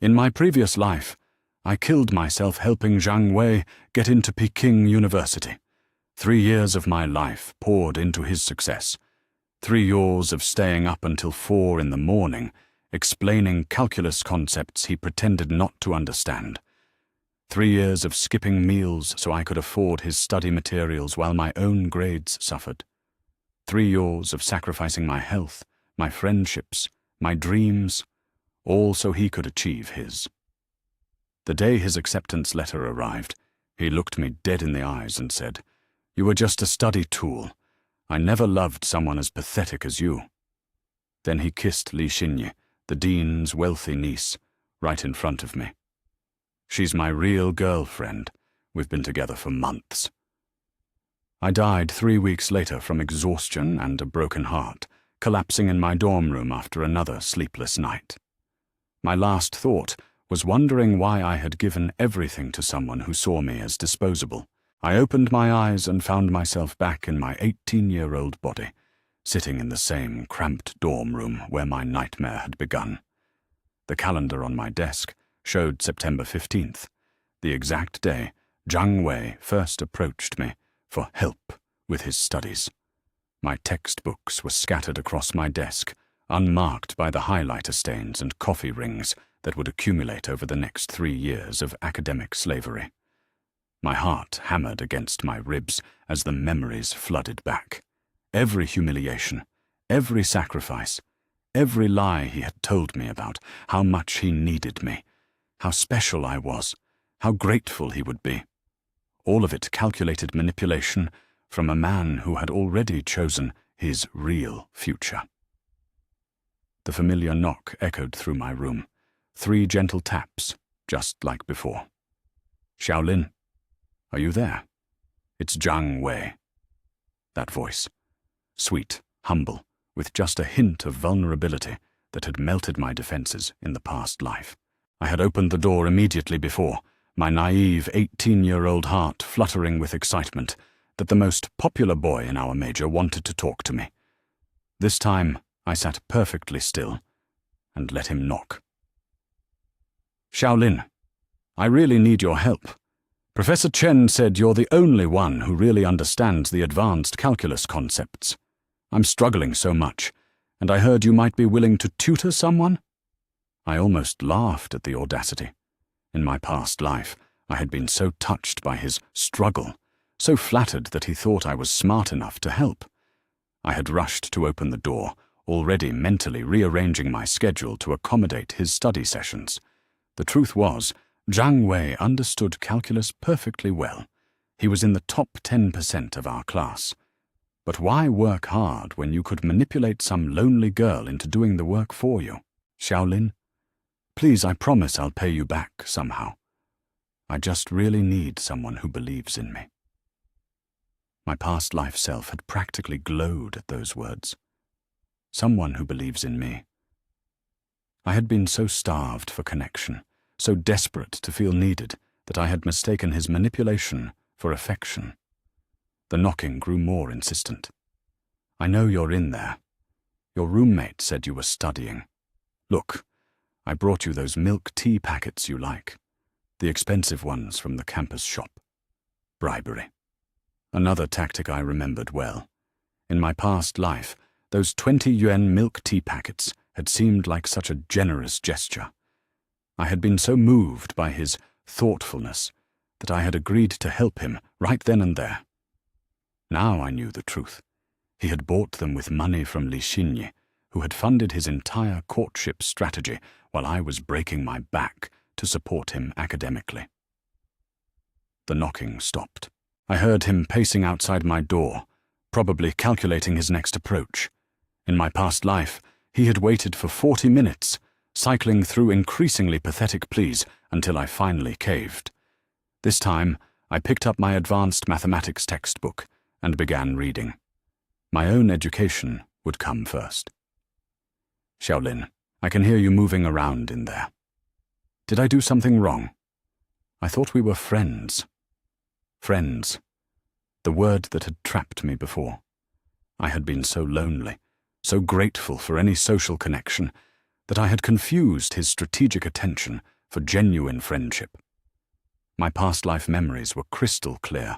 In my previous life, I killed myself helping Zhang Wei get into Peking University. 3 years of my life poured into his success. 3 years of staying up until 4 in the morning, explaining calculus concepts he pretended not to understand. 3 years of skipping meals so I could afford his study materials while my own grades suffered. 3 years of sacrificing my health, my friendships, my dreams, all so he could achieve his. The day his acceptance letter arrived, he looked me dead in the eyes and said, "You were just a study tool. I never loved someone as pathetic as you." Then he kissed Li Xinye, the dean's wealthy niece, right in front of me. She's my real girlfriend. We've been together for months. I died 3 weeks later from exhaustion and a broken heart, collapsing in my dorm room after another sleepless night. My last thought was wondering why I had given everything to someone who saw me as disposable. I opened my eyes and found myself back in my 18-year-old body, sitting in the same cramped dorm room where my nightmare had begun. The calendar on my desk showed September 15th, the exact day Zhang Wei first approached me for help with his studies. My textbooks were scattered across my desk, unmarked by the highlighter stains and coffee rings that would accumulate over the next 3 years of academic slavery. My heart hammered against my ribs as the memories flooded back. Every humiliation, every sacrifice, every lie he had told me about how much he needed me, how special I was, how grateful he would be. All of it calculated manipulation from a man who had already chosen his real future. The familiar knock echoed through my room. 3 gentle taps, just like before. "Xiaolin, are you there?" "It's Zhang Wei." That voice, sweet, humble, with just a hint of vulnerability that had melted my defenses in the past life. I had opened the door immediately before, my naive 18-year-old heart fluttering with excitement that the most popular boy in our major wanted to talk to me. This time, I sat perfectly still and let him knock. "Xiaolin, I really need your help. Professor Chen said you're the only one who really understands the advanced calculus concepts. I'm struggling so much, and I heard you might be willing to tutor someone." I almost laughed at the audacity. In my past life, I had been so touched by his struggle, so flattered that he thought I was smart enough to help. I had rushed to open the door, already mentally rearranging my schedule to accommodate his study sessions. The truth was, Zhang Wei understood calculus perfectly well. He was in the top 10% of our class. But why work hard when you could manipulate some lonely girl into doing the work for you? "Xiaolin, please, I promise I'll pay you back somehow. I just really need someone who believes in me." My past life self had practically glowed at those words. Someone who believes in me. I had been so starved for connection, so desperate to feel needed, that I had mistaken his manipulation for affection. The knocking grew more insistent. "I know you're in there. Your roommate said you were studying. Look, I brought you those milk tea packets you like, the expensive ones from the campus shop." Bribery. Another tactic I remembered well. In my past life, those 20-yuan milk tea packets had seemed like such a generous gesture. I had been so moved by his thoughtfulness that I had agreed to help him right then and there. Now I knew the truth. He had bought them with money from Li Xinye, who had funded his entire courtship strategy while I was breaking my back to support him academically. The knocking stopped. I heard him pacing outside my door, probably calculating his next approach. In my past life, he had waited for 40 minutes, cycling through increasingly pathetic pleas until I finally caved. This time, I picked up my advanced mathematics textbook and began reading. My own education would come first. "Xiaolin, I can hear you moving around in there. Did I do something wrong? I thought we were friends." Friends. The word that had trapped me before. I had been so lonely, so grateful for any social connection, that I had confused his strategic attention for genuine friendship. My past life memories were crystal clear.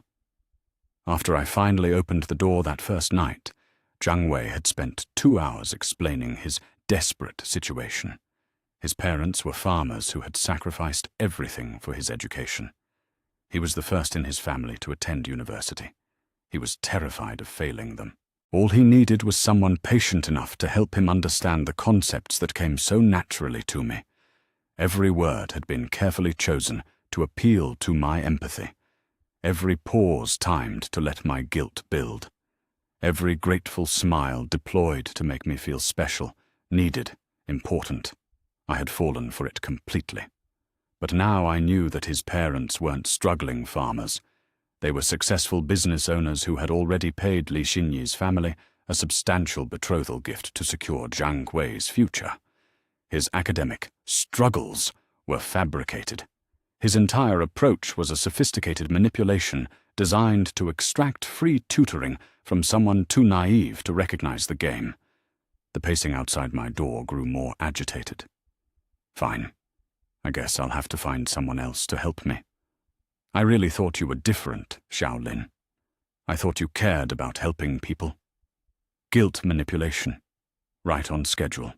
After I finally opened the door that first night, Zhang Wei had spent 2 hours explaining his desperate situation. His parents were farmers who had sacrificed everything for his education. He was the first in his family to attend university. He was terrified of failing them. All he needed was someone patient enough to help him understand the concepts that came so naturally to me. Every word had been carefully chosen to appeal to my empathy. Every pause timed to let my guilt build. Every grateful smile deployed to make me feel special, needed, important. I had fallen for it completely. But now I knew that his parents weren't struggling farmers. They were successful business owners who had already paid Li Xinyi's family a substantial betrothal gift to secure Zhang Wei's future. His academic struggles were fabricated. His entire approach was a sophisticated manipulation designed to extract free tutoring from someone too naive to recognize the game. The pacing outside my door grew more agitated. Fine. I guess I'll have to find someone else to help me. I really thought you were different, Xiaolin. I thought you cared about helping people. Guilt manipulation. Right on schedule.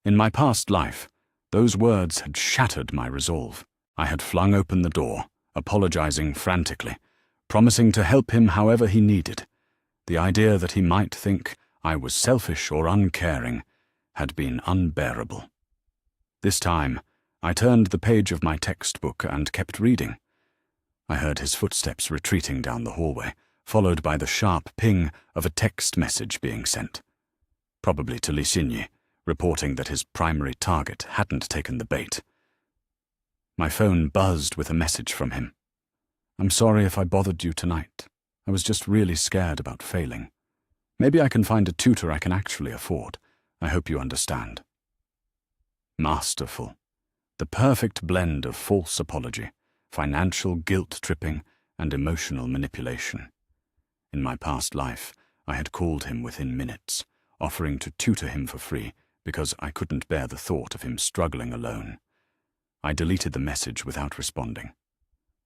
In my past life, those words had shattered my resolve. I had flung open the door, apologizing frantically, promising to help him however he needed. The idea that he might think I was selfish or uncaring had been unbearable. This time, I turned the page of my textbook and kept reading. I heard his footsteps retreating down the hallway, followed by the sharp ping of a text message being sent. Probably to Li Xinyi, reporting that his primary target hadn't taken the bait. My phone buzzed with a message from him. I'm sorry if I bothered you tonight. I was just really scared about failing. Maybe I can find a tutor I can actually afford. I hope you understand. Masterful. The perfect blend of false apology, financial guilt-tripping, and emotional manipulation. In my past life, I had called him within minutes, offering to tutor him for free because I couldn't bear the thought of him struggling alone. I deleted the message without responding.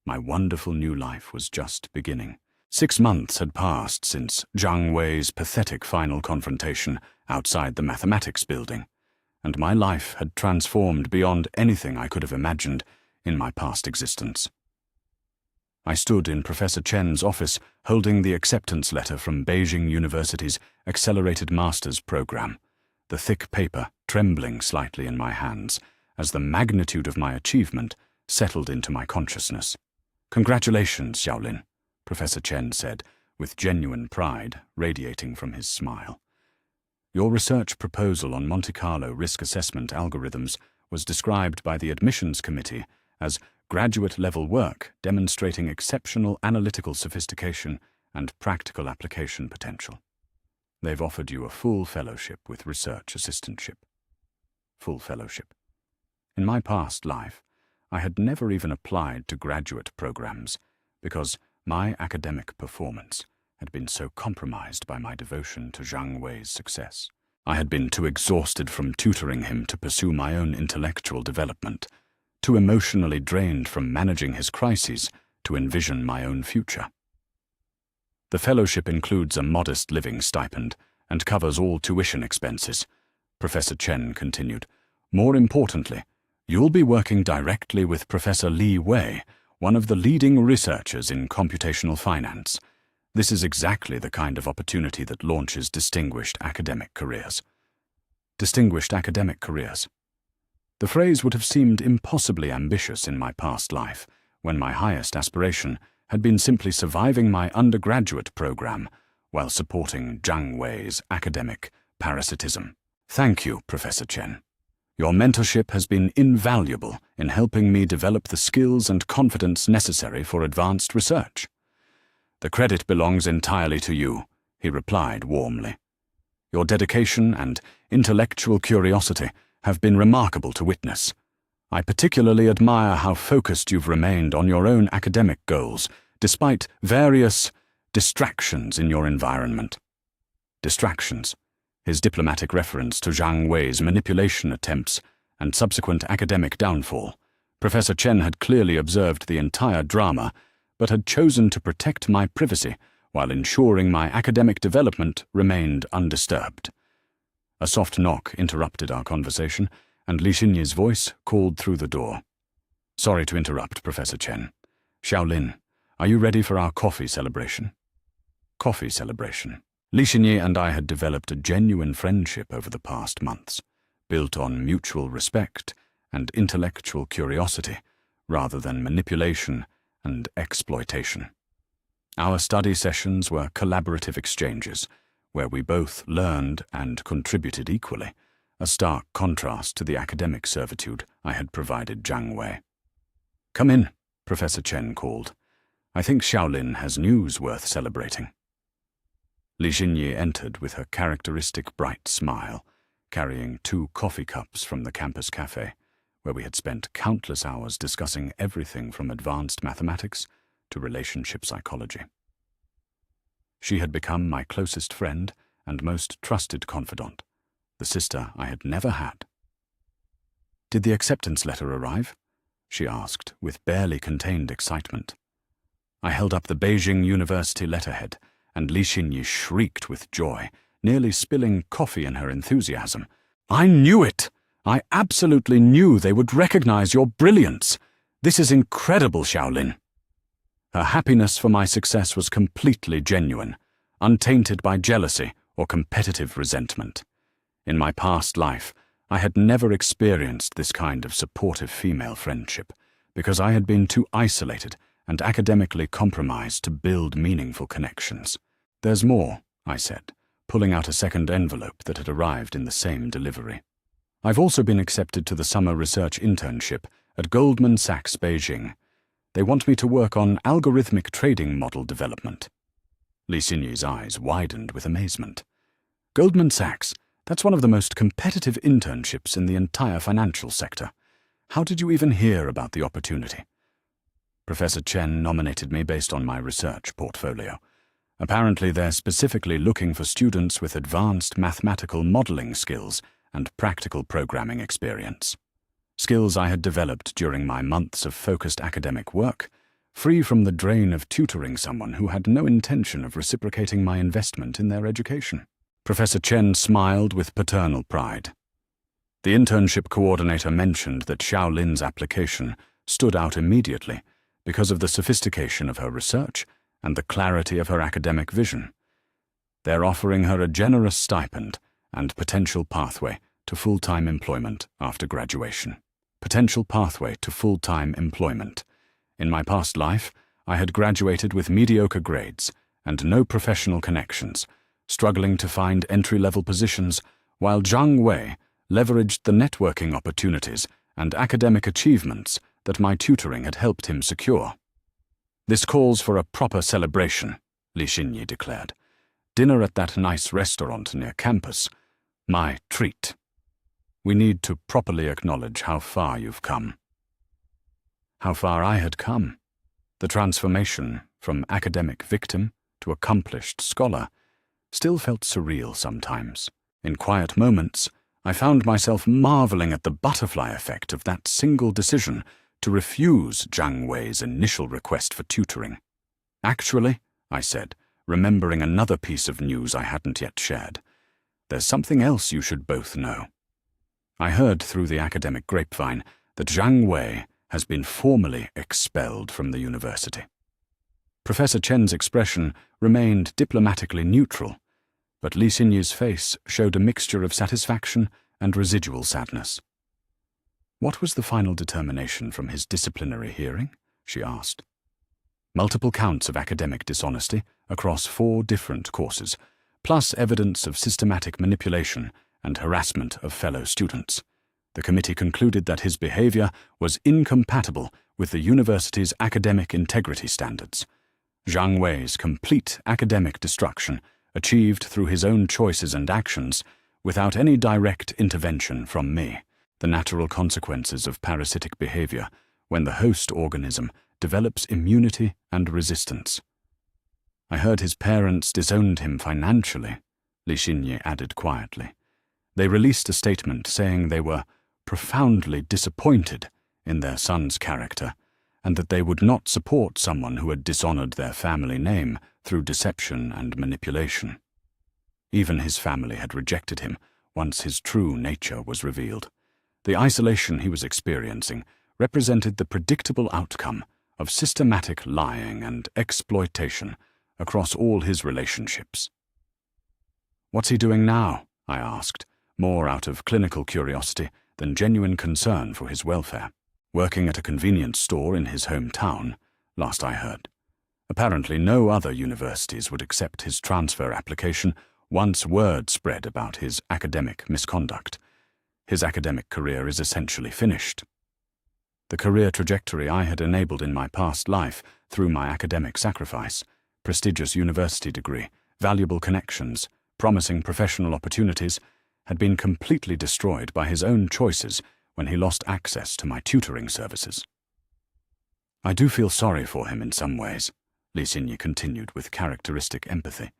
My wonderful new life was just beginning. 6 months had passed since Zhang Wei's pathetic final confrontation outside the mathematics building, and my life had transformed beyond anything I could have imagined in my past existence. I stood in Professor Chen's office holding the acceptance letter from Beijing University's Accelerated Masters program, the thick paper trembling slightly in my hands as the magnitude of my achievement settled into my consciousness. Congratulations, Xiaolin, Professor Chen said, with genuine pride radiating from his smile. Your research proposal on Monte Carlo risk assessment algorithms was described by the admissions committee as graduate-level work demonstrating exceptional analytical sophistication and practical application potential. They've offered you a full fellowship with research assistantship. Full fellowship. In my past life, I had never even applied to graduate programs because my academic performance had been so compromised by my devotion to Zhang Wei's success. I had been too exhausted from tutoring him to pursue my own intellectual development, too emotionally drained from managing his crises to envision my own future. The fellowship includes a modest living stipend and covers all tuition expenses, Professor Chen continued. More importantly, you'll be working directly with Professor Li Wei, one of the leading researchers in computational finance. This is exactly the kind of opportunity that launches distinguished academic careers. Distinguished academic careers. The phrase would have seemed impossibly ambitious in my past life, when my highest aspiration had been simply surviving my undergraduate program while supporting Zhang Wei's academic parasitism. Thank you, Professor Chen. Your mentorship has been invaluable in helping me develop the skills and confidence necessary for advanced research. The credit belongs entirely to you, he replied warmly. Your dedication and intellectual curiosity have been remarkable to witness. I particularly admire how focused you've remained on your own academic goals, despite various distractions in your environment. Distractions. His diplomatic reference to Zhang Wei's manipulation attempts and subsequent academic downfall. Professor Chen had clearly observed the entire drama, but had chosen to protect my privacy while ensuring my academic development remained undisturbed. A soft knock interrupted our conversation, and Li Xinyi's voice called through the door. "Sorry to interrupt, Professor Chen. Xiaolin, are you ready for our coffee celebration?" Coffee celebration. Li Xinyi and I had developed a genuine friendship over the past months, built on mutual respect and intellectual curiosity, rather than manipulation and exploitation. Our study sessions were collaborative exchanges, where we both learned and contributed equally, a stark contrast to the academic servitude I had provided Zhang Wei. "Come in," Professor Chen called. "I think Xiaolin has news worth celebrating." Li Xinyi entered with her characteristic bright smile, carrying 2 coffee cups from the campus cafe, where we had spent countless hours discussing everything from advanced mathematics to relationship psychology. She had become my closest friend and most trusted confidant, the sister I had never had. "Did the acceptance letter arrive?" she asked, with barely contained excitement. I held up the Beijing University letterhead, and Li Xinyi shrieked with joy, nearly spilling coffee in her enthusiasm. "I knew it! I absolutely knew they would recognize your brilliance! This is incredible, Xiaolin!" Her happiness for my success was completely genuine, untainted by jealousy or competitive resentment. In my past life, I had never experienced this kind of supportive female friendship, because I had been too isolated and academically compromised to build meaningful connections. "There's more," I said, pulling out a second envelope that had arrived in the same delivery. "I've also been accepted to the summer research internship at Goldman Sachs Beijing. They want me to work on algorithmic trading model development." Li Xinyi's eyes widened with amazement. "Goldman Sachs, that's one of the most competitive internships in the entire financial sector. How did you even hear about the opportunity?" Professor Chen nominated me based on my research portfolio. Apparently, they're specifically looking for students with advanced mathematical modeling skills and practical programming experience. Skills I had developed during my months of focused academic work, free from the drain of tutoring someone who had no intention of reciprocating my investment in their education. Professor Chen smiled with paternal pride. The internship coordinator mentioned that Xiaolin's application stood out immediately because of the sophistication of her research and the clarity of her academic vision. They're offering her a generous stipend and potential pathway to full-time employment after graduation. Potential pathway to full-time employment. In my past life, I had graduated with mediocre grades and no professional connections, struggling to find entry-level positions, while Zhang Wei leveraged the networking opportunities and academic achievements that my tutoring had helped him secure. "This calls for a proper celebration," Li Xinyi declared. "Dinner at that nice restaurant near campus. My treat. We need to properly acknowledge how far you've come." How far I had come. The transformation from academic victim to accomplished scholar still felt surreal sometimes. In quiet moments, I found myself marveling at the butterfly effect of that single decision to refuse Zhang Wei's initial request for tutoring. "Actually," I said, remembering another piece of news I hadn't yet shared, "there's something else you should both know. I heard through the academic grapevine that Zhang Wei has been formally expelled from the university." Professor Chen's expression remained diplomatically neutral, but Li Xinyi's face showed a mixture of satisfaction and residual sadness. "What was the final determination from his disciplinary hearing?" she asked. "Multiple counts of academic dishonesty across 4 different courses, plus evidence of systematic manipulation and harassment of fellow students. The committee concluded that his behavior was incompatible with the university's academic integrity standards. Zhang Wei's complete academic destruction, achieved through his own choices and actions, without any direct intervention from me. The natural consequences of parasitic behavior when the host organism develops immunity and resistance. I heard his parents disowned him financially," Li Xinye added quietly. They released a statement saying they were profoundly disappointed in their son's character and that they would not support someone who had dishonored their family name through deception and manipulation. Even his family had rejected him once his true nature was revealed. The isolation he was experiencing represented the predictable outcome of systematic lying and exploitation across all his relationships. "What's he doing now?" I asked, more out of clinical curiosity than genuine concern for his welfare. "Working at a convenience store in his hometown, last I heard. Apparently no other universities would accept his transfer application once word spread about his academic misconduct. His academic career is essentially finished." The career trajectory I had enabled in my past life through my academic sacrifice, prestigious university degree, valuable connections, promising professional opportunities, had been completely destroyed by his own choices when he lost access to my tutoring services. "I do feel sorry for him in some ways," Li Xinye continued with characteristic empathy.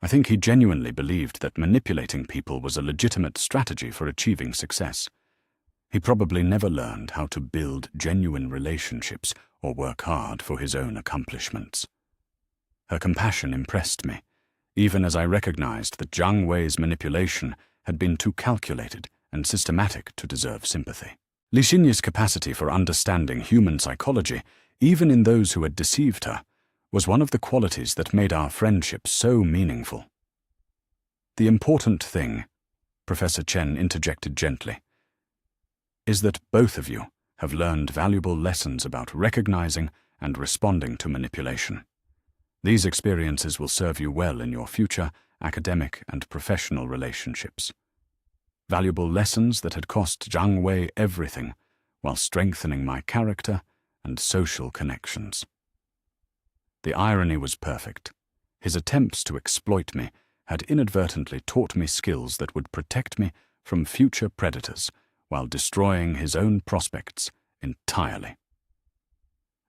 "I think he genuinely believed that manipulating people was a legitimate strategy for achieving success. He probably never learned how to build genuine relationships or work hard for his own accomplishments." Her compassion impressed me, even as I recognized that Zhang Wei's manipulation had been too calculated and systematic to deserve sympathy. Li Xinye's capacity for understanding human psychology, even in those who had deceived her, was one of the qualities that made our friendship so meaningful. "The important thing," Professor Chen interjected gently, "is that both of you have learned valuable lessons about recognizing and responding to manipulation. These experiences will serve you well in your future academic and professional relationships. Valuable lessons that had cost Zhang Wei everything while strengthening my character and social connections." The irony was perfect. His attempts to exploit me had inadvertently taught me skills that would protect me from future predators while destroying his own prospects entirely.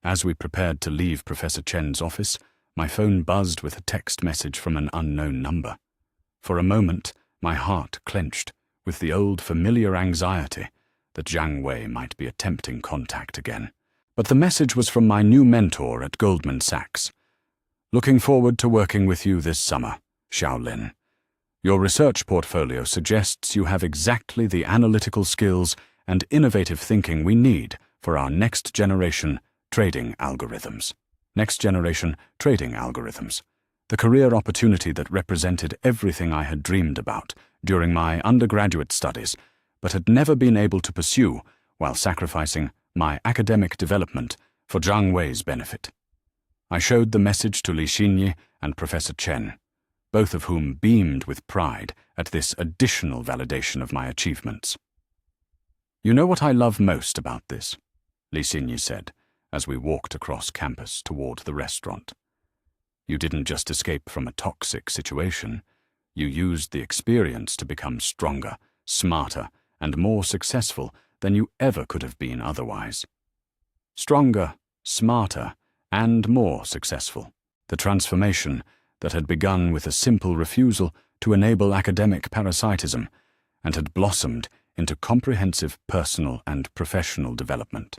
As we prepared to leave Professor Chen's office, my phone buzzed with a text message from an unknown number. For a moment, my heart clenched with the old familiar anxiety that Zhang Wei might be attempting contact again. But the message was from my new mentor at Goldman Sachs. "Looking forward to working with you this summer, Xiaolin. Your research portfolio suggests you have exactly the analytical skills and innovative thinking we need for our next-generation trading algorithms." Next-generation trading algorithms. The career opportunity that represented everything I had dreamed about during my undergraduate studies, but had never been able to pursue while sacrificing my academic development for Zhang Wei's benefit. I showed the message to Li Xinye and Professor Chen, both of whom beamed with pride at this additional validation of my achievements. "You know what I love most about this?" Li Xinye said, as we walked across campus toward the restaurant. "You didn't just escape from a toxic situation. You used the experience to become stronger, smarter, and more successful than you ever could have been otherwise. Stronger, smarter, and more successful. The transformation that had begun with a simple refusal to enable academic parasitism and had blossomed into comprehensive personal and professional development.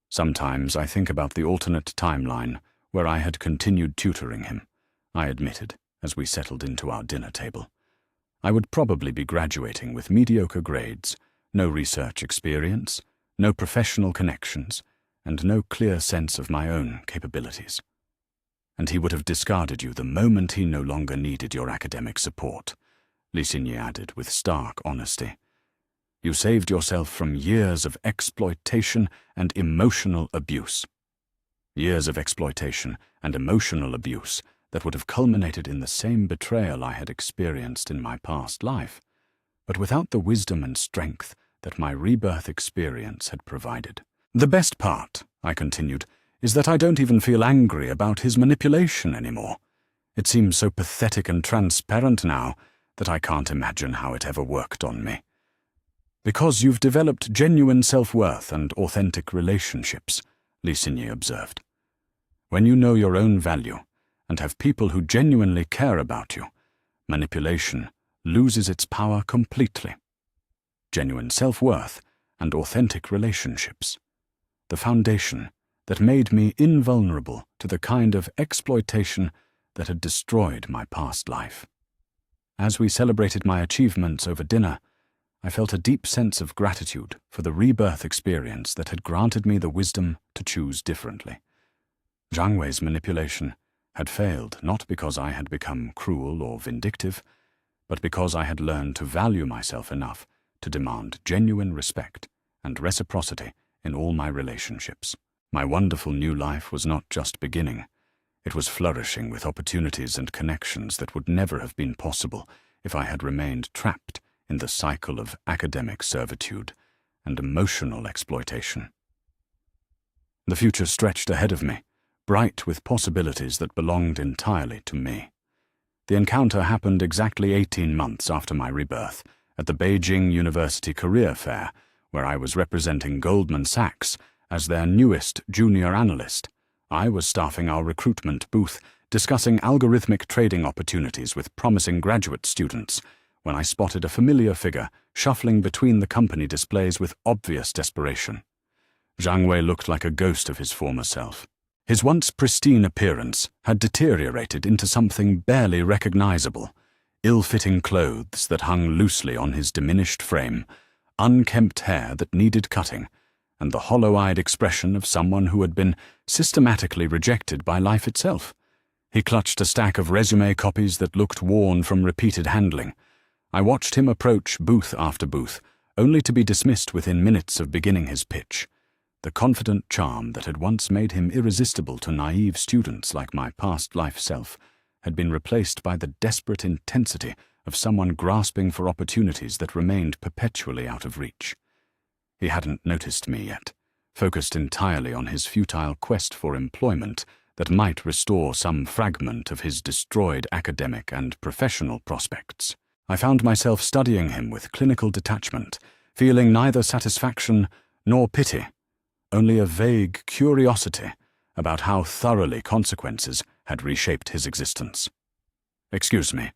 Sometimes I think about the alternate timeline where I had continued tutoring him," I admitted as we settled into our dinner table. "I would probably be graduating with mediocre grades, no research experience, no professional connections, and no clear sense of my own capabilities. And he would have discarded you the moment he no longer needed your academic support," Li Xinye added with stark honesty. "You saved yourself from years of exploitation and emotional abuse. Years of exploitation and emotional abuse that would have culminated in the same betrayal I had experienced in my past life, but without the wisdom and strength that my rebirth experience had provided. The best part," I continued, "is that I don't even feel angry about his manipulation anymore. It seems so pathetic and transparent now that I can't imagine how it ever worked on me. Because you've developed genuine self-worth and authentic relationships," Li Xinye observed. "When you know your own value and have people who genuinely care about you, manipulation loses its power completely. Genuine self-worth and authentic relationships. The foundation that made me invulnerable to the kind of exploitation that had destroyed my past life. As we celebrated my achievements over dinner, I felt a deep sense of gratitude for the rebirth experience that had granted me the wisdom to choose differently. Zhang Wei's manipulation had failed not because I had become cruel or vindictive, but because I had learned to value myself enough to demand genuine respect and reciprocity in all my relationships. My wonderful new life was not just beginning. It was flourishing with opportunities and connections that would never have been possible if I had remained trapped in the cycle of academic servitude and emotional exploitation. The future stretched ahead of me, bright with possibilities that belonged entirely to me. The encounter happened exactly 18 months after my rebirth at the Beijing University Career Fair, where I was representing Goldman Sachs as their newest junior analyst. I was staffing our recruitment booth, discussing algorithmic trading opportunities with promising graduate students, when I spotted a familiar figure shuffling between the company displays with obvious desperation. Zhang Wei looked like a ghost of his former self. His once pristine appearance had deteriorated into something barely recognizable: ill-fitting clothes that hung loosely on his diminished frame, unkempt hair that needed cutting, and the hollow-eyed expression of someone who had been systematically rejected by life itself. He clutched a stack of resume copies that looked worn from repeated handling. I watched him approach booth after booth, only to be dismissed within minutes of beginning his pitch. The confident charm that had once made him irresistible to naive students like my past life self had been replaced by the desperate intensity of someone grasping for opportunities that remained perpetually out of reach. He hadn't noticed me yet, focused entirely on his futile quest for employment that might restore some fragment of his destroyed academic and professional prospects. I found myself studying him with clinical detachment, feeling neither satisfaction nor pity, only a vague curiosity about how thoroughly consequences had reshaped his existence. "Excuse me,"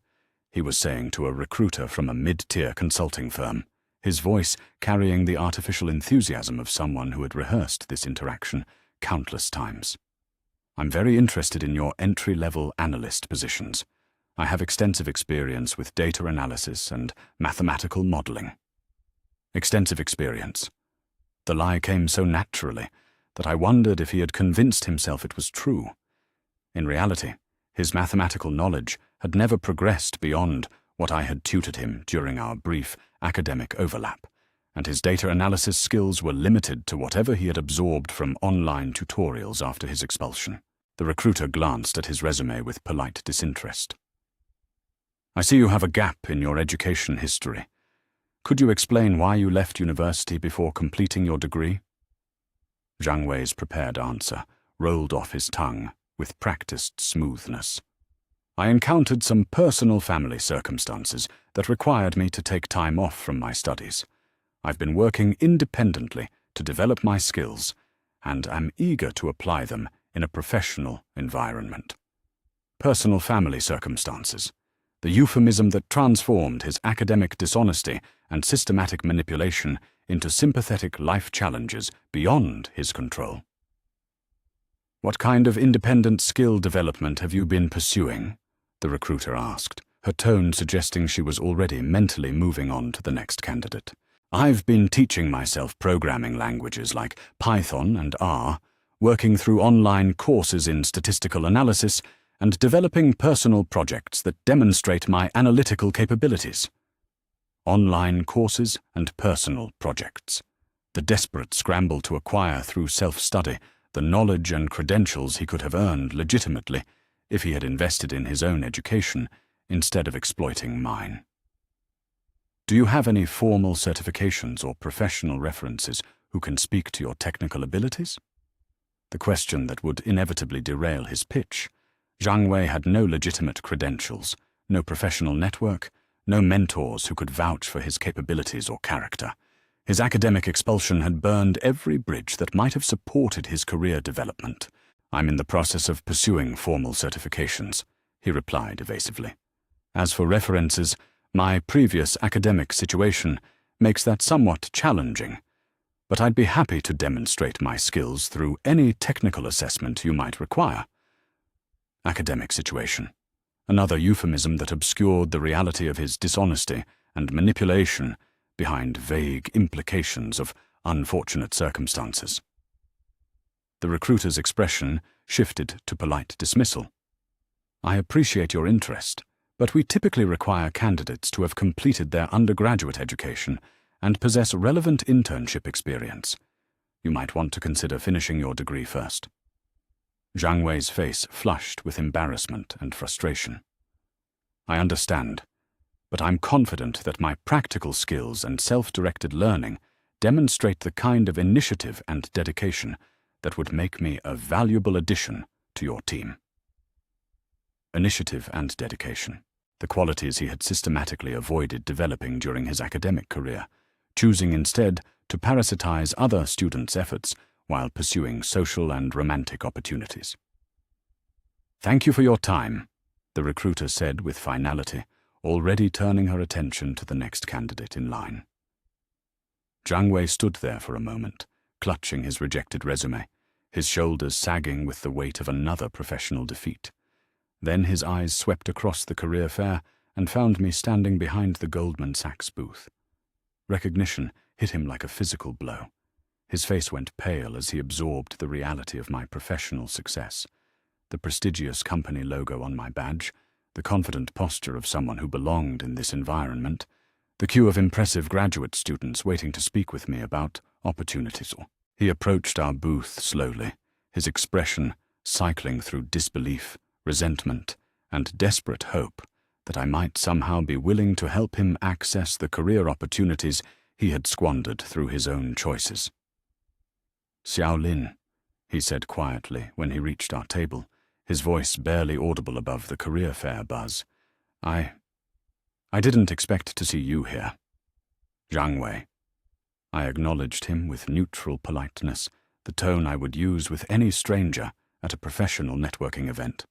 he was saying to a recruiter from a mid-tier consulting firm, his voice carrying the artificial enthusiasm of someone who had rehearsed this interaction countless times. "I'm very interested in your entry-level analyst positions. I have extensive experience with data analysis and mathematical modeling." Extensive experience. The lie came so naturally that I wondered if he had convinced himself it was true. In reality, his mathematical knowledge had never progressed beyond what I had tutored him during our brief academic overlap, and his data analysis skills were limited to whatever he had absorbed from online tutorials after his expulsion. The recruiter glanced at his resume with polite disinterest. "I see you have a gap in your education history. Could you explain why you left university before completing your degree?" Zhang Wei's prepared answer rolled off his tongue with practiced smoothness. "I encountered some personal family circumstances that required me to take time off from my studies. I've been working independently to develop my skills, and am eager to apply them in a professional environment." Personal family circumstances, the euphemism that transformed his academic dishonesty and systematic manipulation into sympathetic life challenges beyond his control. "What kind of independent skill development have you been pursuing?" the recruiter asked, her tone suggesting she was already mentally moving on to the next candidate. "I've been teaching myself programming languages like Python and R, working through online courses in statistical analysis, and developing personal projects that demonstrate my analytical capabilities." Online courses and personal projects. The desperate scramble to acquire through self-study the knowledge and credentials he could have earned legitimately if he had invested in his own education instead of exploiting mine. "Do you have any formal certifications or professional references who can speak to your technical abilities?" The question that would inevitably derail his pitch. Zhang Wei had no legitimate credentials, no professional network, no mentors who could vouch for his capabilities or character. His academic expulsion had burned every bridge that might have supported his career development. "I'm in the process of pursuing formal certifications," he replied evasively. As for references, my previous academic situation makes that somewhat challenging, but I'd be happy to demonstrate my skills through any technical assessment you might require. Academic situation. Another euphemism that obscured the reality of his dishonesty and manipulation behind vague implications of unfortunate circumstances. The recruiter's expression shifted to polite dismissal. I appreciate your interest, but we typically require candidates to have completed their undergraduate education and possess relevant internship experience. You might want to consider finishing your degree first. Zhang Wei's face flushed with embarrassment and frustration. I understand, but I'm confident that my practical skills and self-directed learning demonstrate the kind of initiative and dedication that would make me a valuable addition to your team. Initiative and dedication, the qualities he had systematically avoided developing during his academic career, choosing instead to parasitize other students' efforts while pursuing social and romantic opportunities. Thank you for your time, the recruiter said with finality, already turning her attention to the next candidate in line. Zhang Wei stood there for a moment, clutching his rejected resume, his shoulders sagging with the weight of another professional defeat. Then his eyes swept across the career fair and found me standing behind the Goldman Sachs booth. Recognition hit him like a physical blow. His face went pale as he absorbed the reality of my professional success. The prestigious company logo on my badge, the confident posture of someone who belonged in this environment, the queue of impressive graduate students waiting to speak with me about opportunities. He approached our booth slowly, his expression cycling through disbelief, resentment, and desperate hope that I might somehow be willing to help him access the career opportunities he had squandered through his own choices. "Xiao Lin," he said quietly when he reached our table, his voice barely audible above the career fair buzz. I didn't expect to see you here." "Zhang Wei." I acknowledged him with neutral politeness, the tone I would use with any stranger at a professional networking event.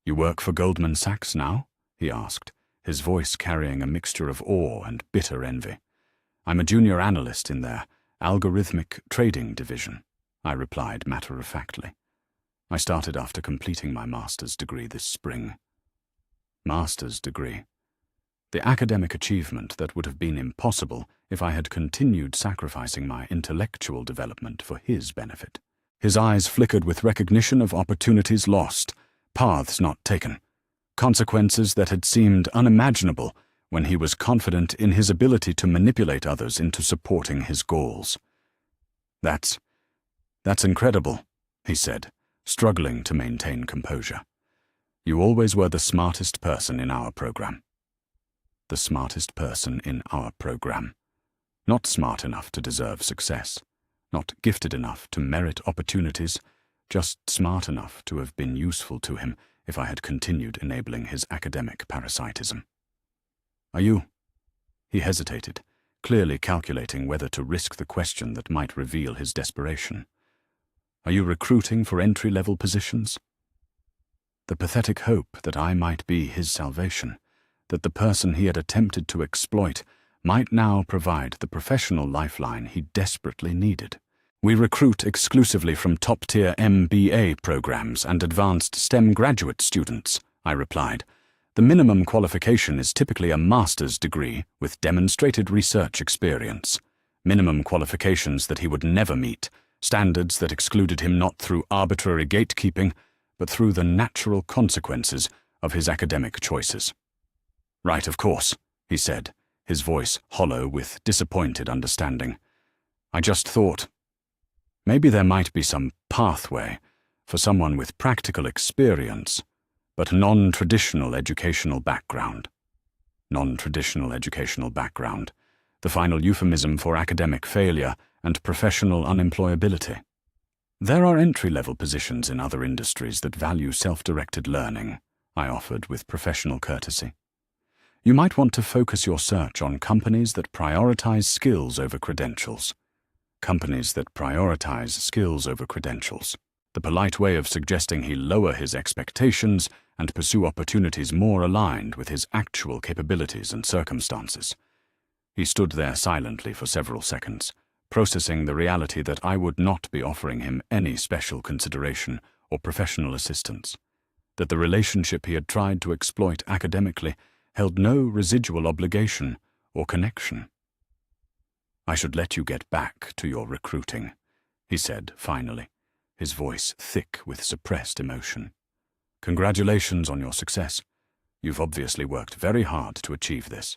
"You work for Goldman Sachs now?" he asked, his voice carrying a mixture of awe and bitter envy. "I'm a junior analyst in their algorithmic trading division," I replied matter-of-factly. "I started after completing my master's degree this spring." Master's degree. The academic achievement that would have been impossible if I had continued sacrificing my intellectual development for his benefit. His eyes flickered with recognition of opportunities lost, paths not taken, consequences that had seemed unimaginable when he was confident in his ability to manipulate others into supporting his goals. That's incredible," he said, struggling to maintain composure. "You always were the smartest person in our program." The smartest person in our program. Not smart enough to deserve success, not gifted enough to merit opportunities, just smart enough to have been useful to him if I had continued enabling his academic parasitism. "Are you?" He hesitated, clearly calculating whether to risk the question that might reveal his desperation. "Are you recruiting for entry-level positions?" The pathetic hope that I might be his salvation, that the person he had attempted to exploit might now provide the professional lifeline he desperately needed. "We recruit exclusively from top-tier MBA programs and advanced STEM graduate students," I replied. "The minimum qualification is typically a master's degree with demonstrated research experience. Minimum qualifications that he would never meet, standards that excluded him not through arbitrary gatekeeping, but through the natural consequences of his academic choices." "Right, of course," he said, his voice hollow with disappointed understanding. "I just thought maybe there might be some pathway for someone with practical experience, but non-traditional educational background." Non-traditional educational background, the final euphemism for academic failure and professional unemployability. "There are entry-level positions in other industries that value self-directed learning," I offered with professional courtesy. "You might want to focus your search on companies that prioritize skills over credentials." Companies that prioritize skills over credentials. The polite way of suggesting he lower his expectations and pursue opportunities more aligned with his actual capabilities and circumstances. He stood there silently for several seconds, processing the reality that I would not be offering him any special consideration or professional assistance, that the relationship he had tried to exploit academically held no residual obligation or connection. "I should let you get back to your recruiting," he said finally, his voice thick with suppressed emotion. "Congratulations on your success. You've obviously worked very hard to achieve this."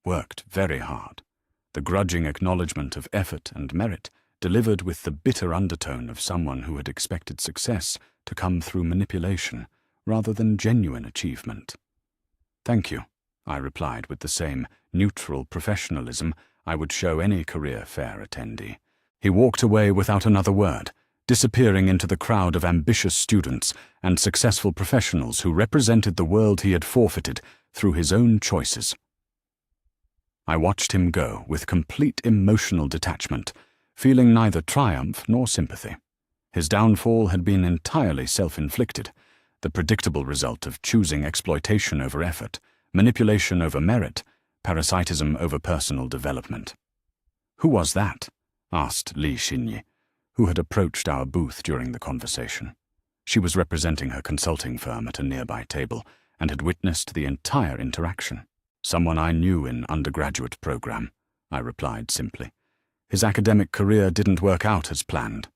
Worked very hard. The grudging acknowledgement of effort and merit, delivered with the bitter undertone of someone who had expected success to come through manipulation rather than genuine achievement. "Thank you," I replied with the same neutral professionalism I would show any career fair attendee. He walked away without another word, disappearing into the crowd of ambitious students and successful professionals who represented the world he had forfeited through his own choices. I watched him go with complete emotional detachment, feeling neither triumph nor sympathy. His downfall had been entirely self-inflicted, the predictable result of choosing exploitation over effort, manipulation over merit, parasitism over personal development. "Who was that?" asked Li Xinyi, who had approached our booth during the conversation. She was representing her consulting firm at a nearby table and had witnessed the entire interaction. "Someone I knew in undergraduate program," I replied simply. "His academic career didn't work out as planned."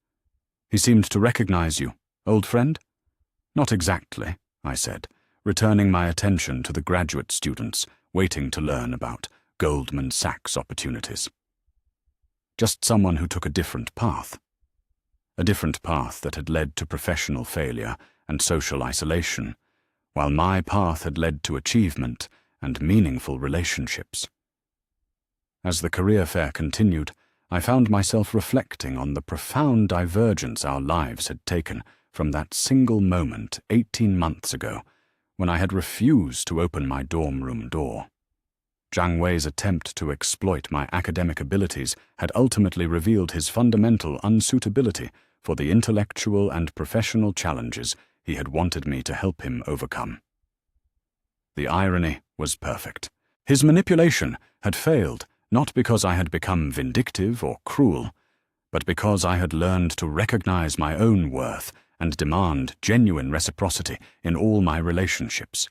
"He seemed to recognize you. Old friend?" "Not exactly," I said, returning my attention to the graduate students waiting to learn about Goldman Sachs opportunities. "Just someone who took a different path. A different path that had led to professional failure and social isolation, while my path had led to achievement and meaningful relationships." As the career fair continued, I found myself reflecting on the profound divergence our lives had taken from that single moment 18 months ago when I had refused to open my dorm room door. Zhang Wei's attempt to exploit my academic abilities had ultimately revealed his fundamental unsuitability for the intellectual and professional challenges he had wanted me to help him overcome. The irony was perfect. His manipulation had failed not because I had become vindictive or cruel, but because I had learned to recognize my own worth and demand genuine reciprocity in all my relationships.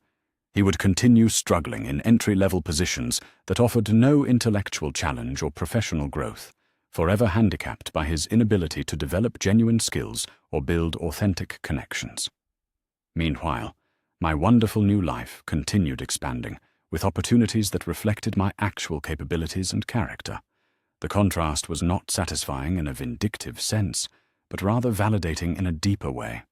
He would continue struggling in entry-level positions that offered no intellectual challenge or professional growth, forever handicapped by his inability to develop genuine skills or build authentic connections. Meanwhile, my wonderful new life continued expanding, with opportunities that reflected my actual capabilities and character. The contrast was not satisfying in a vindictive sense, but rather validating in a deeper way,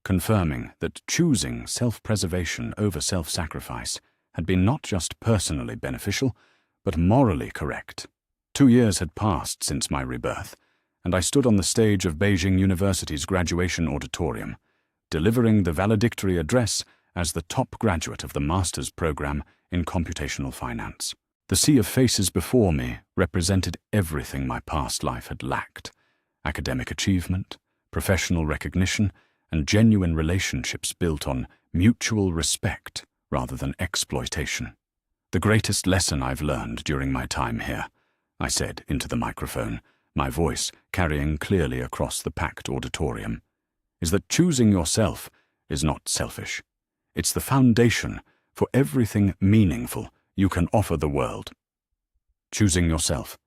confirming that choosing self-preservation over self-sacrifice had been not just personally beneficial, but morally correct. 2 years had passed since my rebirth, and I stood on the stage of Beijing University's graduation auditorium, delivering the valedictory address as the top graduate of the master's program in computational finance. The sea of faces before me represented everything my past life had lacked: academic achievement, professional recognition, and genuine relationships built on mutual respect rather than exploitation. "The greatest lesson I've learned during my time here," I said into the microphone, my voice carrying clearly across the packed auditorium, "is that choosing yourself is not selfish. It's the foundation for everything meaningful you can offer the world." Choosing yourself.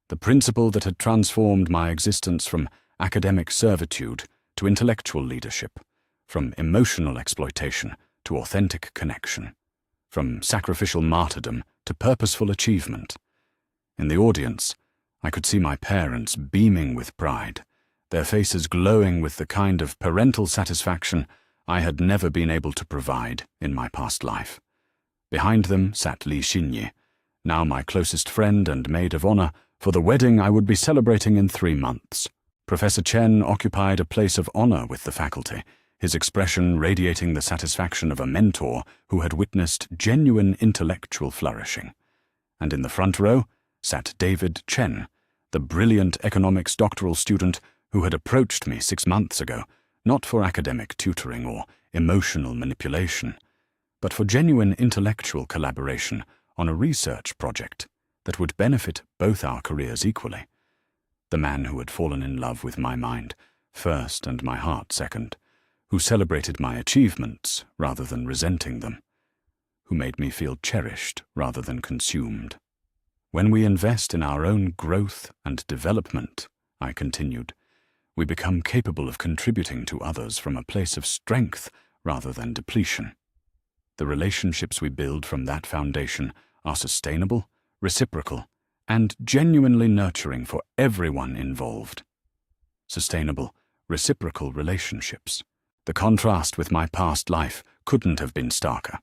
The principle that had transformed my existence from academic servitude to intellectual leadership, from emotional exploitation to authentic connection, from sacrificial martyrdom to purposeful achievement. In the audience, I could see my parents beaming with pride, their faces glowing with the kind of parental satisfaction I had never been able to provide in my past life. Behind them sat Li Xinyi, now my closest friend and maid of honor for the wedding I would be celebrating in 3 months. Professor Chen occupied a place of honor with the faculty, his expression radiating the satisfaction of a mentor who had witnessed genuine intellectual flourishing. And in the front row sat David Chen, the brilliant economics doctoral student who had approached me 6 months ago, not for academic tutoring or emotional manipulation, but for genuine intellectual collaboration on a research project that would benefit both our careers equally. The man who had fallen in love with my mind first and my heart second, who celebrated my achievements rather than resenting them, who made me feel cherished rather than consumed. When we invest in our own growth and development, I continued, we become capable of contributing to others from a place of strength rather than depletion. The relationships we build from that foundation are sustainable, reciprocal, and genuinely nurturing for everyone involved. Sustainable, reciprocal relationships. The contrast with my past life couldn't have been starker,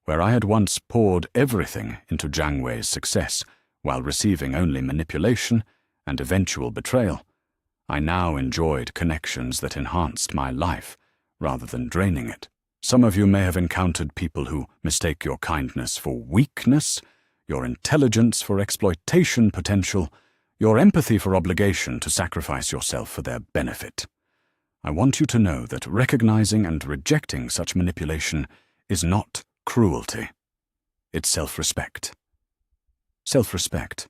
where I had once poured everything into Jiang Wei's success while receiving only manipulation and eventual betrayal. I now enjoyed connections that enhanced my life rather than draining it. Some of you may have encountered people who mistake your kindness for weakness, your intelligence for exploitation potential, your empathy for obligation to sacrifice yourself for their benefit. I want you to know that recognizing and rejecting such manipulation is not cruelty. It's self-respect. Self-respect,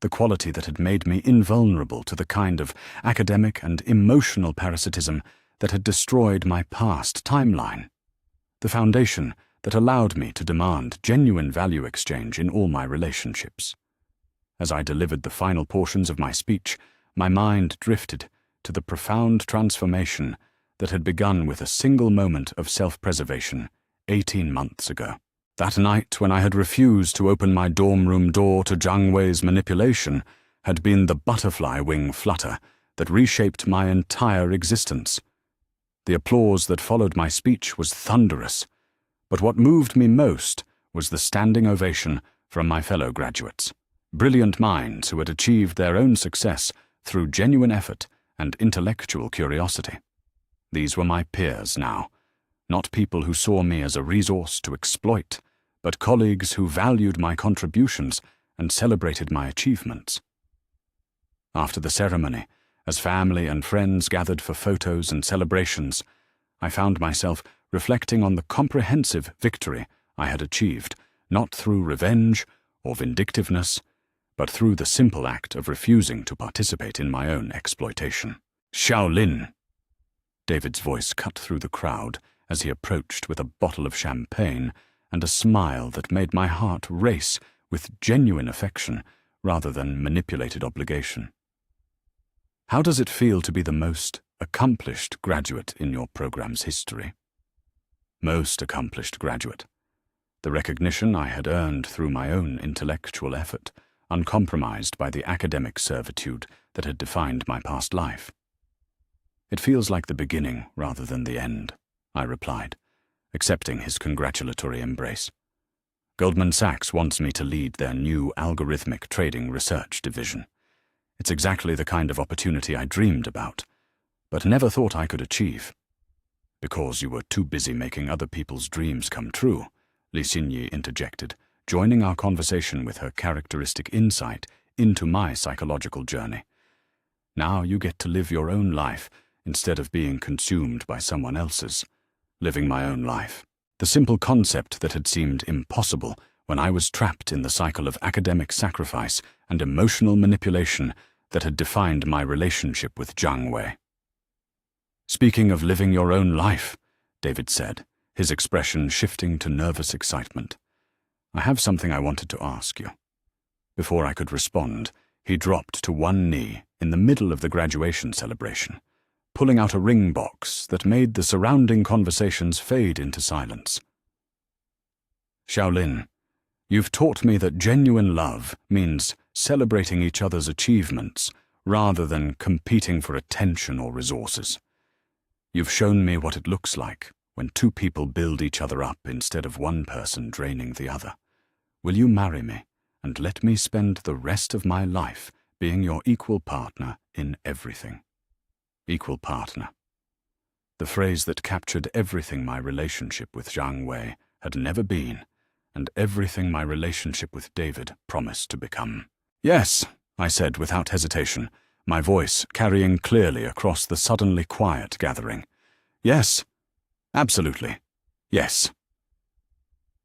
the quality that had made me invulnerable to the kind of academic and emotional parasitism that had destroyed my past timeline. The foundation that allowed me to demand genuine value exchange in all my relationships. As I delivered the final portions of my speech, my mind drifted to the profound transformation that had begun with a single moment of self-preservation 18 months ago. That night when I had refused to open my dorm room door to Jiang Wei's manipulation had been the butterfly wing flutter that reshaped my entire existence. The applause that followed my speech was thunderous, but what moved me most was the standing ovation from my fellow graduates, brilliant minds who had achieved their own success through genuine effort and intellectual curiosity. These were my peers now, not people who saw me as a resource to exploit, but colleagues who valued my contributions and celebrated my achievements. After the ceremony, as family and friends gathered for photos and celebrations, I found myself reflecting on the comprehensive victory I had achieved, not through revenge or vindictiveness, but through the simple act of refusing to participate in my own exploitation. Shaolin! David's voice cut through the crowd as he approached with a bottle of champagne and a smile that made my heart race with genuine affection rather than manipulated obligation. How does it feel to be the most accomplished graduate in your program's history? Most accomplished graduate. The recognition I had earned through my own intellectual effort, uncompromised by the academic servitude that had defined my past life. It feels like the beginning rather than the end, I replied, accepting his congratulatory embrace. Goldman Sachs wants me to lead their new algorithmic trading research division. It's exactly the kind of opportunity I dreamed about, but never thought I could achieve. Because you were too busy making other people's dreams come true, Li Xinyi interjected, joining our conversation with her characteristic insight into my psychological journey. Now you get to live your own life instead of being consumed by someone else's. Living my own life. The simple concept that had seemed impossible when I was trapped in the cycle of academic sacrifice and emotional manipulation that had defined my relationship with Jiang Wei. Speaking of living your own life, David said, his expression shifting to nervous excitement. I have something I wanted to ask you. Before I could respond, he dropped to one knee in the middle of the graduation celebration, pulling out a ring box that made the surrounding conversations fade into silence. Shaolin, you've taught me that genuine love means celebrating each other's achievements rather than competing for attention or resources. You've shown me what it looks like when two people build each other up instead of one person draining the other. Will you marry me and let me spend the rest of my life being your equal partner in everything? Equal partner. The phrase that captured everything my relationship with Jiang Wei had never been, and everything my relationship with David promised to become. Yes, I said without hesitation, my voice carrying clearly across the suddenly quiet gathering. Yes. Absolutely. Yes.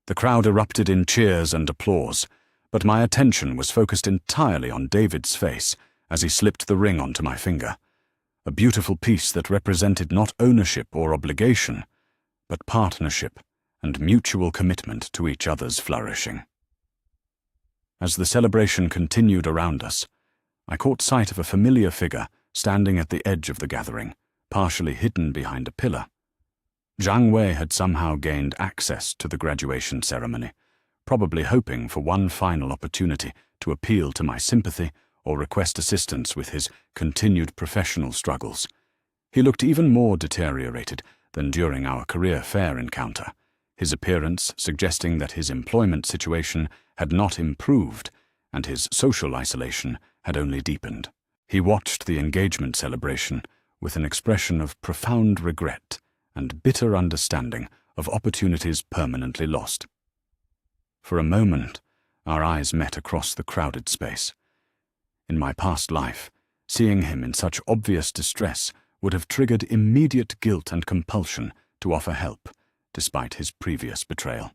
The crowd erupted in cheers and applause, but my attention was focused entirely on David's face as he slipped the ring onto my finger, a beautiful piece that represented not ownership or obligation, but partnership and mutual commitment to each other's flourishing. As the celebration continued around us, I caught sight of a familiar figure standing at the edge of the gathering, partially hidden behind a pillar. Zhang Wei had somehow gained access to the graduation ceremony, probably hoping for one final opportunity to appeal to my sympathy or request assistance with his continued professional struggles. He looked even more deteriorated than during our career fair encounter, his appearance suggesting that his employment situation had not improved and his social isolation had only deepened. He watched the engagement celebration with an expression of profound regret and bitter understanding of opportunities permanently lost. For a moment, our eyes met across the crowded space. In my past life, seeing him in such obvious distress would have triggered immediate guilt and compulsion to offer help, despite his previous betrayal.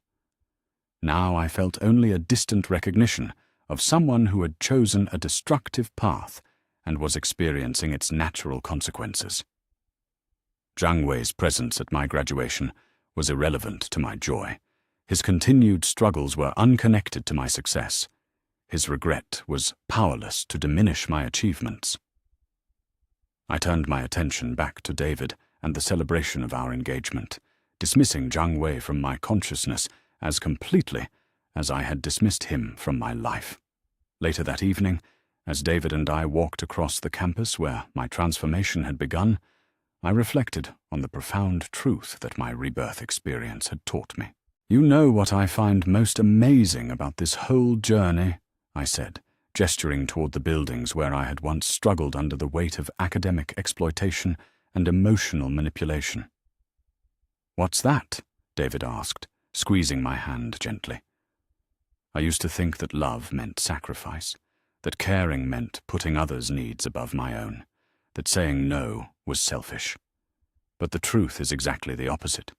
Now I felt only a distant recognition of someone who had chosen a destructive path and was experiencing its natural consequences. Zhang Wei's presence at my graduation was irrelevant to my joy. His continued struggles were unconnected to my success. His regret was powerless to diminish my achievements. I turned my attention back to David and the celebration of our engagement, dismissing Zhang Wei from my consciousness as completely as I had dismissed him from my life. Later that evening, as David and I walked across the campus where my transformation had begun, I reflected on the profound truth that my rebirth experience had taught me. "You know what I find most amazing about this whole journey," I said, gesturing toward the buildings where I had once struggled under the weight of academic exploitation and emotional manipulation. "What's that?" David asked, squeezing my hand gently. I used to think that love meant sacrifice, that caring meant putting others' needs above my own, that saying no was selfish. But the truth is exactly the opposite.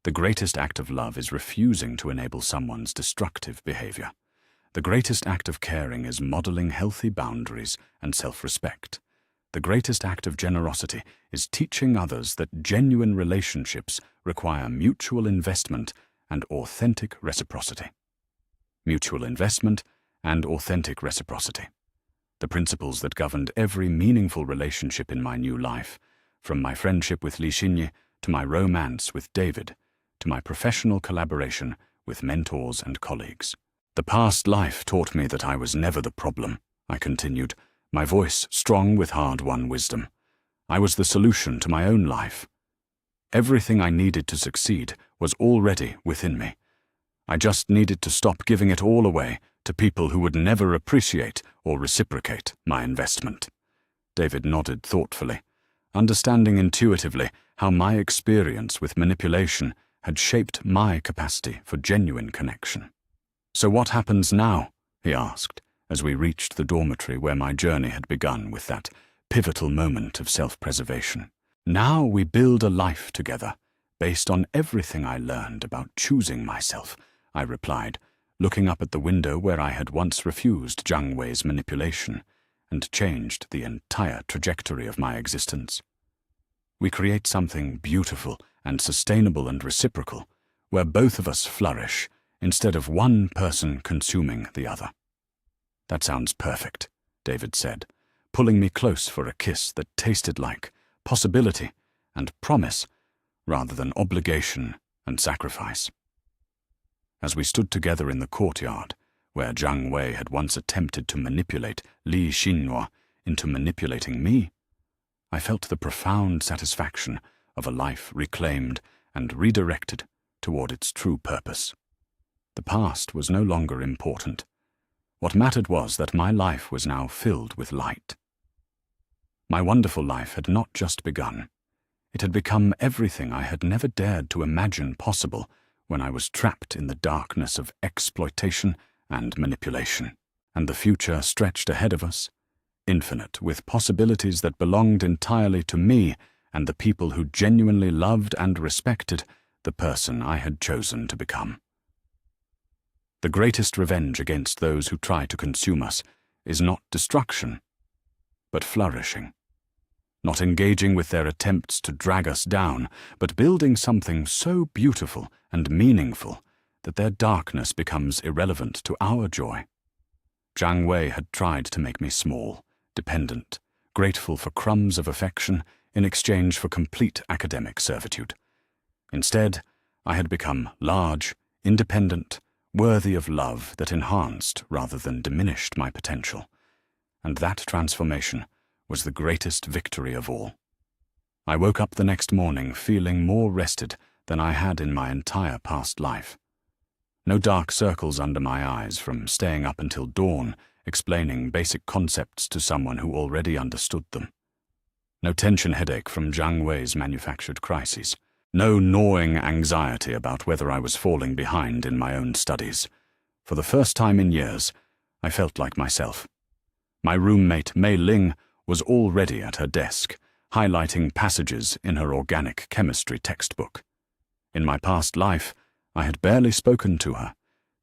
The greatest act of love is refusing to enable someone's destructive behavior. The greatest act of caring is modeling healthy boundaries and self-respect. The greatest act of generosity is teaching others that genuine relationships require mutual investment and authentic reciprocity. Mutual investment and authentic reciprocity. The principles that governed every meaningful relationship in my new life, from my friendship with Li Xinyi to my romance with David, to my professional collaboration with mentors and colleagues. The past life taught me that I was never the problem, I continued, my voice strong with hard-won wisdom. I was the solution to my own life. Everything I needed to succeed was already within me. I just needed to stop giving it all away to people who would never appreciate or reciprocate my investment. David nodded thoughtfully, understanding intuitively how my experience with manipulation had shaped my capacity for genuine connection. "So what happens now?" he asked, as we reached the dormitory where my journey had begun with that pivotal moment of self-preservation. "Now we build a life together, based on everything I learned about choosing myself," I replied, looking up at the window where I had once refused Zhang Wei's manipulation and changed the entire trajectory of my existence. "We create something beautiful and sustainable and reciprocal, where both of us flourish, instead of one person consuming the other." "That sounds perfect," David said, pulling me close for a kiss that tasted like possibility and promise rather than obligation and sacrifice. As we stood together in the courtyard, where Zhang Wei had once attempted to manipulate Li Xinyi into manipulating me, I felt the profound satisfaction of a life reclaimed and redirected toward its true purpose. The past was no longer important. What mattered was that my life was now filled with light. My wonderful life had not just begun. It had become everything I had never dared to imagine possible when I was trapped in the darkness of exploitation and manipulation. And the future stretched ahead of us, infinite, with possibilities that belonged entirely to me and the people who genuinely loved and respected the person I had chosen to become. The greatest revenge against those who try to consume us is not destruction, but flourishing. Not engaging with their attempts to drag us down, but building something so beautiful and meaningful that their darkness becomes irrelevant to our joy. Zhang Wei had tried to make me small, dependent, grateful for crumbs of affection in exchange for complete academic servitude. Instead, I had become large, independent, worthy of love that enhanced rather than diminished my potential. And that transformation was the greatest victory of all. I woke up the next morning feeling more rested than I had in my entire past life. No dark circles under my eyes from staying up until dawn explaining basic concepts to someone who already understood them. No tension headache from Zhang Wei's manufactured crises. No gnawing anxiety about whether I was falling behind in my own studies. For the first time in years, I felt like myself. My roommate Mei Ling was already at her desk, highlighting passages in her organic chemistry textbook. In my past life, I had barely spoken to her,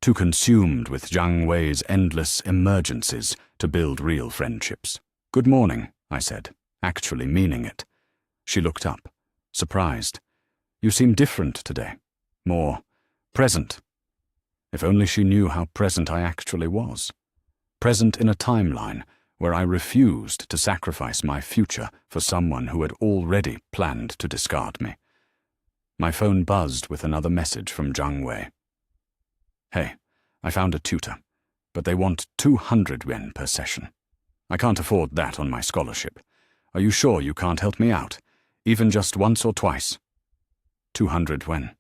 too consumed with Zhang Wei's endless emergencies to build real friendships. "Good morning," I said, actually meaning it. She looked up, surprised. "You seem different today, more present." If only she knew how present I actually was. Present in a timeline where I refused to sacrifice my future for someone who had already planned to discard me. My phone buzzed with another message from Zhang Wei. "Hey, I found a tutor, but they want 200 yuan per session. I can't afford that on my scholarship. Are you sure you can't help me out, even just once or twice?" 200 yuan.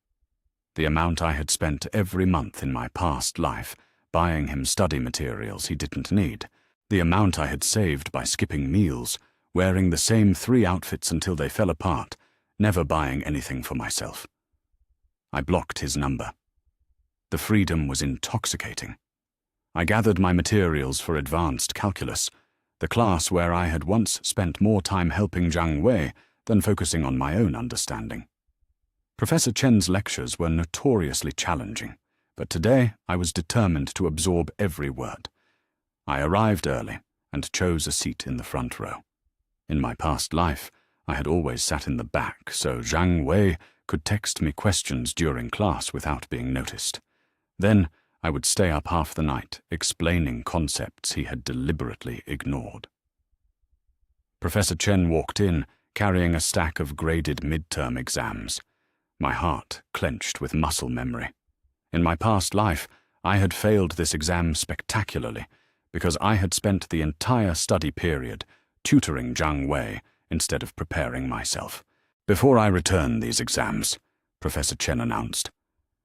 The amount I had spent every month in my past life buying him study materials he didn't need. The amount I had saved by skipping meals, wearing the same 3 outfits until they fell apart, never buying anything for myself. I blocked his number. The freedom was intoxicating. I gathered my materials for advanced calculus, the class where I had once spent more time helping Zhang Wei than focusing on my own understanding. Professor Chen's lectures were notoriously challenging, but today I was determined to absorb every word. I arrived early and chose a seat in the front row. In my past life, I had always sat in the back, so Zhang Wei could text me questions during class without being noticed. Then I would stay up half the night, explaining concepts he had deliberately ignored. Professor Chen walked in, carrying a stack of graded midterm exams. My heart clenched with muscle memory. In my past life, I had failed this exam spectacularly, because I had spent the entire study period tutoring Zhang Wei instead of preparing myself. "Before I return these exams," Professor Chen announced,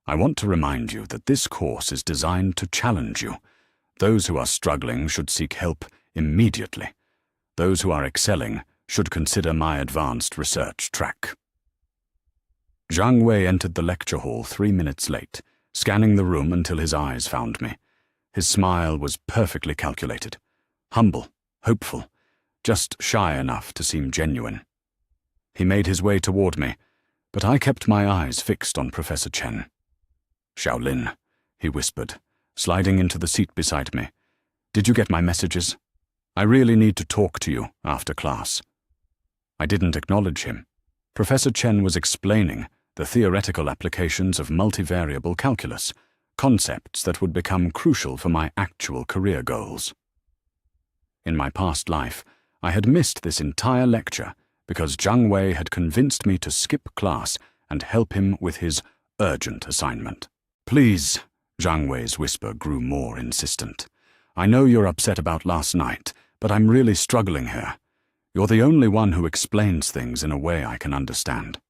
"I want to remind you that this course is designed to challenge you. Those who are struggling should seek help immediately. Those who are excelling should consider my advanced research track." Zhang Wei entered the lecture hall 3 minutes late, scanning the room until his eyes found me. His smile was perfectly calculated, humble, hopeful, just shy enough to seem genuine. He made his way toward me, but I kept my eyes fixed on Professor Chen. "Shaolin," he whispered, sliding into the seat beside me. "Did you get my messages? I really need to talk to you after class." I didn't acknowledge him. Professor Chen was explaining the theoretical applications of multivariable calculus, concepts that would become crucial for my actual career goals. In my past life, I had missed this entire lecture because Zhang Wei had convinced me to skip class and help him with his urgent assignment. "Please," Zhang Wei's whisper grew more insistent. "I know you're upset about last night, but I'm really struggling here. You're the only one who explains things in a way I can understand."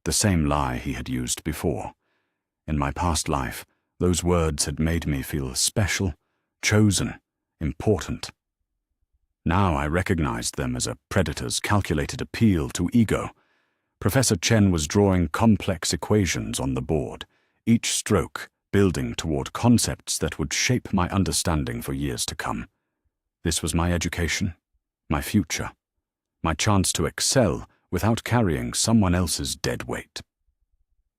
The same lie he had used before. In my past life, those words had made me feel special, chosen, important. Now I recognized them as a predator's calculated appeal to ego. Professor Chen was drawing complex equations on the board, each stroke building toward concepts that would shape my understanding for years to come. This was my education, my future, my chance to excel without carrying someone else's dead weight.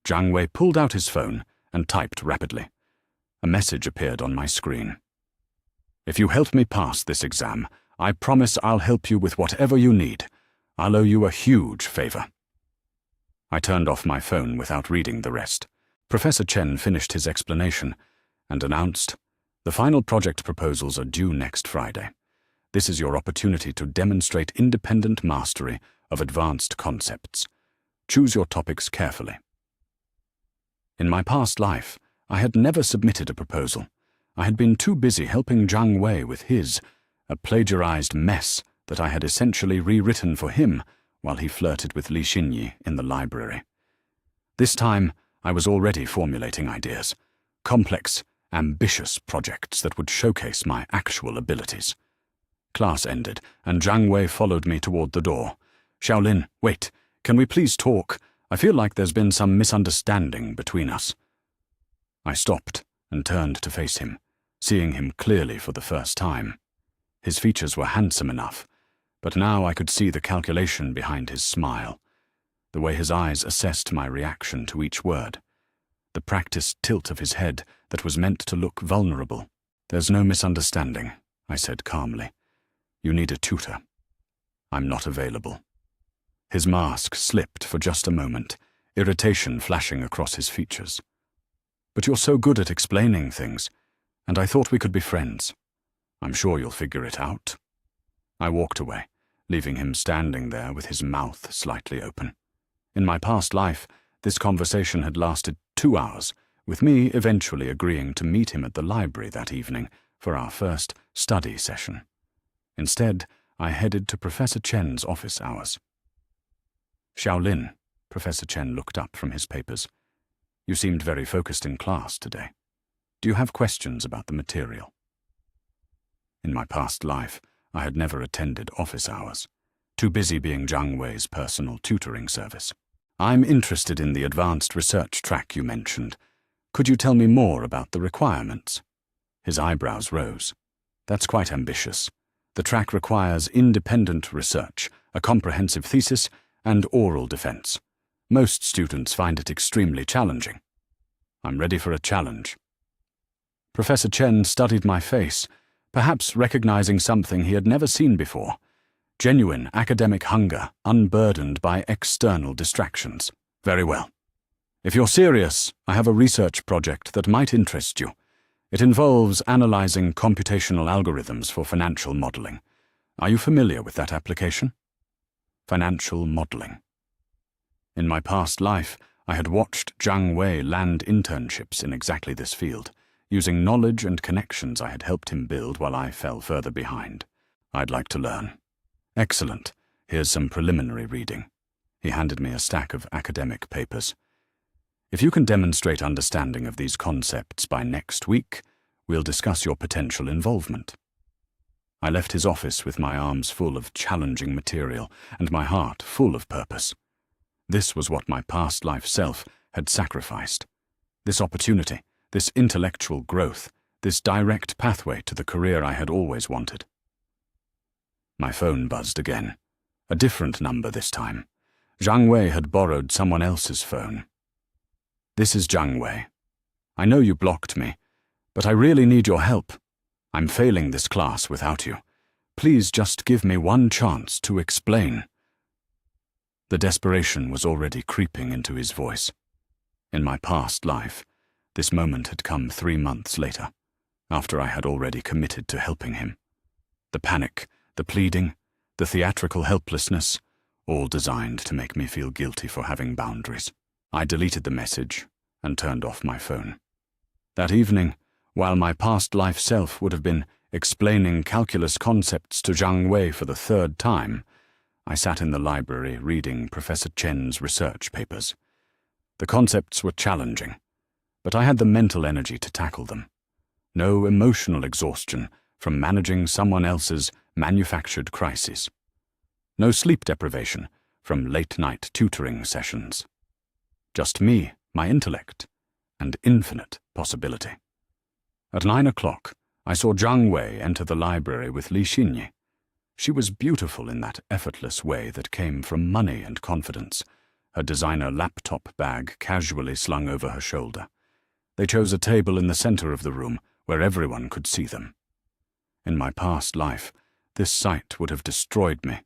Zhang Wei pulled out his phone and typed rapidly. A message appeared on my screen. "If you help me pass this exam, I promise I'll help you with whatever you need. I'll owe you a huge favor." I turned off my phone without reading the rest. Professor Chen finished his explanation and announced, "The final project proposals are due next Friday. This is your opportunity to demonstrate independent mastery of advanced concepts. Choose your topics carefully." In my past life, I had never submitted a proposal. I had been too busy helping Zhang Wei with his, a plagiarized mess that I had essentially rewritten for him while he flirted with Li Xinyi in the library. This time, I was already formulating ideas, complex, ambitious projects that would showcase my actual abilities. Class ended, and Zhang Wei followed me toward the door. "Xiaolin, wait, can we please talk? I feel like there's been some misunderstanding between us." I stopped and turned to face him, seeing him clearly for the first time. His features were handsome enough, but now I could see the calculation behind his smile, the way his eyes assessed my reaction to each word, the practiced tilt of his head that was meant to look vulnerable. "There's no misunderstanding," I said calmly. "You need a tutor. I'm not available." His mask slipped for just a moment, irritation flashing across his features. "But you're so good at explaining things, and I thought we could be friends. I'm sure you'll figure it out." I walked away, leaving him standing there with his mouth slightly open. In my past life, this conversation had lasted 2 hours, with me eventually agreeing to meet him at the library that evening for our first study session. Instead, I headed to Professor Chen's office hours. "Xiaolin," Professor Chen looked up from his papers. "You seemed very focused in class today. Do you have questions about the material?" In my past life, I had never attended office hours, too busy being Zhang Wei's personal tutoring service. "I'm interested in the advanced research track you mentioned. Could you tell me more about the requirements?" His eyebrows rose. "That's quite ambitious. The track requires independent research, a comprehensive thesis, and oral defense. Most students find it extremely challenging." "I'm ready for a challenge." Professor Chen studied my face, perhaps recognizing something he had never seen before. Genuine academic hunger, unburdened by external distractions. "Very well. If you're serious, I have a research project that might interest you. It involves analyzing computational algorithms for financial modeling. Are you familiar with that application?" Financial modeling. In my past life, I had watched Zhang Wei land internships in exactly this field, using knowledge and connections I had helped him build while I fell further behind. "I'd like to learn." "Excellent. Here's some preliminary reading." He handed me a stack of academic papers. "If you can demonstrate understanding of these concepts by next week, we'll discuss your potential involvement." I left his office with my arms full of challenging material and my heart full of purpose. This was what my past life self had sacrificed. This opportunity, this intellectual growth, this direct pathway to the career I had always wanted. My phone buzzed again. A different number this time. Zhang Wei had borrowed someone else's phone. "This is Zhang Wei. I know you blocked me, but I really need your help. I'm failing this class without you. Please just give me one chance to explain." The desperation was already creeping into his voice. In my past life, this moment had come 3 months later, after I had already committed to helping him. The panic, the pleading, the theatrical helplessness, all designed to make me feel guilty for having boundaries. I deleted the message and turned off my phone. That evening, while my past life self would have been explaining calculus concepts to Zhang Wei for the 3rd time, I sat in the library reading Professor Chen's research papers. The concepts were challenging, but I had the mental energy to tackle them. No emotional exhaustion from managing someone else's manufactured crises. No sleep deprivation from late-night tutoring sessions. Just me, my intellect, and infinite possibility. At 9 o'clock, I saw Zhang Wei enter the library with Li Xinyi. She was beautiful in that effortless way that came from money and confidence, her designer laptop bag casually slung over her shoulder. They chose a table in the center of the room where everyone could see them. In my past life, this sight would have destroyed me.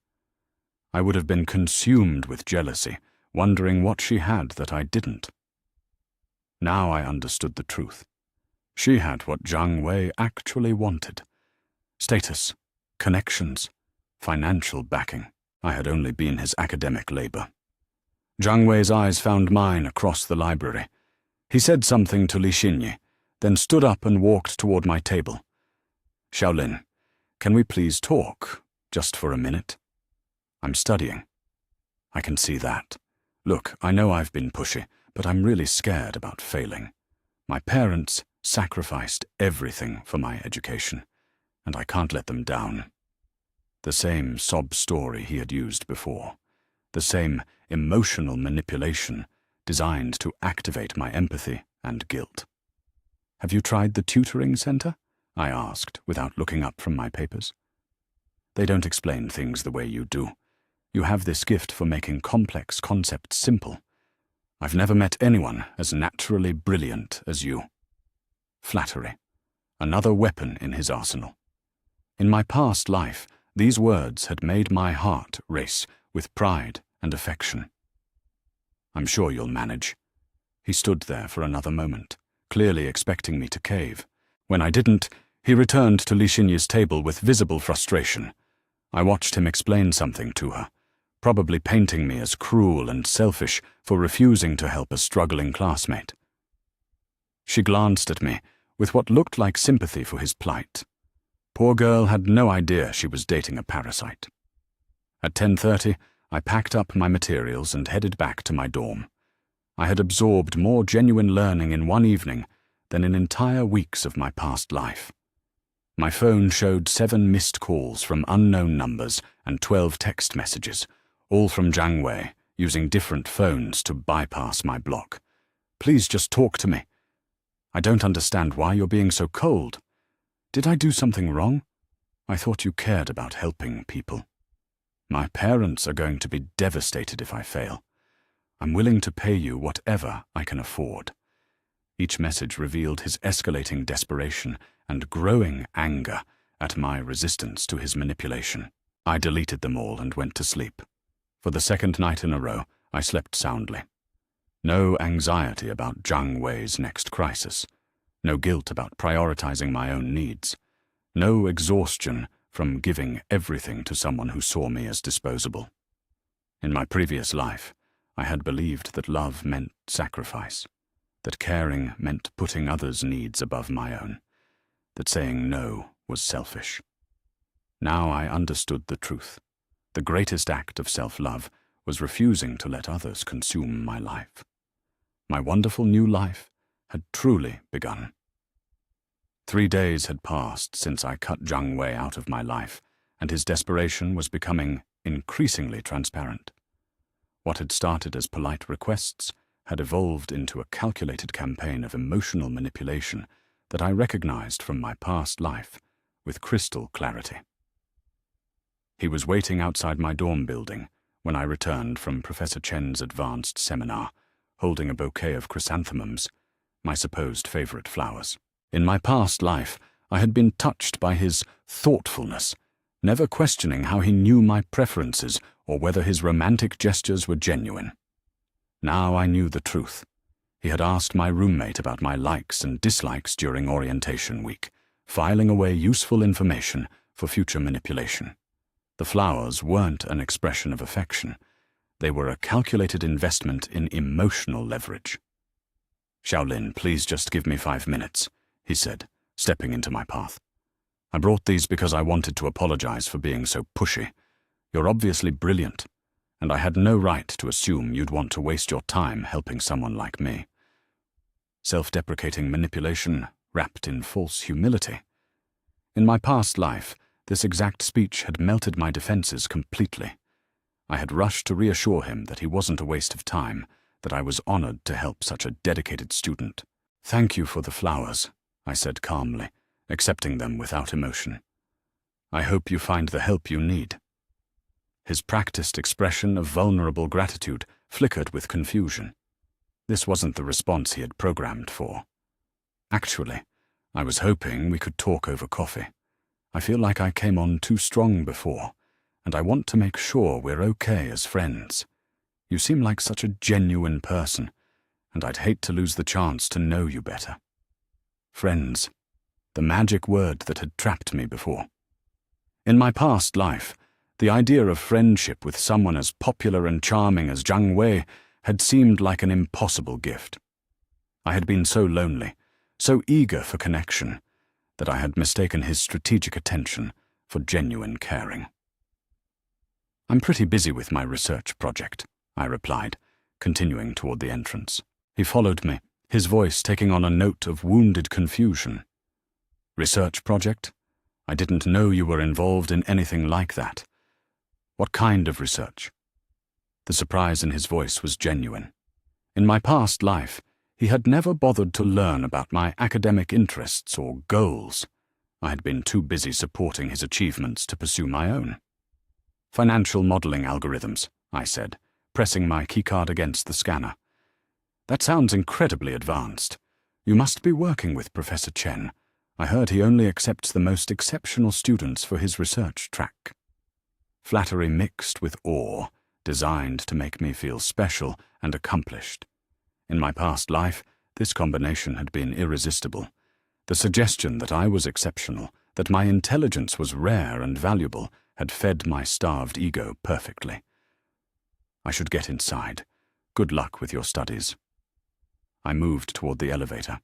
I would have been consumed with jealousy, wondering what she had that I didn't. Now I understood the truth. She had what Zhang Wei actually wanted. Status, connections, financial backing. I had only been his academic labor. Zhang Wei's eyes found mine across the library. He said something to Li Xinyi, then stood up and walked toward my table. Xiaolin, can we please talk, just for a minute? I'm studying. I can see that. Look, I know I've been pushy, but I'm really scared about failing. My parents sacrificed everything for my education, and I can't let them down. The same sob story he had used before. The same emotional manipulation designed to activate my empathy and guilt. Have you tried the tutoring center? I asked, without looking up from my papers. They don't explain things the way you do. You have this gift for making complex concepts simple. I've never met anyone as naturally brilliant as you. Flattery. Another weapon in his arsenal. In my past life, these words had made my heart race with pride and affection. I'm sure you'll manage. He stood there for another moment, clearly expecting me to cave. When I didn't, he returned to Li Xinyi's table with visible frustration. I watched him explain something to her, probably painting me as cruel and selfish for refusing to help a struggling classmate. She glanced at me with what looked like sympathy for his plight. Poor girl had no idea she was dating a parasite. At 10:30, I packed up my materials and headed back to my dorm. I had absorbed more genuine learning in one evening than in entire weeks of my past life. My phone showed 7 missed calls from unknown numbers and 12 text messages, all from Zhang Wei, using different phones to bypass my block. Please just talk to me. I don't understand why you're being so cold. Did I do something wrong? I thought you cared about helping people. My parents are going to be devastated if I fail. I'm willing to pay you whatever I can afford. Each message revealed his escalating desperation and growing anger at my resistance to his manipulation. I deleted them all and went to sleep. For the second night in a row, I slept soundly. No anxiety about Zhang Wei's next crisis. No guilt about prioritizing my own needs. No exhaustion from giving everything to someone who saw me as disposable. In my previous life, I had believed that love meant sacrifice, that caring meant putting others' needs above my own, that saying no was selfish. Now I understood the truth. The greatest act of self-love was refusing to let others consume my life. My wonderful new life had truly begun. 3 days had passed since I cut Zhang Wei out of my life, and his desperation was becoming increasingly transparent. What had started as polite requests had evolved into a calculated campaign of emotional manipulation that I recognized from my past life with crystal clarity. He was waiting outside my dorm building when I returned from Professor Chen's advanced seminar, holding a bouquet of chrysanthemums, my supposed favorite flowers. In my past life, I had been touched by his thoughtfulness, never questioning how he knew my preferences or whether his romantic gestures were genuine. Now I knew the truth. He had asked my roommate about my likes and dislikes during orientation week, filing away useful information for future manipulation. The flowers weren't an expression of affection. They were a calculated investment in emotional leverage. Xiaolin, please just give me 5 minutes, he said, stepping into my path. I brought these because I wanted to apologize for being so pushy. You're obviously brilliant, and I had no right to assume you'd want to waste your time helping someone like me. Self-deprecating manipulation wrapped in false humility. In my past life, this exact speech had melted my defenses completely. I had rushed to reassure him that he wasn't a waste of time, that I was honored to help such a dedicated student. Thank you for the flowers, I said calmly, accepting them without emotion. I hope you find the help you need." His practiced expression of vulnerable gratitude flickered with confusion. This wasn't the response he had programmed for. Actually, I was hoping we could talk over coffee. I feel like I came on too strong before, and I want to make sure we're okay as friends. You seem like such a genuine person, and I'd hate to lose the chance to know you better. Friends, the magic word that had trapped me before. In my past life, the idea of friendship with someone as popular and charming as Zhang Wei had seemed like an impossible gift. I had been so lonely, so eager for connection, that I had mistaken his strategic attention for genuine caring. "I'm pretty busy with my research project," I replied, continuing toward the entrance. He followed me, his voice taking on a note of wounded confusion. "Research project? I didn't know you were involved in anything like that. What kind of research?" The surprise in his voice was genuine. In my past life, he had never bothered to learn about my academic interests or goals. I had been too busy supporting his achievements to pursue my own. "Financial modeling algorithms," I said, pressing my keycard against the scanner. "That sounds incredibly advanced. You must be working with Professor Chen. I heard he only accepts the most exceptional students for his research track." Flattery mixed with awe, designed to make me feel special and accomplished. In my past life, this combination had been irresistible. The suggestion that I was exceptional, that my intelligence was rare and valuable, had fed my starved ego perfectly. "I should get inside. Good luck with your studies." I moved toward the elevator,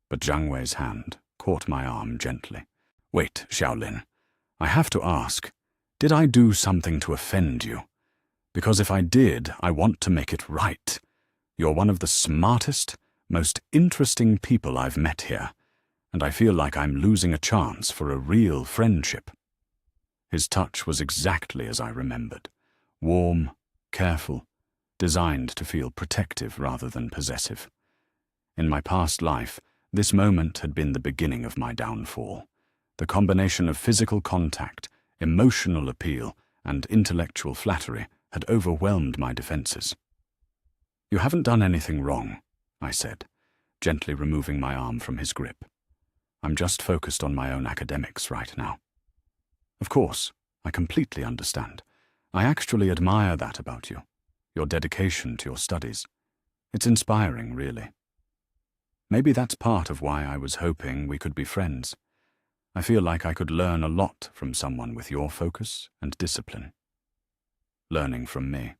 but Zhang Wei's hand caught my arm gently. "Wait, Xiaolin. I have to ask, did I do something to offend you? Because if I did, I want to make it right. You're one of the smartest, most interesting people I've met here, and I feel like I'm losing a chance for a real friendship." His touch was exactly as I remembered. Warm, careful, designed to feel protective rather than possessive. In my past life, this moment had been the beginning of my downfall. The combination of physical contact, emotional appeal, and intellectual flattery had overwhelmed my defenses. "You haven't done anything wrong," I said, gently removing my arm from his grip. "I'm just focused on my own academics right now." "Of course, I completely understand. I actually admire that about you, your dedication to your studies. It's inspiring, really. Maybe that's part of why I was hoping we could be friends. I feel like I could learn a lot from someone with your focus and discipline." Learning from me.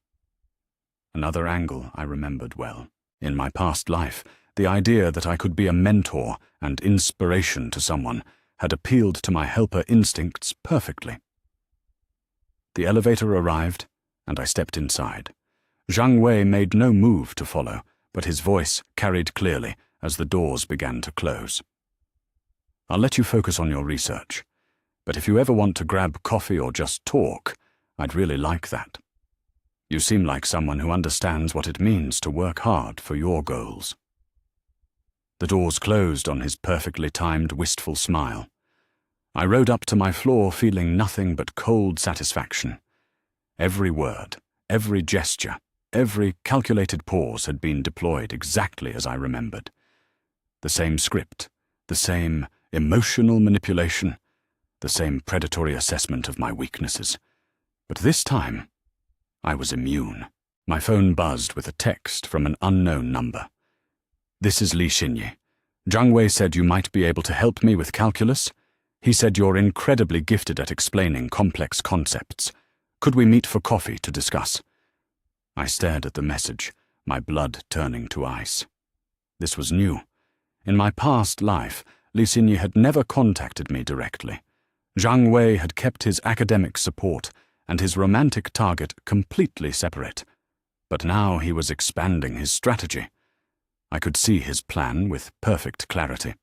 Another angle I remembered well. In my past life, the idea that I could be a mentor and inspiration to someone had appealed to my helper instincts perfectly. The elevator arrived, and I stepped inside. Zhang Wei made no move to follow, but his voice carried clearly as the doors began to close. "I'll let you focus on your research, but if you ever want to grab coffee or just talk, I'd really like that. You seem like someone who understands what it means to work hard for your goals." The doors closed on his perfectly timed, wistful smile. I rode up to my floor feeling nothing but cold satisfaction. Every word, every gesture, every calculated pause had been deployed exactly as I remembered. The same script, the same emotional manipulation, the same predatory assessment of my weaknesses. But this time, I was immune. My phone buzzed with a text from an unknown number. "This is Li Xinyi. Zhang Wei said you might be able to help me with calculus. He said you're incredibly gifted at explaining complex concepts. Could we meet for coffee to discuss?" I stared at the message, my blood turning to ice. This was new. In my past life, Li Xinyi had never contacted me directly. Zhang Wei had kept his academic support and his romantic target completely separate. But now he was expanding his strategy. I could see his plan with perfect clarity.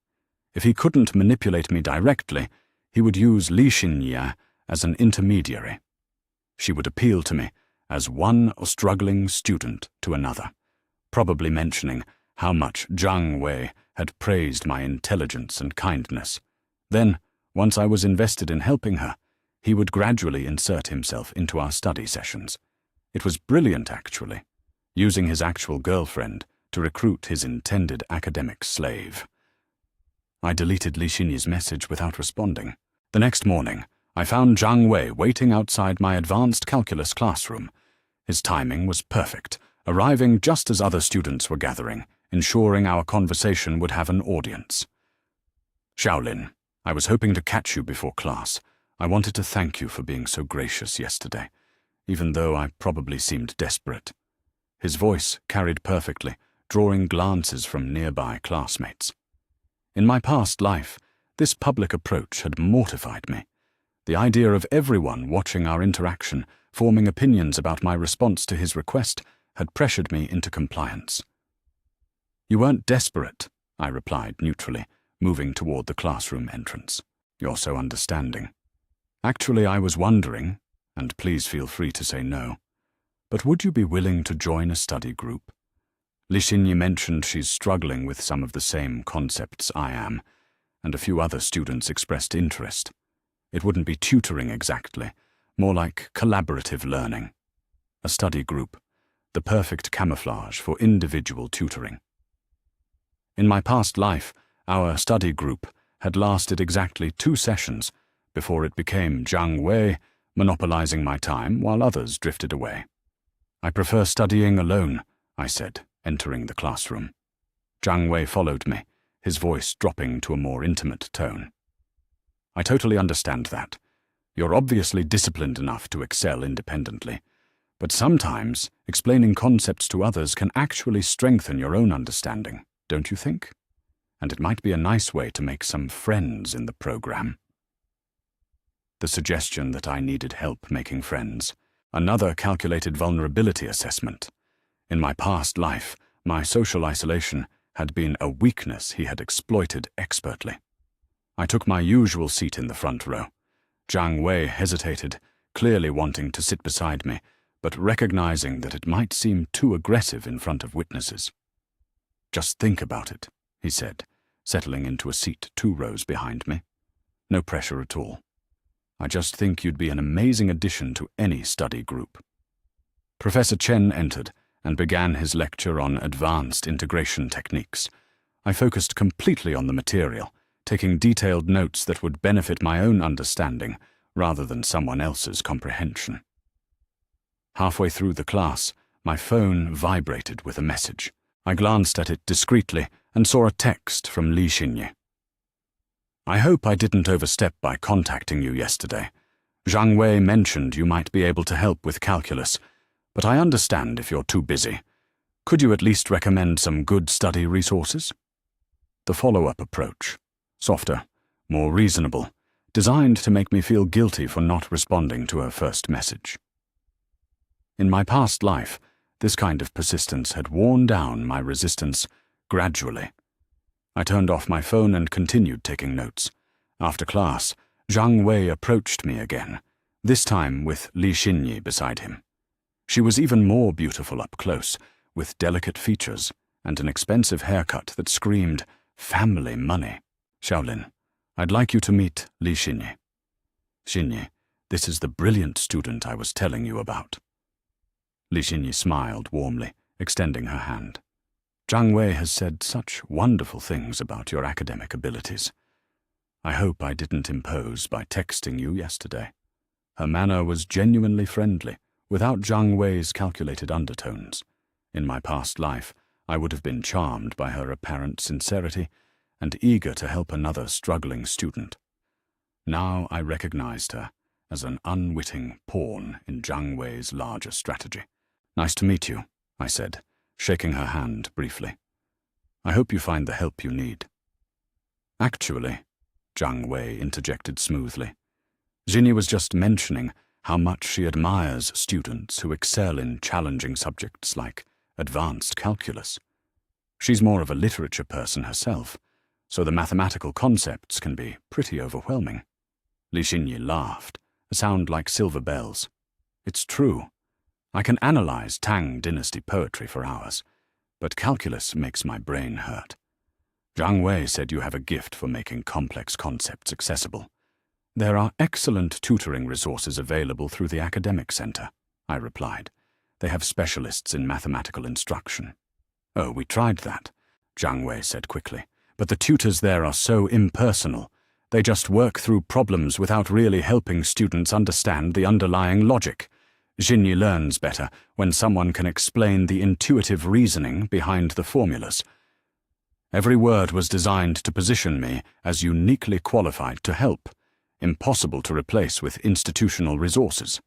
If he couldn't manipulate me directly, he would use Li Xinyi as an intermediary. She would appeal to me as one struggling student to another, probably mentioning how much Zhang Wei had praised my intelligence and kindness. Then, once I was invested in helping her, he would gradually insert himself into our study sessions. It was brilliant, actually, using his actual girlfriend to recruit his intended academic slave. I deleted Li Xinyi's message without responding. The next morning, I found Zhang Wei waiting outside my advanced calculus classroom. His timing was perfect, arriving just as other students were gathering, ensuring our conversation would have an audience. Shaolin, I was hoping to catch you before class. I wanted to thank you for being so gracious yesterday, even though I probably seemed desperate. His voice carried perfectly, drawing glances from nearby classmates. In my past life, this public approach had mortified me. The idea of everyone watching our interaction, forming opinions about my response to his request, had pressured me into compliance. You weren't desperate, I replied neutrally, moving toward the classroom entrance. You're so understanding. Actually, I was wondering, and please feel free to say no, but would you be willing to join a study group? Li Xinyi mentioned she's struggling with some of the same concepts I am, and a few other students expressed interest. It wouldn't be tutoring exactly, more like collaborative learning. A study group, the perfect camouflage for individual tutoring. In my past life, our study group had lasted exactly 2 sessions before it became Zhang Wei monopolizing my time while others drifted away. I prefer studying alone, I said, entering the classroom. Zhang Wei followed me, his voice dropping to a more intimate tone. I totally understand that. You're obviously disciplined enough to excel independently, but sometimes explaining concepts to others can actually strengthen your own understanding, don't you think? And it might be a nice way to make some friends in the program. The suggestion that I needed help making friends. Another calculated vulnerability assessment. In my past life, my social isolation had been a weakness he had exploited expertly. I took my usual seat in the front row. Zhang Wei hesitated, clearly wanting to sit beside me, but recognizing that it might seem too aggressive in front of witnesses. Just think about it, he said, settling into a seat 2 rows behind me. No pressure at all. I just think you'd be an amazing addition to any study group. Professor Chen entered and began his lecture on advanced integration techniques. I focused completely on the material, taking detailed notes that would benefit my own understanding rather than someone else's comprehension. Halfway through the class, my phone vibrated with a message. I glanced at it discreetly and saw a text from Li Xinyi. I hope I didn't overstep by contacting you yesterday. Zhang Wei mentioned you might be able to help with calculus, but I understand if you're too busy. Could you at least recommend some good study resources? The follow-up approach. Softer, more reasonable, designed to make me feel guilty for not responding to her first message. In my past life, this kind of persistence had worn down my resistance gradually. I turned off my phone and continued taking notes. After class, Zhang Wei approached me again, this time with Li Xinyi beside him. She was even more beautiful up close, with delicate features and an expensive haircut that screamed family money. Shaolin, I'd like you to meet Li Xinyi. Xinyi, this is the brilliant student I was telling you about. Li Xinyi smiled warmly, extending her hand. Zhang Wei has said such wonderful things about your academic abilities. I hope I didn't impose by texting you yesterday. Her manner was genuinely friendly, without Zhang Wei's calculated undertones. In my past life, I would have been charmed by her apparent sincerity and eager to help another struggling student. Now I recognized her as an unwitting pawn in Zhang Wei's larger strategy. Nice to meet you, I said, shaking her hand briefly. I hope you find the help you need. Actually, Zhang Wei interjected smoothly, Xinyi was just mentioning how much she admires students who excel in challenging subjects like advanced calculus. She's more of a literature person herself, so the mathematical concepts can be pretty overwhelming. Li Xinyi laughed, a sound like silver bells. It's true. I can analyze Tang dynasty poetry for hours, but calculus makes my brain hurt. Zhang Wei said you have a gift for making complex concepts accessible. There are excellent tutoring resources available through the academic center, I replied. They have specialists in mathematical instruction. Oh, we tried that, Zhang Wei said quickly. But the tutors there are so impersonal. They just work through problems without really helping students understand the underlying logic. Xinyi learns better when someone can explain the intuitive reasoning behind the formulas. Every word was designed to position me as uniquely qualified to help, impossible to replace with institutional resources.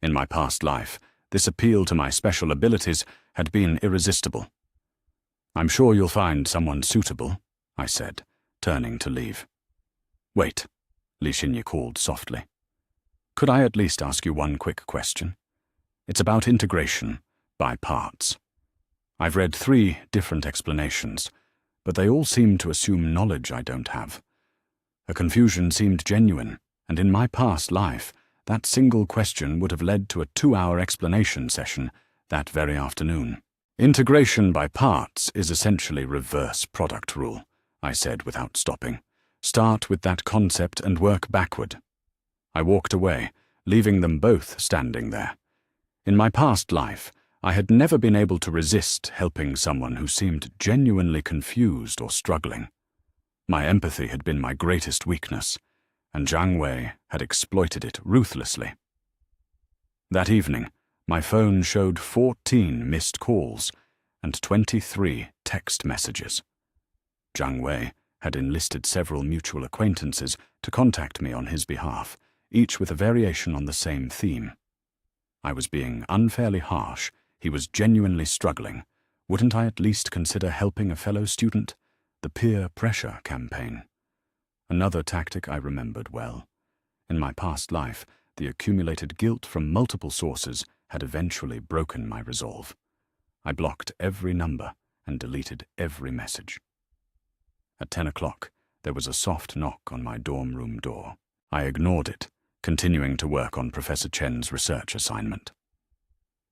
In my past life, this appeal to my special abilities had been irresistible. I'm sure you'll find someone suitable, I said, turning to leave. Wait, Li Xinyi called softly. Could I at least ask you one quick question? It's about integration by parts. I've read 3 different explanations, but they all seem to assume knowledge I don't have. The confusion seemed genuine, and in my past life, that single question would have led to a 2-hour explanation session that very afternoon. Integration by parts is essentially reverse product rule, I said without stopping. Start with that concept and work backward. I walked away, leaving them both standing there. In my past life, I had never been able to resist helping someone who seemed genuinely confused or struggling. My empathy had been my greatest weakness, and Zhang Wei had exploited it ruthlessly. That evening, my phone showed 14 missed calls and 23 text messages. Zhang Wei had enlisted several mutual acquaintances to contact me on his behalf, each with a variation on the same theme. I was being unfairly harsh. He was genuinely struggling. Wouldn't I at least consider helping a fellow student? The peer pressure campaign. Another tactic I remembered well. In my past life, the accumulated guilt from multiple sources had eventually broken my resolve. I blocked every number and deleted every message. At 10 o'clock, there was a soft knock on my dorm room door. I ignored it, continuing to work on Professor Chen's research assignment.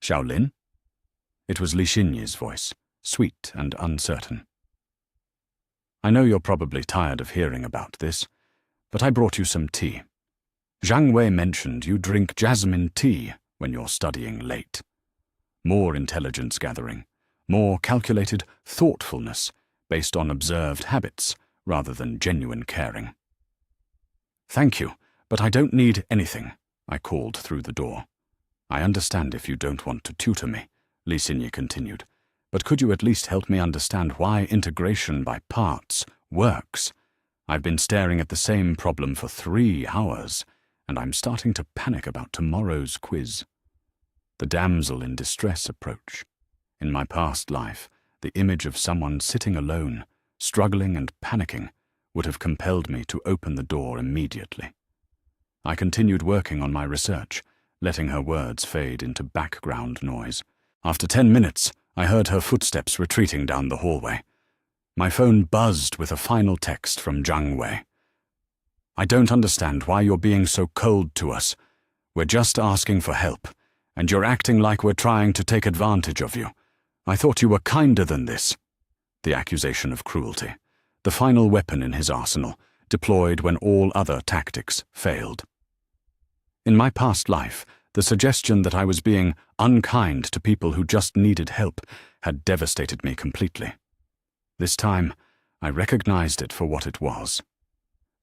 Xiaolin? It was Li Xinyi's voice, sweet and uncertain. I know you're probably tired of hearing about this, but I brought you some tea. Zhang Wei mentioned you drink jasmine tea when you're studying late. More intelligence gathering, more calculated thoughtfulness based on observed habits rather than genuine caring. Thank you, but I don't need anything, I called through the door. I understand if you don't want to tutor me, Li Xinyi continued, but could you at least help me understand why integration by parts works? I've been staring at the same problem for 3 hours, and I'm starting to panic about tomorrow's quiz. The damsel in distress approach. In my past life, the image of someone sitting alone, struggling and panicking, would have compelled me to open the door immediately. I continued working on my research, letting her words fade into background noise. After 10 minutes, I heard her footsteps retreating down the hallway. My phone buzzed with a final text from Zhang Wei. I don't understand why you're being so cold to us. We're just asking for help, and you're acting like we're trying to take advantage of you. I thought you were kinder than this. The accusation of cruelty, the final weapon in his arsenal, deployed when all other tactics failed. In my past life, the suggestion that I was being unkind to people who just needed help had devastated me completely. This time, I recognized it for what it was.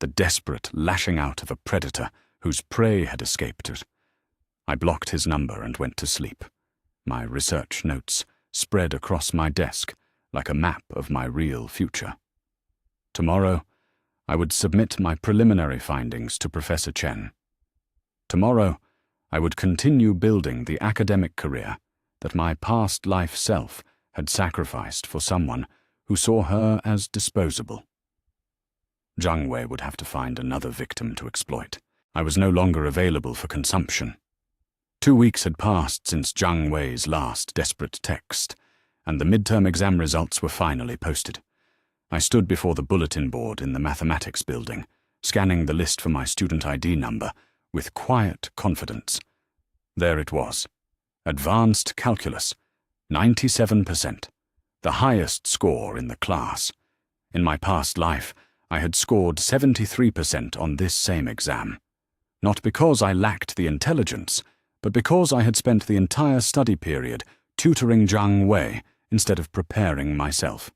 The desperate lashing out of a predator whose prey had escaped it. I blocked his number and went to sleep. My research notes spread across my desk like a map of my real future. Tomorrow, I would submit my preliminary findings to Professor Chen. Tomorrow, I would continue building the academic career that my past life self had sacrificed for someone who saw her as disposable. Zhang Wei would have to find another victim to exploit. I was no longer available for consumption. 2 weeks had passed since Zhang Wei's last desperate text, and the midterm exam results were finally posted. I stood before the bulletin board in the mathematics building, scanning the list for my student ID number with quiet confidence. There it was. Advanced Calculus, 97%, the highest score in the class. In my past life, I had scored 73% on this same exam. Not because I lacked the intelligence, but because I had spent the entire study period tutoring Zhang Wei instead of preparing myself.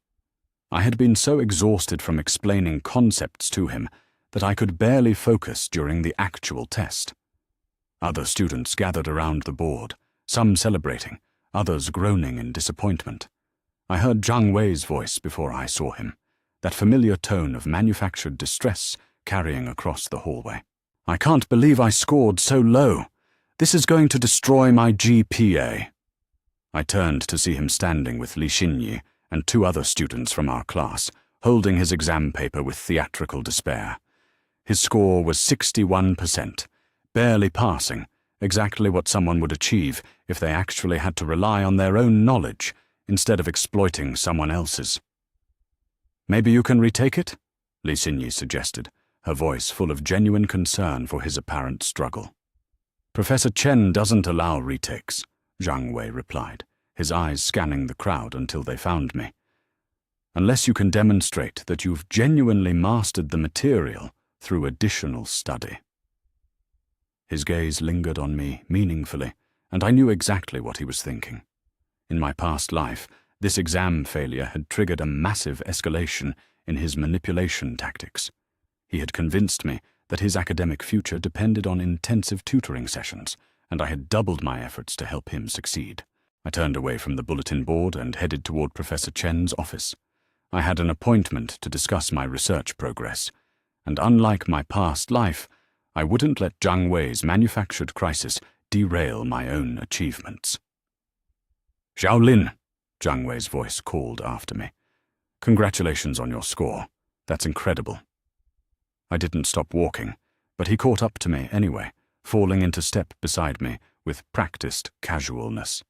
I had been so exhausted from explaining concepts to him that I could barely focus during the actual test. Other students gathered around the board, some celebrating, others groaning in disappointment. I heard Zhang Wei's voice before I saw him, that familiar tone of manufactured distress carrying across the hallway. "I can't believe I scored so low. This is going to destroy my GPA." I turned to see him standing with Li Xinyi and 2 other students from our class, holding his exam paper with theatrical despair. His score was 61%, barely passing, exactly what someone would achieve if they actually had to rely on their own knowledge instead of exploiting someone else's. "Maybe you can retake it?" Li Xinyi suggested, her voice full of genuine concern for his apparent struggle. "Professor Chen doesn't allow retakes," Zhang Wei replied, his eyes scanning the crowd until they found me. "Unless you can demonstrate that you've genuinely mastered the material through additional study." His gaze lingered on me meaningfully, and I knew exactly what he was thinking. In my past life, this exam failure had triggered a massive escalation in his manipulation tactics. He had convinced me that his academic future depended on intensive tutoring sessions, and I had doubled my efforts to help him succeed. I turned away from the bulletin board and headed toward Professor Chen's office. I had an appointment to discuss my research progress, and unlike my past life, I wouldn't let Zhang Wei's manufactured crisis derail my own achievements. "Xiaolin," Zhang Wei's voice called after me. "Congratulations on your score. That's incredible." I didn't stop walking, but he caught up to me anyway, falling into step beside me with practiced casualness.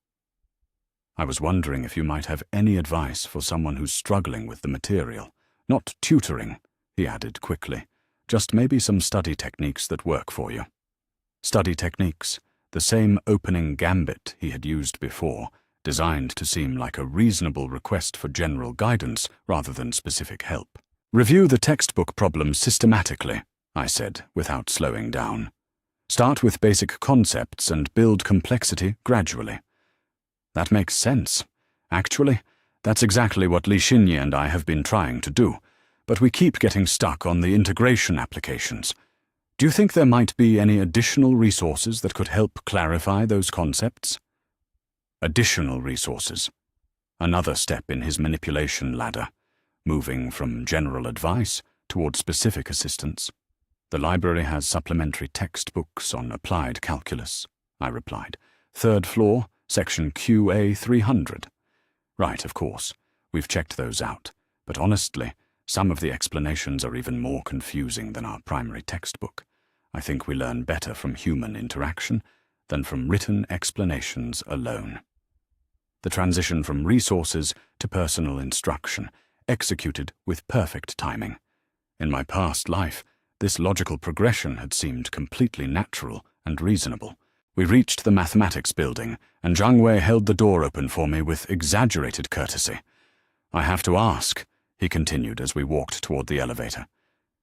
"I was wondering if you might have any advice for someone who's struggling with the material. Not tutoring," he added quickly, "just maybe some study techniques that work for you." Study techniques, the same opening gambit he had used before, designed to seem like a reasonable request for general guidance rather than specific help. "Review the textbook problems systematically," I said, without slowing down. "Start with basic concepts and build complexity gradually." That makes sense. Actually, that's exactly what Li Xinyi and I have been trying to do, but we keep getting stuck on the integration applications. Do you think there might be any additional resources that could help clarify those concepts? Additional resources. Another step in his manipulation ladder, moving from general advice toward specific assistance. "The library has supplementary textbooks on applied calculus," I replied. "3rd floor, section QA 300. "Right, of course. We've checked those out, but honestly, some of the explanations are even more confusing than our primary textbook. I think we learn better from human interaction than from written explanations alone." The transition from resources to personal instruction, executed with perfect timing. In my past life, this logical progression had seemed completely natural and reasonable. We reached the mathematics building, and Zhang Wei held the door open for me with exaggerated courtesy. "I have to ask," he continued as we walked toward the elevator,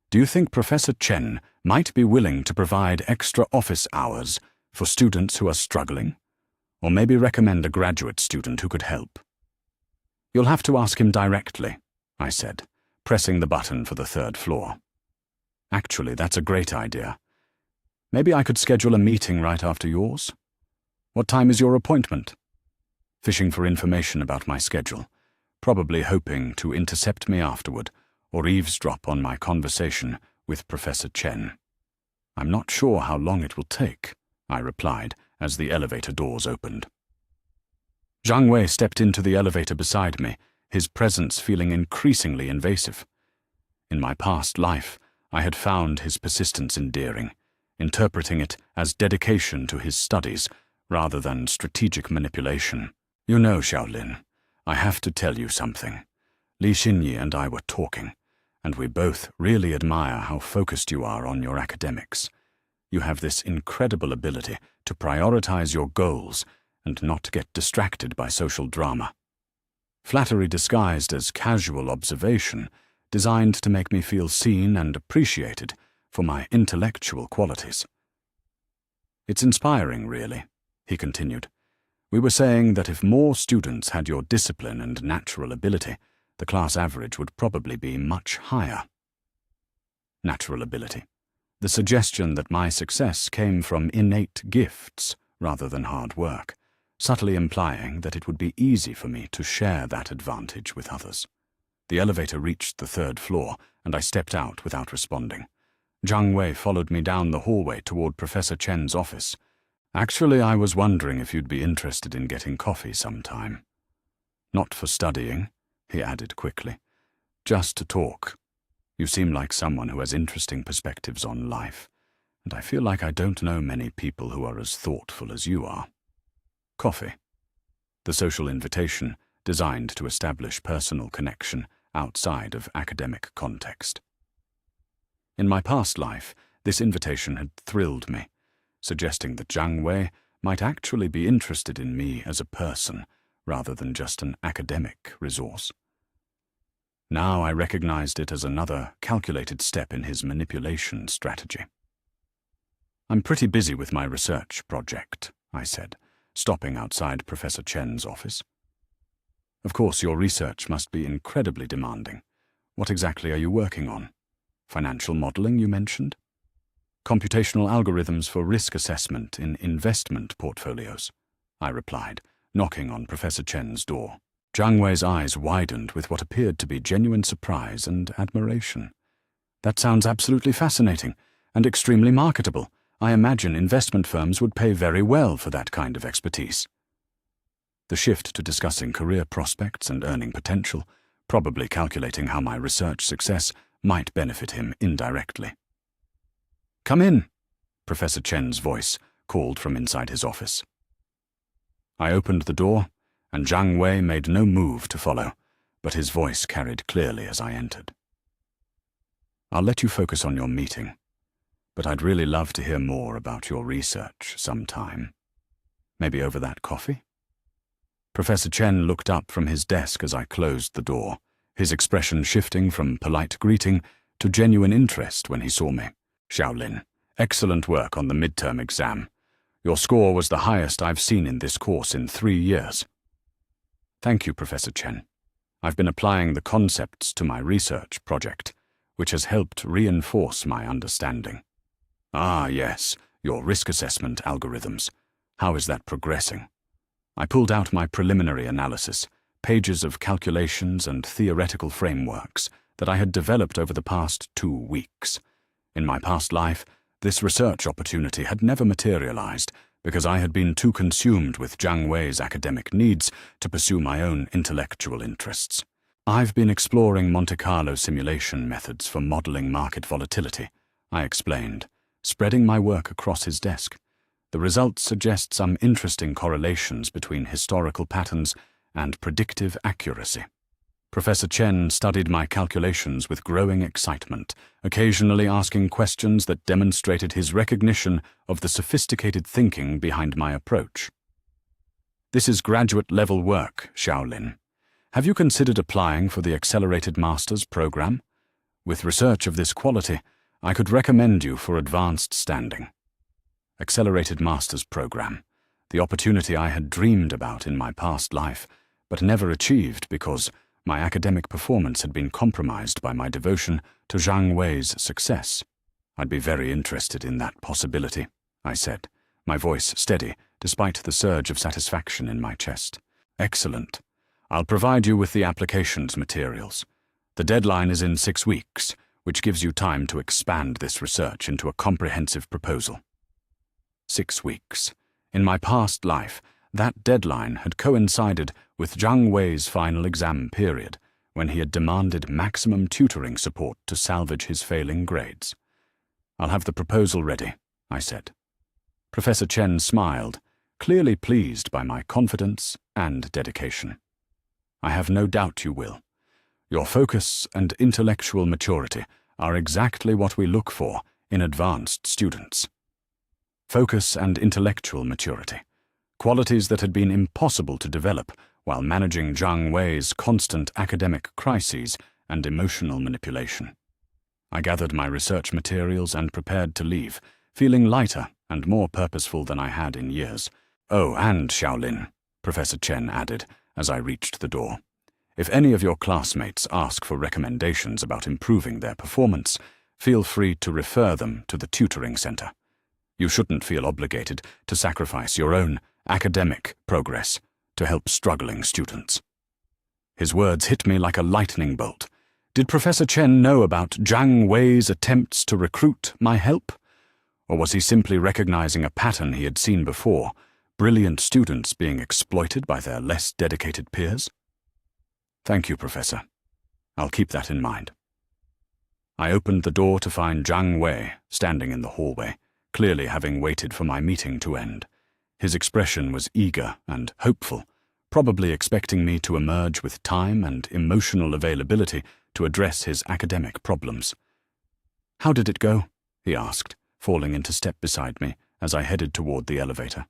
"do you think Professor Chen might be willing to provide extra office hours for students who are struggling? Or maybe recommend a graduate student who could help?" "You'll have to ask him directly," I said, pressing the button for the 3rd floor. "Actually, that's a great idea. Maybe I could schedule a meeting right after yours? What time is your appointment?" Fishing for information about my schedule, probably hoping to intercept me afterward or eavesdrop on my conversation with Professor Chen. "I'm not sure how long it will take," I replied as the elevator doors opened. Zhang Wei stepped into the elevator beside me, his presence feeling increasingly invasive. In my past life, I had found his persistence endearing, interpreting it as dedication to his studies rather than strategic manipulation. "You know, Xiaolin, I have to tell you something. Li Xinyi and I were talking, and we both really admire how focused you are on your academics. You have this incredible ability to prioritize your goals and not get distracted by social drama." Flattery disguised as casual observation designed to make me feel seen and appreciated for my intellectual qualities. It's inspiring, really, he continued. We were saying that if more students had your discipline and natural ability, the class average would probably be much higher. Natural ability. The suggestion that my success came from innate gifts rather than hard work, subtly implying that it would be easy for me to share that advantage with others. The elevator reached the 3rd floor, and I stepped out without responding. Zhang Wei followed me down the hallway toward Professor Chen's office. Actually, I was wondering if you'd be interested in getting coffee sometime. Not for studying, he added quickly. Just to talk. You seem like someone who has interesting perspectives on life, and I feel like I don't know many people who are as thoughtful as you are. Coffee. The social invitation designed to establish personal connection outside of academic context. In my past life, this invitation had thrilled me, suggesting that Zhang Wei might actually be interested in me as a person rather than just an academic resource. Now I recognized it as another calculated step in his manipulation strategy. I'm pretty busy with my research project, I said, stopping outside Professor Chen's office. Of course, your research must be incredibly demanding. What exactly are you working on? Financial modeling, you mentioned? Computational algorithms for risk assessment in investment portfolios, I replied, knocking on Professor Chen's door. Zhang Wei's eyes widened with what appeared to be genuine surprise and admiration. That sounds absolutely fascinating and extremely marketable. I imagine investment firms would pay very well for that kind of expertise. The shift to discussing career prospects and earning potential, probably calculating how my research success might benefit him indirectly. Come in, Professor Chen's voice called from inside his office. I opened the door, and Zhang Wei made no move to follow, but his voice carried clearly as I entered. I'll let you focus on your meeting, but I'd really love to hear more about your research sometime. Maybe over that coffee? Professor Chen looked up from his desk as I closed the door, his expression shifting from polite greeting to genuine interest when he saw me. Xiaolin, excellent work on the midterm exam. Your score was the highest I've seen in this course in 3 years. Thank you, Professor Chen. I've been applying the concepts to my research project, which has helped reinforce my understanding. Ah, yes, your risk assessment algorithms. How is that progressing? I pulled out my preliminary analysis, pages of calculations and theoretical frameworks that I had developed over the past 2 weeks. In my past life, this research opportunity had never materialized because I had been too consumed with Zhang Wei's academic needs to pursue my own intellectual interests. I've been exploring Monte Carlo simulation methods for modeling market volatility, I explained, spreading my work across his desk. The results suggest some interesting correlations between historical patterns and predictive accuracy. Professor Chen studied my calculations with growing excitement, occasionally asking questions that demonstrated his recognition of the sophisticated thinking behind my approach. This is graduate-level work, Xiaolin. Have you considered applying for the Accelerated Master's program? With research of this quality, I could recommend you for advanced standing. Accelerated Master's program, the opportunity I had dreamed about in my past life, but never achieved because my academic performance had been compromised by my devotion to Zhang Wei's success. I'd be very interested in that possibility, I said, my voice steady despite the surge of satisfaction in my chest. Excellent. I'll provide you with the applications materials. The deadline is in 6 weeks, which gives you time to expand this research into a comprehensive proposal. 6 weeks. In my past life, that deadline had coincided with Zhang Wei's final exam period, when he had demanded maximum tutoring support to salvage his failing grades. I'll have the proposal ready, I said. Professor Chen smiled, clearly pleased by my confidence and dedication. I have no doubt you will. Your focus and intellectual maturity are exactly what we look for in advanced students. Focus and intellectual maturity, qualities that had been impossible to develop while managing Zhang Wei's constant academic crises and emotional manipulation. I gathered my research materials and prepared to leave, feeling lighter and more purposeful than I had in years. "Oh, and Shaolin," Professor Chen added as I reached the door. "If any of your classmates ask for recommendations about improving their performance, feel free to refer them to the tutoring center. You shouldn't feel obligated to sacrifice your own academic progress to help struggling students." His words hit me like a lightning bolt. Did Professor Chen know about Zhang Wei's attempts to recruit my help? Or was he simply recognizing a pattern he had seen before, brilliant students being exploited by their less dedicated peers? "Thank you, Professor. I'll keep that in mind." I opened the door to find Zhang Wei standing in the hallway, clearly having waited for my meeting to end. His expression was eager and hopeful, probably expecting me to emerge with time and emotional availability to address his academic problems. "How did it go?" he asked, falling into step beside me as I headed toward the elevator.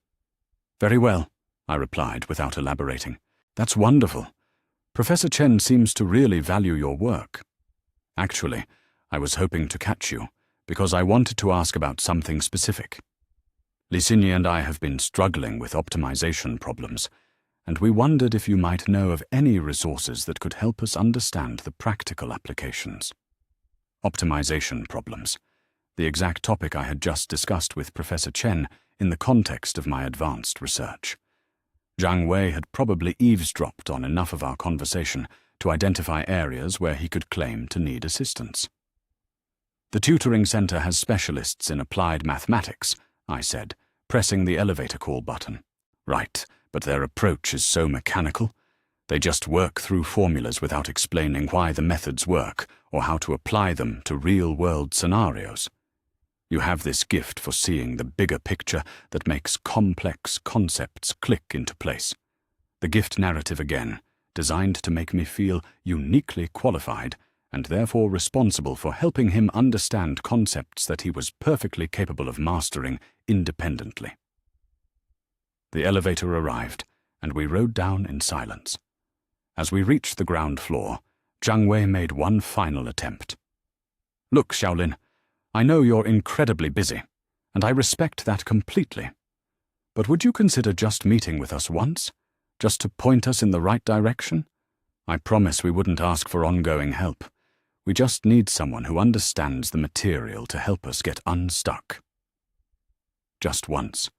"Very well," I replied without elaborating. "That's wonderful. Professor Chen seems to really value your work." "Actually, I was hoping to catch you because I wanted to ask about something specific. Li Xinyi and I have been struggling with optimization problems, and we wondered if you might know of any resources that could help us understand the practical applications." Optimization problems, the exact topic I had just discussed with Professor Chen in the context of my advanced research. Zhang Wei had probably eavesdropped on enough of our conversation to identify areas where he could claim to need assistance. "The tutoring center has specialists in applied mathematics," I said, pressing the elevator call button. "Right, but their approach is so mechanical. They just work through formulas without explaining why the methods work or how to apply them to real-world scenarios. You have this gift for seeing the bigger picture that makes complex concepts click into place. The gift narrative again, designed to make me feel uniquely qualified and therefore responsible for helping him understand concepts that he was perfectly capable of mastering independently." The elevator arrived, and we rode down in silence. As we reached the ground floor, Zhang Wei made one final attempt. "Look, Shaolin, I know you're incredibly busy, and I respect that completely. But would you consider just meeting with us once, just to point us in the right direction? I promise we wouldn't ask for ongoing help. We just need someone who understands the material to help us get unstuck." Just once.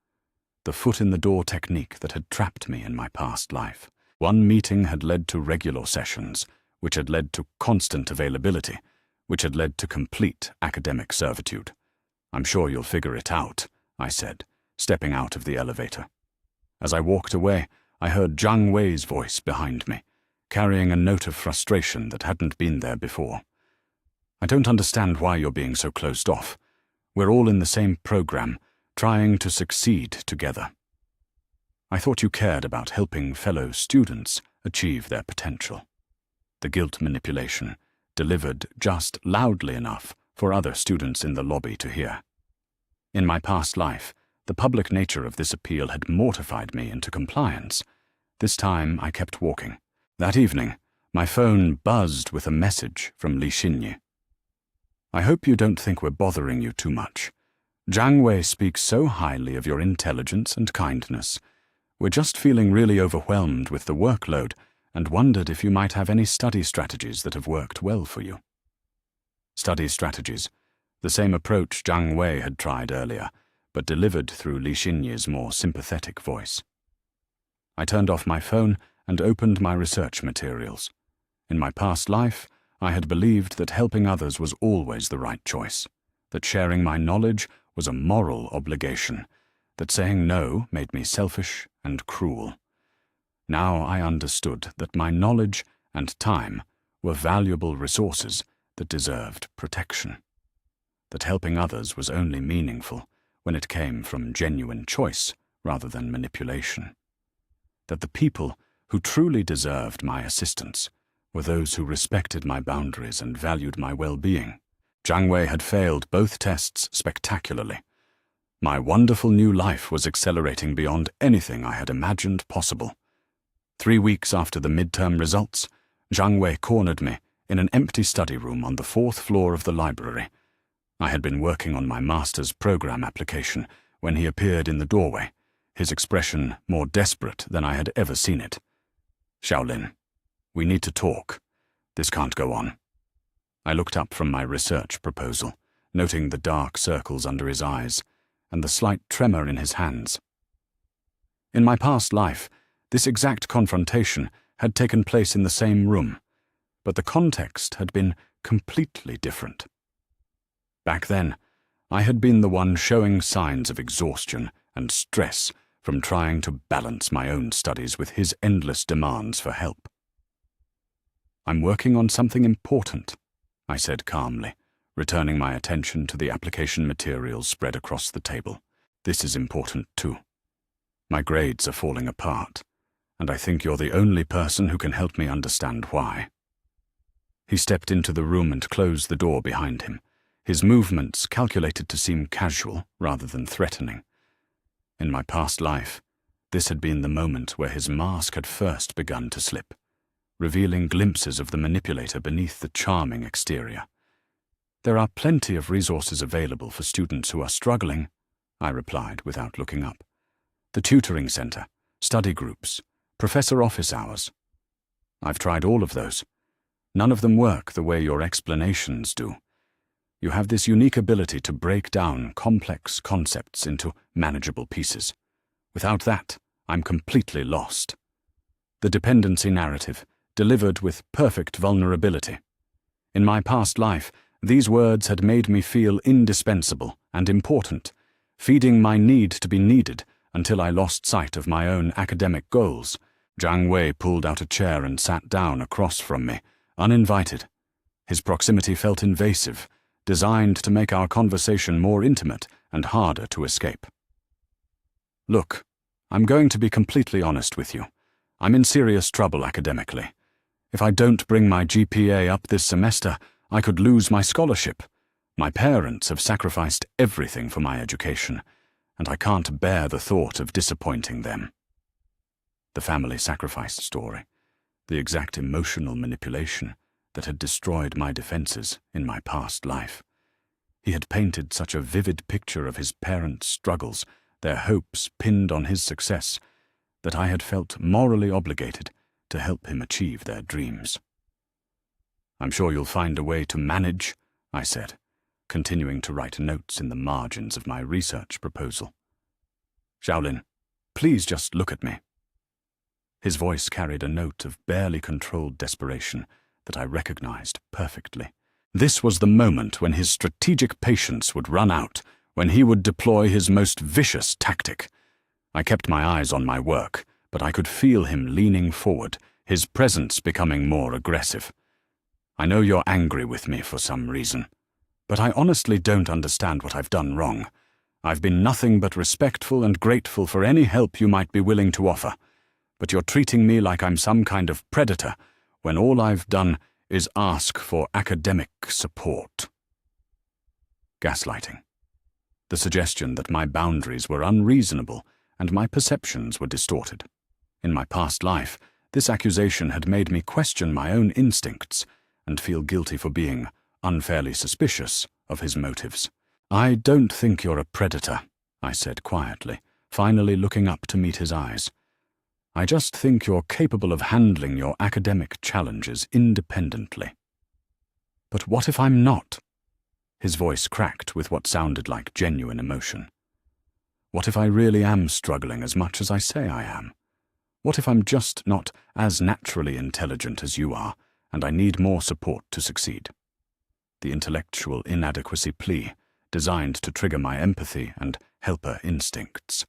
The foot-in-the-door technique that had trapped me in my past life. One meeting had led to regular sessions, which had led to constant availability, which had led to complete academic servitude. "I'm sure you'll figure it out," I said, stepping out of the elevator. As I walked away, I heard Zhang Wei's voice behind me, carrying a note of frustration that hadn't been there before. "I don't understand why you're being so closed off. We're all in the same program, trying to succeed together. I thought you cared about helping fellow students achieve their potential." The guilt manipulation, delivered just loudly enough for other students in the lobby to hear. In my past life, the public nature of this appeal had mortified me into compliance. This time I kept walking. That evening, my phone buzzed with a message from Li Xinyi. "I hope you don't think we're bothering you too much. Zhang Wei speaks so highly of your intelligence and kindness. We're just feeling really overwhelmed with the workload and wondered if you might have any study strategies that have worked well for you." Study strategies, the same approach Zhang Wei had tried earlier, but delivered through Li Xinyi's more sympathetic voice. I turned off my phone and opened my research materials. In my past life, I had believed that helping others was always the right choice, that sharing my knowledge was a moral obligation, that saying no made me selfish and cruel. Now I understood that my knowledge and time were valuable resources that deserved protection, that helping others was only meaningful when it came from genuine choice rather than manipulation, that the people who truly deserved my assistance were those who respected my boundaries and valued my well-being. Zhang Wei had failed both tests spectacularly. My wonderful new life was accelerating beyond anything I had imagined possible. 3 weeks after the midterm results, Zhang Wei cornered me in an empty study room on the 4th floor of the library. I had been working on my master's program application when he appeared in the doorway, his expression more desperate than I had ever seen it. "Xiaolin, we need to talk. This can't go on." I looked up from my research proposal, noting the dark circles under his eyes and the slight tremor in his hands. In my past life, this exact confrontation had taken place in the same room, but the context had been completely different. Back then, I had been the one showing signs of exhaustion and stress from trying to balance my own studies with his endless demands for help. "I'm working on something important," I said calmly, returning my attention to the application materials spread across the table. "This is important too. My grades are falling apart, and I think you're the only person who can help me understand why." He stepped into the room and closed the door behind him, his movements calculated to seem casual rather than threatening. In my past life, this had been the moment where his mask had first begun to slip, revealing glimpses of the manipulator beneath the charming exterior. "There are plenty of resources available for students who are struggling," I replied without looking up. "The tutoring center, study groups, professor office hours. I've tried all of those. None of them work the way your explanations do. You have this unique ability to break down complex concepts into manageable pieces. Without that, I'm completely lost." The dependency narrative, delivered with perfect vulnerability. In my past life, these words had made me feel indispensable and important, feeding my need to be needed until I lost sight of my own academic goals. Zhang Wei pulled out a chair and sat down across from me, uninvited. His proximity felt invasive, designed to make our conversation more intimate and harder to escape. "Look, I'm going to be completely honest with you. I'm in serious trouble academically. If I don't bring my GPA up this semester, I could lose my scholarship. My parents have sacrificed everything for my education, and I can't bear the thought of disappointing them." The family sacrifice story, the exact emotional manipulation that had destroyed my defenses in my past life. He had painted such a vivid picture of his parents' struggles, their hopes pinned on his success, that I had felt morally obligated to help him achieve their dreams. "I'm sure you'll find a way to manage," I said, continuing to write notes in the margins of my research proposal. "Xiaolin, please just look at me." His voice carried a note of barely controlled desperation that I recognized perfectly. This was the moment when his strategic patience would run out, when he would deploy his most vicious tactic. I kept my eyes on my work, but I could feel him leaning forward, his presence becoming more aggressive. "I know you're angry with me for some reason, but I honestly don't understand what I've done wrong. I've been nothing but respectful and grateful for any help you might be willing to offer, but you're treating me like I'm some kind of predator when all I've done is ask for academic support." Gaslighting. The suggestion that my boundaries were unreasonable and my perceptions were distorted. In my past life, this accusation had made me question my own instincts and feel guilty for being unfairly suspicious of his motives. "I don't think you're a predator," I said quietly, finally looking up to meet his eyes. "I just think you're capable of handling your academic challenges independently." "But what if I'm not?" His voice cracked with what sounded like genuine emotion. "What if I really am struggling as much as I say I am? What if I'm just not as naturally intelligent as you are, and I need more support to succeed?" The intellectual inadequacy plea, designed to trigger my empathy and helper instincts.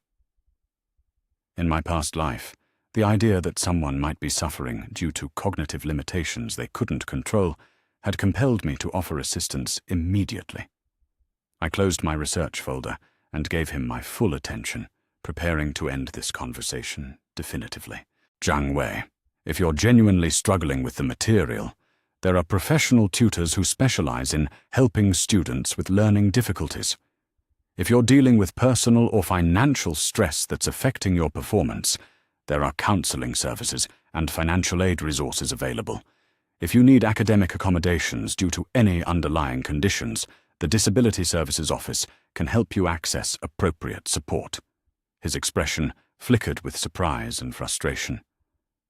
In my past life, the idea that someone might be suffering due to cognitive limitations they couldn't control had compelled me to offer assistance immediately. I closed my research folder and gave him my full attention, preparing to end this conversation definitively. "Zhang Wei, if you're genuinely struggling with the material, there are professional tutors who specialize in helping students with learning difficulties. If you're dealing with personal or financial stress that's affecting your performance, there are counseling services and financial aid resources available. If you need academic accommodations due to any underlying conditions, the Disability Services Office can help you access appropriate support." His expression flickered with surprise and frustration.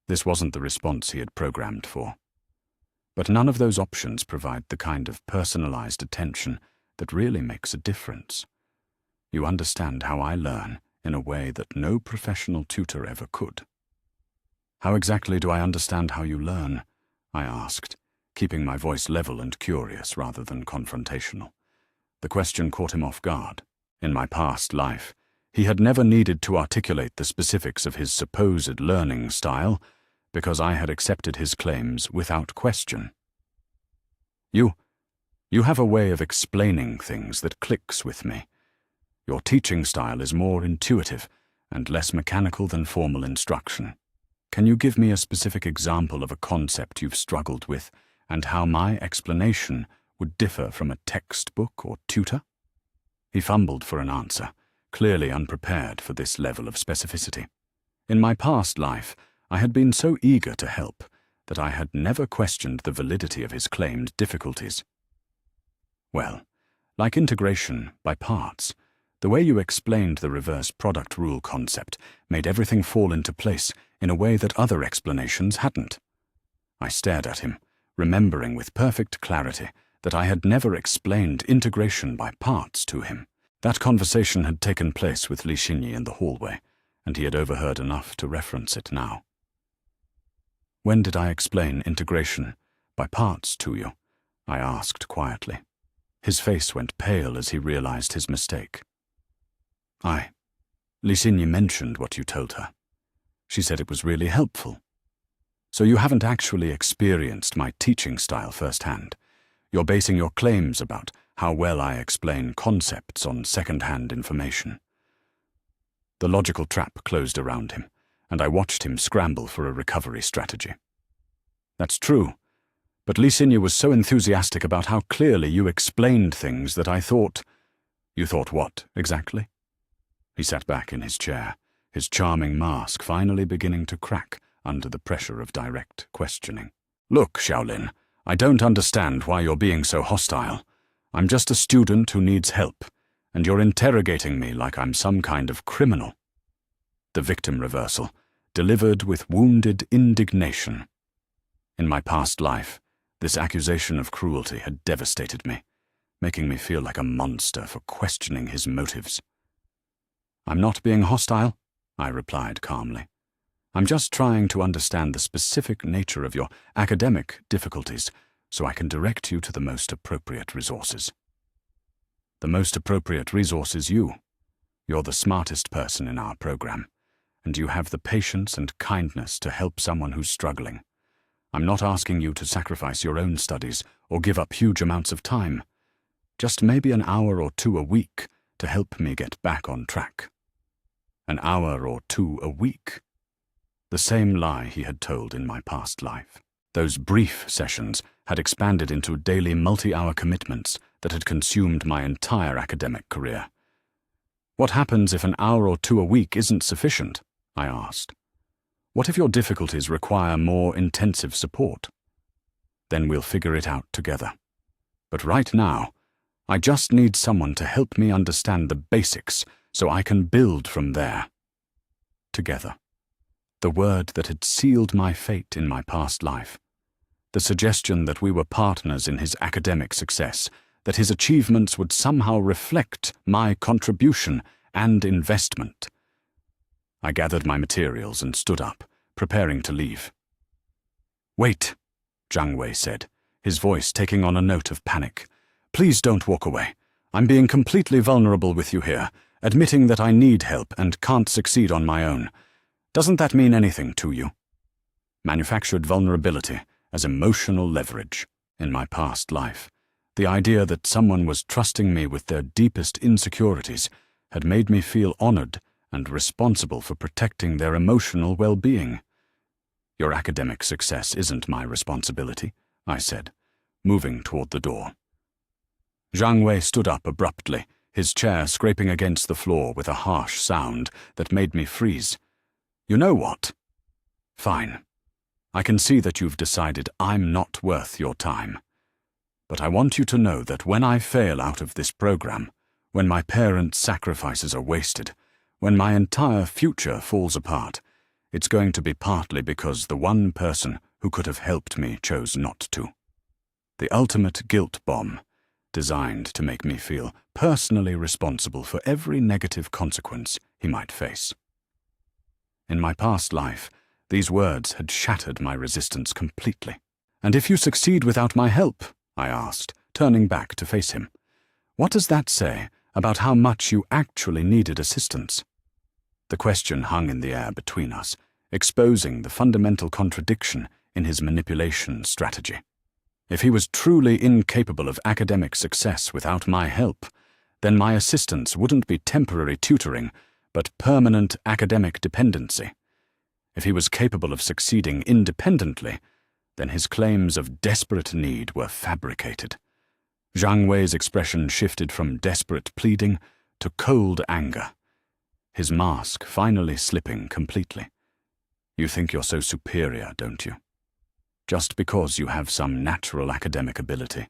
This wasn't the response he had programmed for. But none of those options provide the kind of personalized attention that really makes a difference. You understand how I learn in a way that no professional tutor ever could. "How exactly do I understand how you learn?" I asked, keeping my voice level and curious rather than confrontational. The question caught him off guard. In my past life, he had never needed to articulate the specifics of his supposed learning style because I had accepted his claims without question. You have a way of explaining things that clicks with me. Your teaching style is more intuitive and less mechanical than formal instruction. Can you give me a specific example of a concept you've struggled with and how my explanation would differ from a textbook or tutor?" He fumbled for an answer, clearly unprepared for this level of specificity. In my past life, I had been so eager to help that I had never questioned the validity of his claimed difficulties. "Well, like integration by parts, the way you explained the reverse product rule concept made everything fall into place in a way that other explanations hadn't." I stared at him, remembering with perfect clarity that I had never explained integration by parts to him. That conversation had taken place with Li Xinyi in the hallway, and he had overheard enough to reference it now. "When did I explain integration by parts to you?" I asked quietly. His face went pale as he realized his mistake. Li Xinyi mentioned what you told her. She said it was really helpful. So you haven't actually experienced my teaching style firsthand. You're basing your claims about how well I explain concepts on second-hand information." The logical trap closed around him, and I watched him scramble for a recovery strategy. "That's true, but Li Xinyi was so enthusiastic about how clearly you explained things that I thought—" "You thought what, exactly?" He sat back in his chair, his charming mask finally beginning to crack under the pressure of direct questioning. "Look, Xiaolin, I don't understand why you're being so hostile. I'm just a student who needs help, and you're interrogating me like I'm some kind of criminal." The victim reversal, delivered with wounded indignation. In my past life, this accusation of cruelty had devastated me, making me feel like a monster for questioning his motives. "I'm not being hostile," I replied calmly. "I'm just trying to understand the specific nature of your academic difficulties so I can direct you to the most appropriate resources." "The most appropriate resource is you. You're the smartest person in our program, and you have the patience and kindness to help someone who's struggling. I'm not asking you to sacrifice your own studies or give up huge amounts of time. Just maybe an hour or two a week to help me get back on track." An hour or two a week. The same lie he had told in my past life. Those brief sessions had expanded into daily multi-hour commitments that had consumed my entire academic career. "What happens if an hour or two a week isn't sufficient?" I asked. "What if your difficulties require more intensive support?" "Then we'll figure it out together. But right now, I just need someone to help me understand the basics so I can build from there." Together. The word that had sealed my fate in my past life. The suggestion that we were partners in his academic success, that his achievements would somehow reflect my contribution and investment. I gathered my materials and stood up, preparing to leave. "Wait," Zhang Wei said, his voice taking on a note of panic. "Please don't walk away. I'm being completely vulnerable with you here, admitting that I need help and can't succeed on my own. Doesn't that mean anything to you?" Manufactured vulnerability as emotional leverage. In my past life, the idea that someone was trusting me with their deepest insecurities had made me feel honored and responsible for protecting their emotional well-being. "Your academic success isn't my responsibility," I said, moving toward the door. Zhang Wei stood up abruptly, his chair scraping against the floor with a harsh sound that made me freeze. "You know what? Fine. I can see that you've decided I'm not worth your time. But I want you to know that when I fail out of this program, when my parents' sacrifices are wasted, when my entire future falls apart, it's going to be partly because the one person who could have helped me chose not to. The ultimate guilt bomb, designed to make me feel personally responsible for every negative consequence he might face. In my past life, these words had shattered my resistance completely. "And if you succeed without my help," I asked, turning back to face him, "what does that say about how much you actually needed assistance?" The question hung in the air between us, exposing the fundamental contradiction in his manipulation strategy. If he was truly incapable of academic success without my help, then my assistance wouldn't be temporary tutoring, but permanent academic dependency. If he was capable of succeeding independently, then his claims of desperate need were fabricated. Zhang Wei's expression shifted from desperate pleading to cold anger, his mask finally slipping completely. "You think you're so superior, don't you? Just because you have some natural academic ability,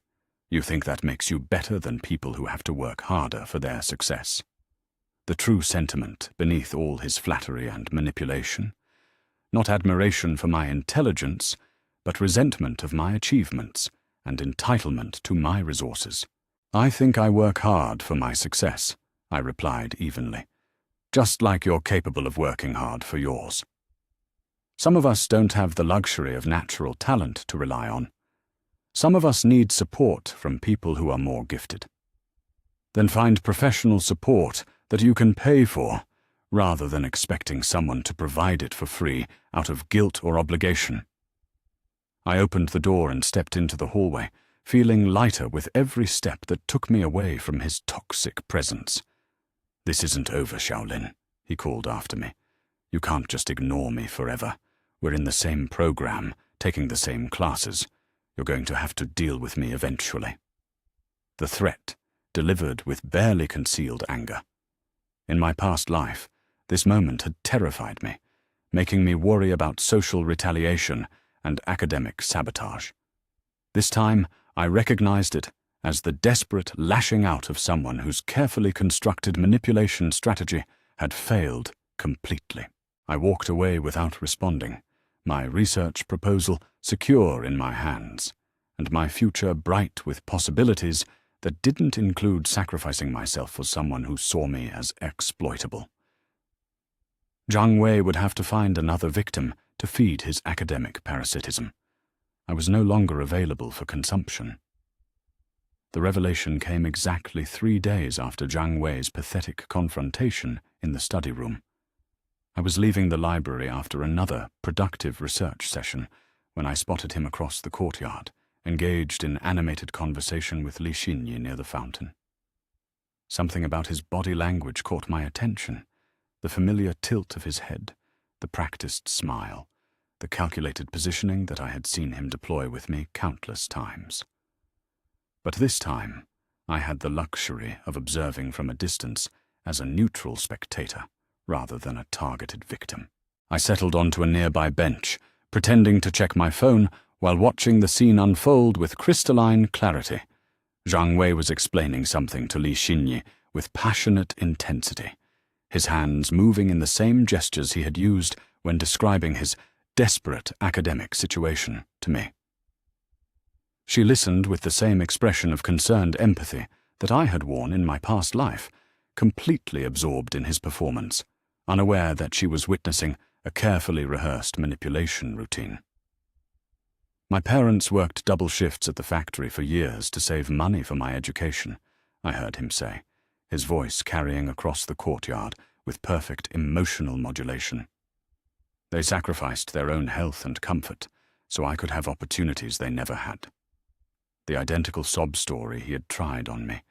you think that makes you better than people who have to work harder for their success." The true sentiment beneath all his flattery and manipulation, not admiration for my intelligence, but resentment of my achievements and entitlement to my resources. "I think I work hard for my success," I replied evenly, "just like you're capable of working hard for yours. Some of us don't have the luxury of natural talent to rely on. Some of us need support from people who are more gifted. Then find professional support that you can pay for, rather than expecting someone to provide it for free out of guilt or obligation." I opened the door and stepped into the hallway, feeling lighter with every step that took me away from his toxic presence. "This isn't over, Shaolin," he called after me. "You can't just ignore me forever. We're in the same program, taking the same classes. You're going to have to deal with me eventually." The threat, delivered with barely concealed anger. In my past life, this moment had terrified me, making me worry about social retaliation and academic sabotage. This time, I recognized it as the desperate lashing out of someone whose carefully constructed manipulation strategy had failed completely. I walked away without responding, my research proposal secure in my hands, and my future bright with possibilities that didn't include sacrificing myself for someone who saw me as exploitable. Zhang Wei would have to find another victim to feed his academic parasitism. I was no longer available for consumption. The revelation came exactly 3 days after Zhang Wei's pathetic confrontation in the study room. I was leaving the library after another productive research session when I spotted him across the courtyard, engaged in animated conversation with Li Xinyi near the fountain. Something about his body language caught my attention, the familiar tilt of his head, the practiced smile, the calculated positioning that I had seen him deploy with me countless times. But this time, I had the luxury of observing from a distance as a neutral spectator rather than a targeted victim. I settled onto a nearby bench, pretending to check my phone while watching the scene unfold with crystalline clarity. Zhang Wei was explaining something to Li Xinyi with passionate intensity, his hands moving in the same gestures he had used when describing his desperate academic situation to me. She listened with the same expression of concerned empathy that I had worn in my past life, completely absorbed in his performance, unaware that she was witnessing a carefully rehearsed manipulation routine. "My parents worked double shifts at the factory for years to save money for my education," I heard him say, his voice carrying across the courtyard with perfect emotional modulation. "They sacrificed their own health and comfort so I could have opportunities they never had." The identical sob story he had tried on me,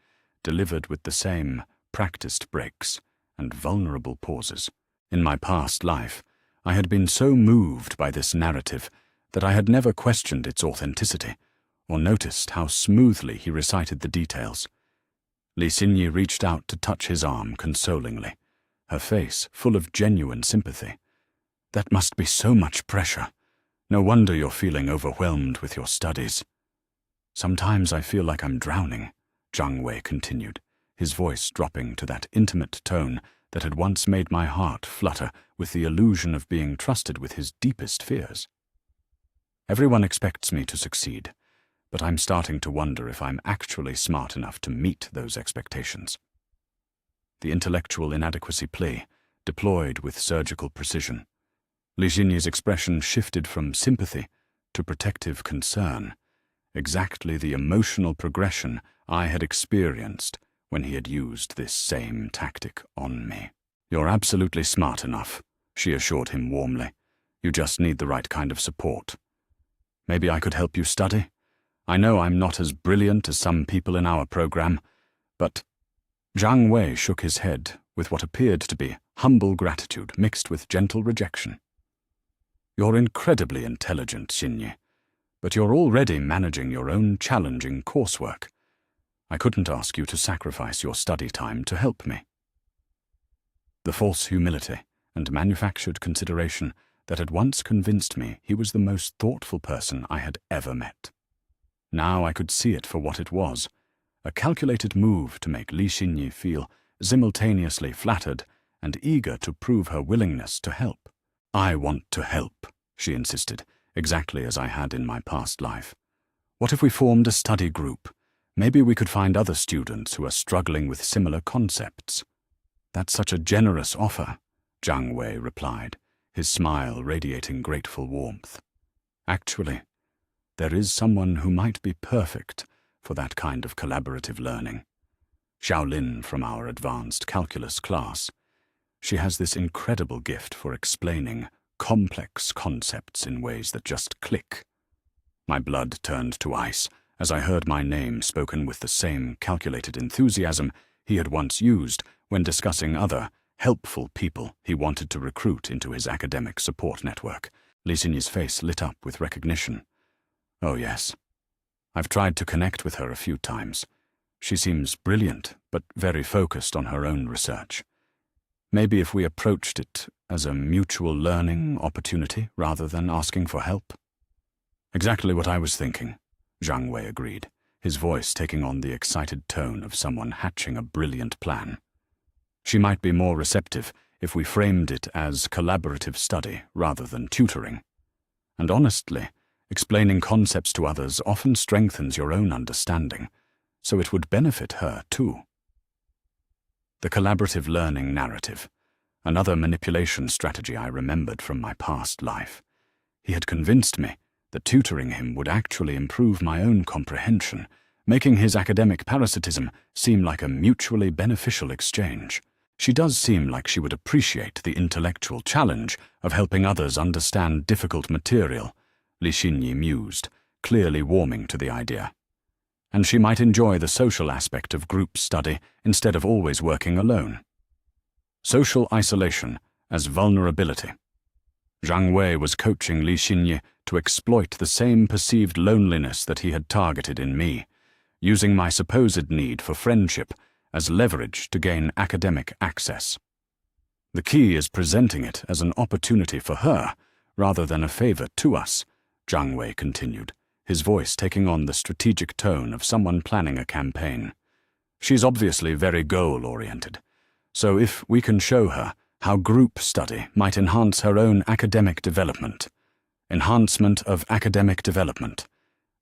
delivered with the same practiced breaks and vulnerable pauses. In my past life, I had been so moved by this narrative that I had never questioned its authenticity or noticed how smoothly he recited the details. Li Xinyi reached out to touch his arm consolingly, her face full of genuine sympathy. "That must be so much pressure. No wonder you're feeling overwhelmed with your studies. Sometimes I feel like I'm drowning, Zhang Wei continued, his voice dropping to that intimate tone that had once made my heart flutter with the illusion of being trusted with his deepest fears. Everyone expects me to succeed, but I'm starting to wonder if I'm actually smart enough to meet those expectations. The intellectual inadequacy plea, deployed with surgical precision. Li Xinyi's expression shifted from sympathy to protective concern, exactly the emotional progression I had experienced when he had used this same tactic on me. "You're absolutely smart enough," she assured him warmly. "You just need the right kind of support. Maybe I could help you study? I know I'm not as brilliant as some people in our program, but—" Zhang Wei shook his head with what appeared to be humble gratitude mixed with gentle rejection. "You're incredibly intelligent, Xinyi, but you're already managing your own challenging coursework. I couldn't ask you to sacrifice your study time to help me." The false humility and manufactured consideration that had once convinced me he was the most thoughtful person I had ever met. Now I could see it for what it was, a calculated move to make Li Xinyi feel simultaneously flattered and eager to prove her willingness to help. "I want to help," she insisted, exactly as I had in my past life. "What if we formed a study group? Maybe we could find other students who are struggling with similar concepts." "That's such a generous offer," Zhang Wei replied, his smile radiating grateful warmth. "Actually, there is someone who might be perfect for that kind of collaborative learning. Xiaolin from our advanced calculus class. She has this incredible gift for explaining complex concepts in ways that just click." My blood turned to ice as I heard my name spoken with the same calculated enthusiasm he had once used when discussing other helpful people he wanted to recruit into his academic support network. Li Xinyi's face lit up with recognition. "Oh yes. I've tried to connect with her a few times. She seems brilliant, but very focused on her own research. Maybe if we approached it as a mutual learning opportunity rather than asking for help." "Exactly what I was thinking," Zhang Wei agreed, his voice taking on the excited tone of someone hatching a brilliant plan. "She might be more receptive if we framed it as collaborative study rather than tutoring. And honestly, explaining concepts to others often strengthens your own understanding, so it would benefit her too." The collaborative learning narrative, another manipulation strategy I remembered from my past life. He had convinced me that tutoring him would actually improve my own comprehension, making his academic parasitism seem like a mutually beneficial exchange. "She does seem like she would appreciate the intellectual challenge of helping others understand difficult material," Li Xinyi mused, clearly warming to the idea. "And she might enjoy the social aspect of group study instead of always working alone." Social isolation as vulnerability. Zhang Wei was coaching Li Xinyi to exploit the same perceived loneliness that he had targeted in me, using my supposed need for friendship as leverage to gain academic access. "The key is presenting it as an opportunity for her, rather than a favor to us," Zhang Wei continued, his voice taking on the strategic tone of someone planning a campaign. "She's obviously very goal-oriented, so if we can show her how group study might enhance her own academic development. Enhancement of academic development.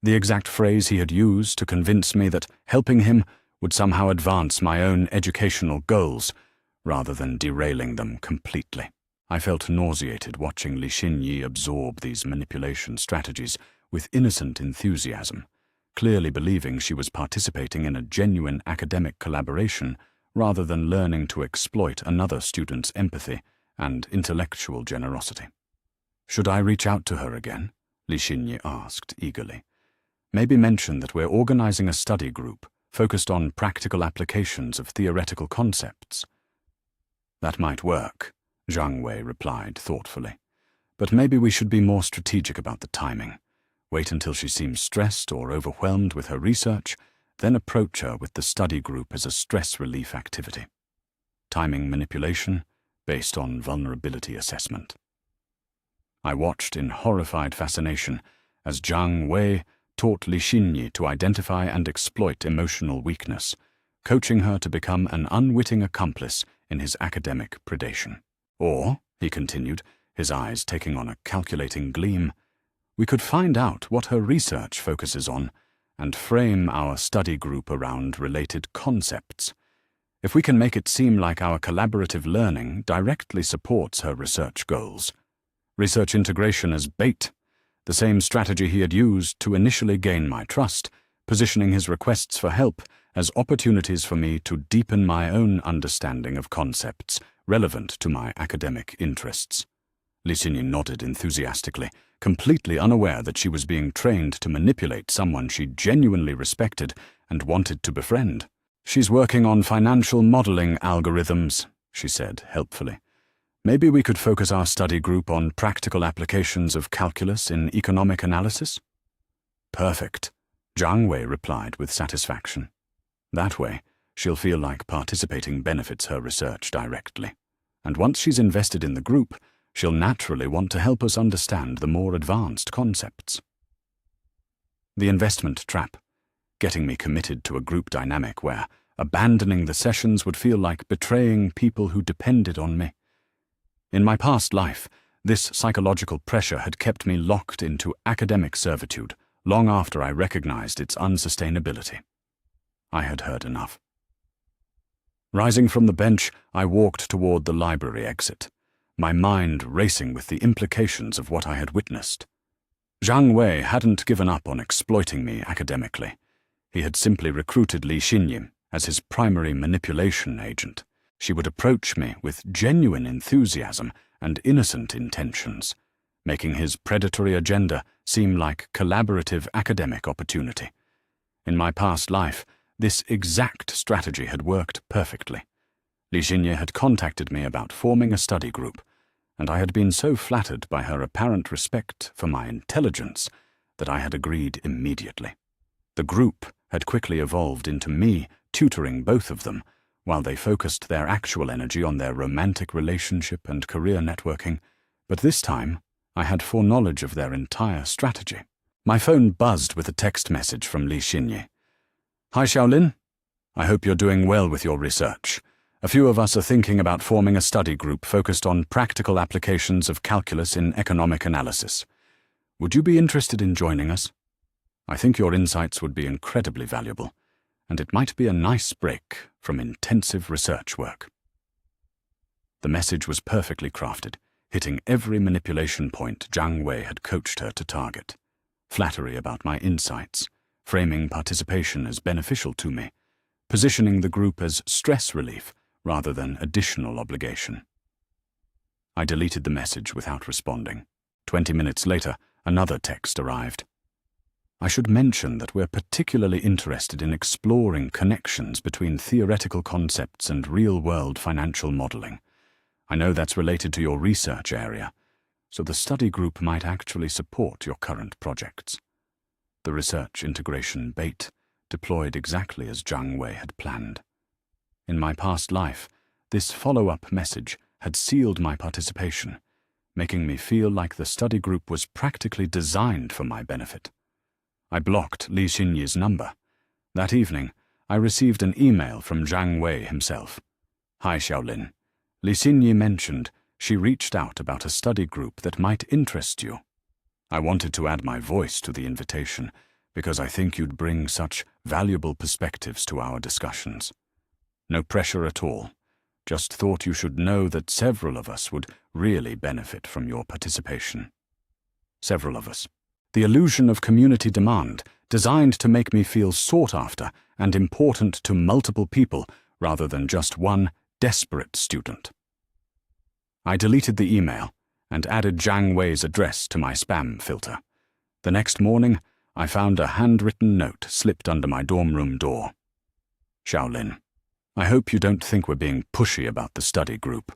The exact phrase he had used to convince me that helping him would somehow advance my own educational goals, rather than derailing them completely. I felt nauseated watching Li Xinyi absorb these manipulation strategies with innocent enthusiasm, clearly believing she was participating in a genuine academic collaboration rather than learning to exploit another student's empathy and intellectual generosity. "Should I reach out to her again?" Li Xinyi asked eagerly. "Maybe mention that we're organizing a study group focused on practical applications of theoretical concepts." "That might work," Zhang Wei replied thoughtfully. "But maybe we should be more strategic about the timing. Wait until she seems stressed or overwhelmed with her research, then approach her with the study group as a stress relief activity. Timing manipulation based on vulnerability assessment." I watched in horrified fascination as Zhang Wei taught Li Xinyi to identify and exploit emotional weakness, coaching her to become an unwitting accomplice in his academic predation. Or, he continued, his eyes taking on a calculating gleam, we could find out what her research focuses on and frame our study group around related concepts. If we can make it seem like our collaborative learning directly supports her research goals. Research integration as bait, the same strategy he had used to initially gain my trust, positioning his requests for help as opportunities for me to deepen my own understanding of concepts relevant to my academic interests. Li Xinyi nodded enthusiastically, completely unaware that she was being trained to manipulate someone she genuinely respected and wanted to befriend. She's working on financial modeling algorithms, she said helpfully. Maybe we could focus our study group on practical applications of calculus in economic analysis? Perfect, Zhang Wei replied with satisfaction. That way, she'll feel like participating benefits her research directly. And once she's invested in the group, she'll naturally want to help us understand the more advanced concepts. The investment trap, getting me committed to a group dynamic where abandoning the sessions would feel like betraying people who depended on me. In my past life, this psychological pressure had kept me locked into academic servitude long after I recognized its unsustainability. I had heard enough. Rising from the bench, I walked toward the library exit, my mind racing with the implications of what I had witnessed. Zhang Wei hadn't given up on exploiting me academically. He had simply recruited Li Xinyi as his primary manipulation agent. She would approach me with genuine enthusiasm and innocent intentions, making his predatory agenda seem like collaborative academic opportunity. In my past life, this exact strategy had worked perfectly. Li Xinyi had contacted me about forming a study group, and I had been so flattered by her apparent respect for my intelligence that I had agreed immediately. The group had quickly evolved into me tutoring both of them, while they focused their actual energy on their romantic relationship and career networking, but this time I had foreknowledge of their entire strategy. My phone buzzed with a text message from Li Xinyi. Hi Xiaolin, I hope you're doing well with your research. A few of us are thinking about forming a study group focused on practical applications of calculus in economic analysis. Would you be interested in joining us? I think your insights would be incredibly valuable, and it might be a nice break from intensive research work. The message was perfectly crafted, hitting every manipulation point Zhang Wei had coached her to target. Flattery about my insights, framing participation as beneficial to me, positioning the group as stress relief rather than additional obligation. I deleted the message without responding. 20 minutes later, another text arrived. I should mention that we're particularly interested in exploring connections between theoretical concepts and real-world financial modeling. I know that's related to your research area, so the study group might actually support your current projects. The research integration bait deployed exactly as Zhang Wei had planned. In my past life, this follow-up message had sealed my participation, making me feel like the study group was practically designed for my benefit. I blocked Li Xinyi's number. That evening, I received an email from Zhang Wei himself. Hi Xiaolin, Li Xinyi mentioned she reached out about a study group that might interest you. I wanted to add my voice to the invitation because I think you'd bring such valuable perspectives to our discussions. No pressure at all. Just thought you should know that several of us would really benefit from your participation. Several of us. The illusion of community demand, designed to make me feel sought after and important to multiple people rather than just one desperate student. I deleted the email and added Zhang Wei's address to my spam filter. The next morning, I found a handwritten note slipped under my dorm room door. Xiaolin, I hope you don't think we're being pushy about the study group.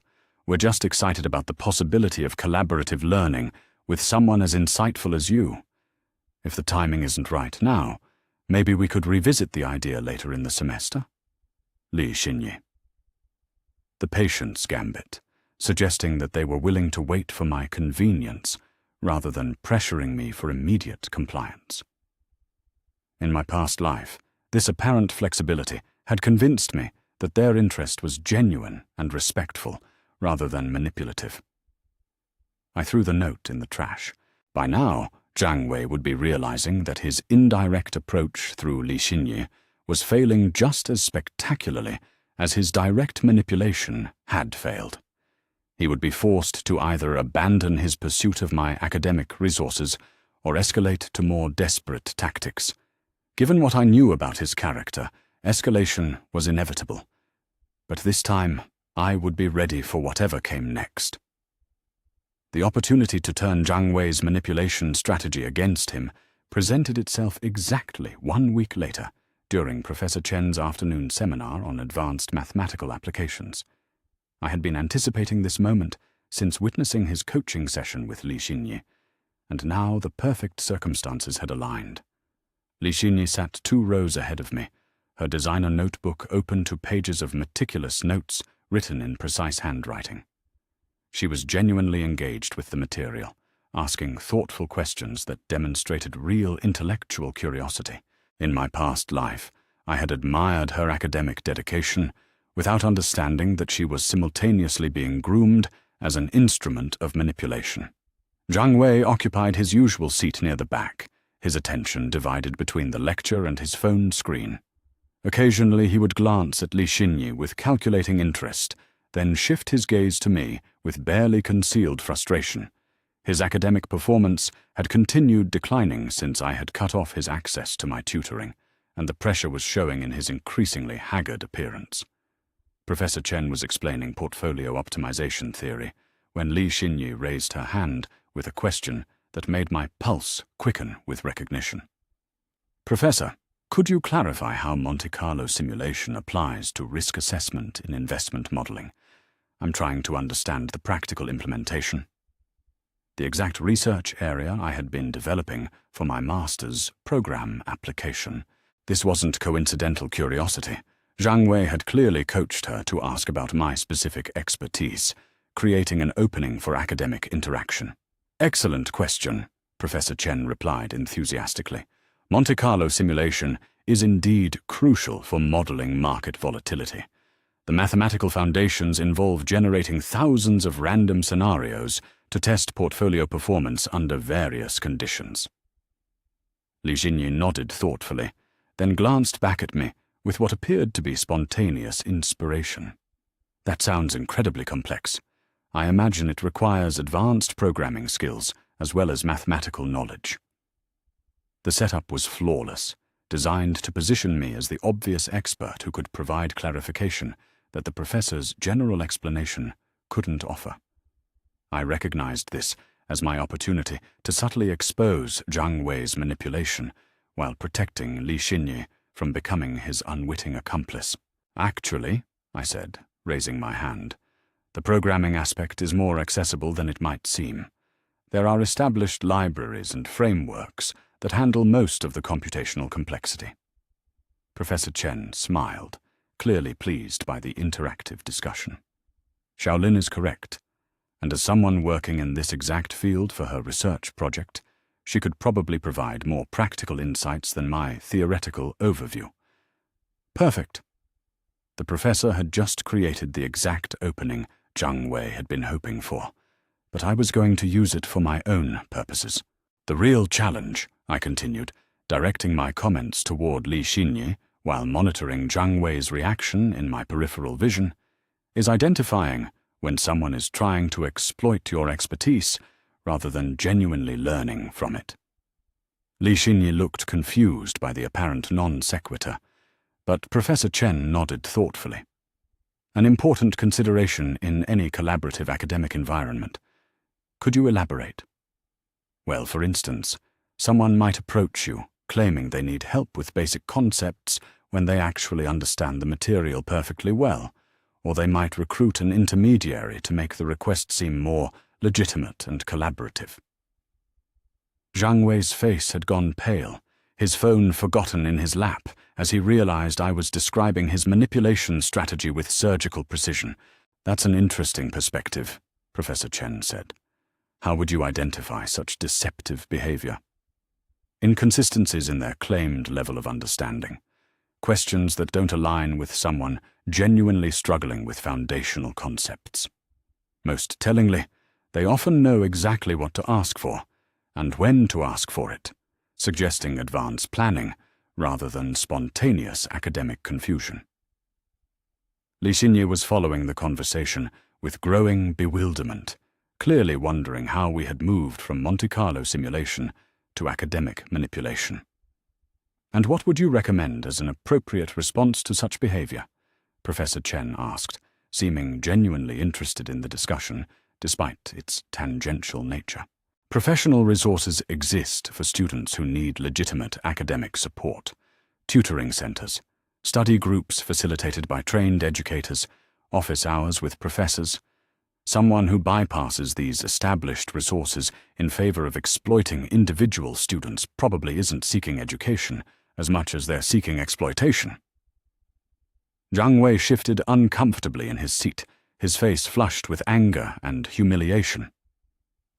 We're just excited about the possibility of collaborative learning with someone as insightful as you. If the timing isn't right now, maybe we could revisit the idea later in the semester. Li Xinyi. The patience gambit, suggesting that they were willing to wait for my convenience, rather than pressuring me for immediate compliance. In my past life, this apparent flexibility had convinced me that their interest was genuine and respectful, rather than manipulative. I threw the note in the trash. By now, Zhang Wei would be realizing that his indirect approach through Li Xinyi was failing just as spectacularly as his direct manipulation had failed. He would be forced to either abandon his pursuit of my academic resources or escalate to more desperate tactics. Given what I knew about his character, escalation was inevitable. But this time, I would be ready for whatever came next. The opportunity to turn Zhang Wei's manipulation strategy against him presented itself exactly 1 week later during Professor Chen's afternoon seminar on advanced mathematical applications. I had been anticipating this moment since witnessing his coaching session with Li Xinyi, and now the perfect circumstances had aligned. Li Xinyi sat 2 rows ahead of me, her designer notebook open to pages of meticulous notes written in precise handwriting. She was genuinely engaged with the material, asking thoughtful questions that demonstrated real intellectual curiosity. In my past life, I had admired her academic dedication, without understanding that she was simultaneously being groomed as an instrument of manipulation. Zhang Wei occupied his usual seat near the back, his attention divided between the lecture and his phone screen. Occasionally he would glance at Li Xinyi with calculating interest, then shift his gaze to me with barely concealed frustration. His academic performance had continued declining since I had cut off his access to my tutoring, and the pressure was showing in his increasingly haggard appearance. Professor Chen was explaining portfolio optimization theory when Li Xinyi raised her hand with a question that made my pulse quicken with recognition. "Professor, could you clarify how Monte Carlo simulation applies to risk assessment in investment modeling? I'm trying to understand the practical implementation." The exact research area I had been developing for my master's program application. This wasn't coincidental curiosity. Zhang Wei had clearly coached her to ask about my specific expertise, creating an opening for academic interaction. "Excellent question," Professor Chen replied enthusiastically. "Monte Carlo simulation is indeed crucial for modeling market volatility. The mathematical foundations involve generating thousands of random scenarios to test portfolio performance under various conditions." Li Xinyi nodded thoughtfully, then glanced back at me with what appeared to be spontaneous inspiration. "That sounds incredibly complex. I imagine it requires advanced programming skills as well as mathematical knowledge." The setup was flawless, designed to position me as the obvious expert who could provide clarification that the professor's general explanation couldn't offer. I recognized this as my opportunity to subtly expose Zhang Wei's manipulation while protecting Li Xinyi from becoming his unwitting accomplice. "Actually," I said, raising my hand, "the programming aspect is more accessible than it might seem. There are established libraries and frameworks that handle most of the computational complexity." Professor Chen smiled, clearly pleased by the interactive discussion. "Shaolin is correct, and as someone working in this exact field for her research project, she could probably provide more practical insights than my theoretical overview." Perfect. The professor had just created the exact opening Zhang Wei had been hoping for, but I was going to use it for my own purposes. "The real challenge," I continued, directing my comments toward Li Xinyi while monitoring Zhang Wei's reaction in my peripheral vision, "is identifying when someone is trying to exploit your expertise rather than genuinely learning from it." Li Xinyi looked confused by the apparent non sequitur, but Professor Chen nodded thoughtfully. "An important consideration in any collaborative academic environment. Could you elaborate?" "Well, for instance, someone might approach you, claiming they need help with basic concepts when they actually understand the material perfectly well, or they might recruit an intermediary to make the request seem more legitimate and collaborative." Zhang Wei's face had gone pale, his phone forgotten in his lap as he realized I was describing his manipulation strategy with surgical precision. "That's an interesting perspective," Professor Chen said. How would you identify such deceptive behavior? Inconsistencies in their claimed level of understanding. Questions that don't align with someone genuinely struggling with foundational concepts. Most tellingly, they often know exactly what to ask for, and when to ask for it, suggesting advanced planning rather than spontaneous academic confusion. Li Xinye was following the conversation with growing bewilderment, clearly wondering how we had moved from Monte Carlo simulation to academic manipulation. "And what would you recommend as an appropriate response to such behavior?" Professor Chen asked, seeming genuinely interested in the discussion, despite its tangential nature. Professional resources exist for students who need legitimate academic support. Tutoring centers, study groups facilitated by trained educators, office hours with professors. Someone who bypasses these established resources in favor of exploiting individual students probably isn't seeking education as much as they're seeking exploitation. Zhang Wei shifted uncomfortably in his seat, his face flushed with anger and humiliation.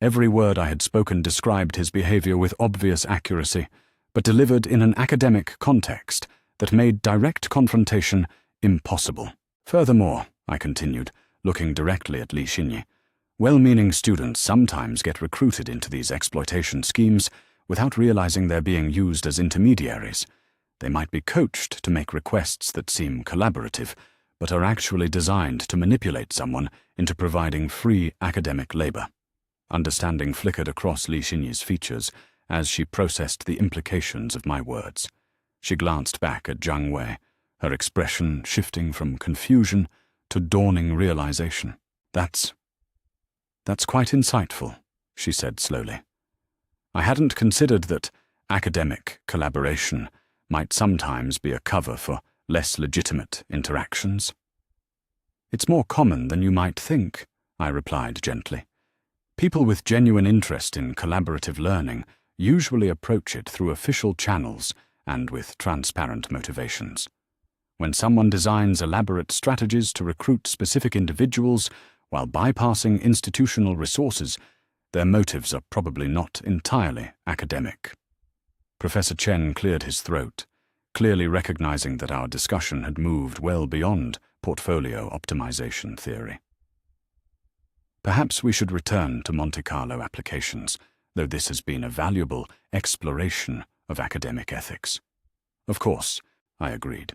Every word I had spoken described his behavior with obvious accuracy, but delivered in an academic context that made direct confrontation impossible. "Furthermore," I continued, looking directly at Li Xinye, "well-meaning students sometimes get recruited into these exploitation schemes without realizing they're being used as intermediaries. They might be coached to make requests that seem collaborative, but are actually designed to manipulate someone into providing free academic labor." Understanding flickered across Li Xinye's features as she processed the implications of my words. She glanced back at Zhang Wei, her expression shifting from confusion to dawning realization. That's quite insightful," she said slowly. "I hadn't considered that academic collaboration might sometimes be a cover for less legitimate interactions." "It's more common than you might think," I replied gently. "People with genuine interest in collaborative learning usually approach it through official channels and with transparent motivations. When someone designs elaborate strategies to recruit specific individuals while bypassing institutional resources, their motives are probably not entirely academic." Professor Chen cleared his throat, clearly recognizing that our discussion had moved well beyond portfolio optimization theory. "Perhaps we should return to Monte Carlo applications, though this has been a valuable exploration of academic ethics." "Of course," I agreed.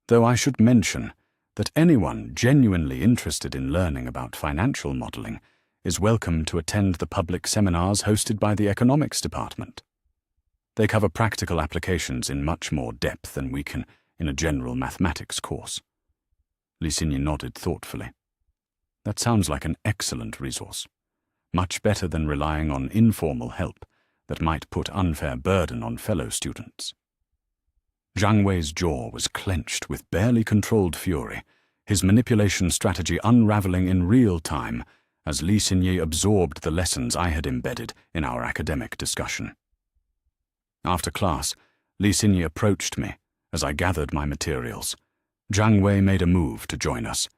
"Though I should mention that anyone genuinely interested in learning about financial modeling is welcome to attend the public seminars hosted by the economics department. They cover practical applications in much more depth than we can in a general mathematics course." Li Xinye nodded thoughtfully. "That sounds like an excellent resource. Much better than relying on informal help that might put unfair burden on fellow students." Zhang Wei's jaw was clenched with barely controlled fury, his manipulation strategy unraveling in real time as Li Xinye absorbed the lessons I had embedded in our academic discussion. After class, Li Xinye approached me as I gathered my materials. Zhang Wei made a move to join us,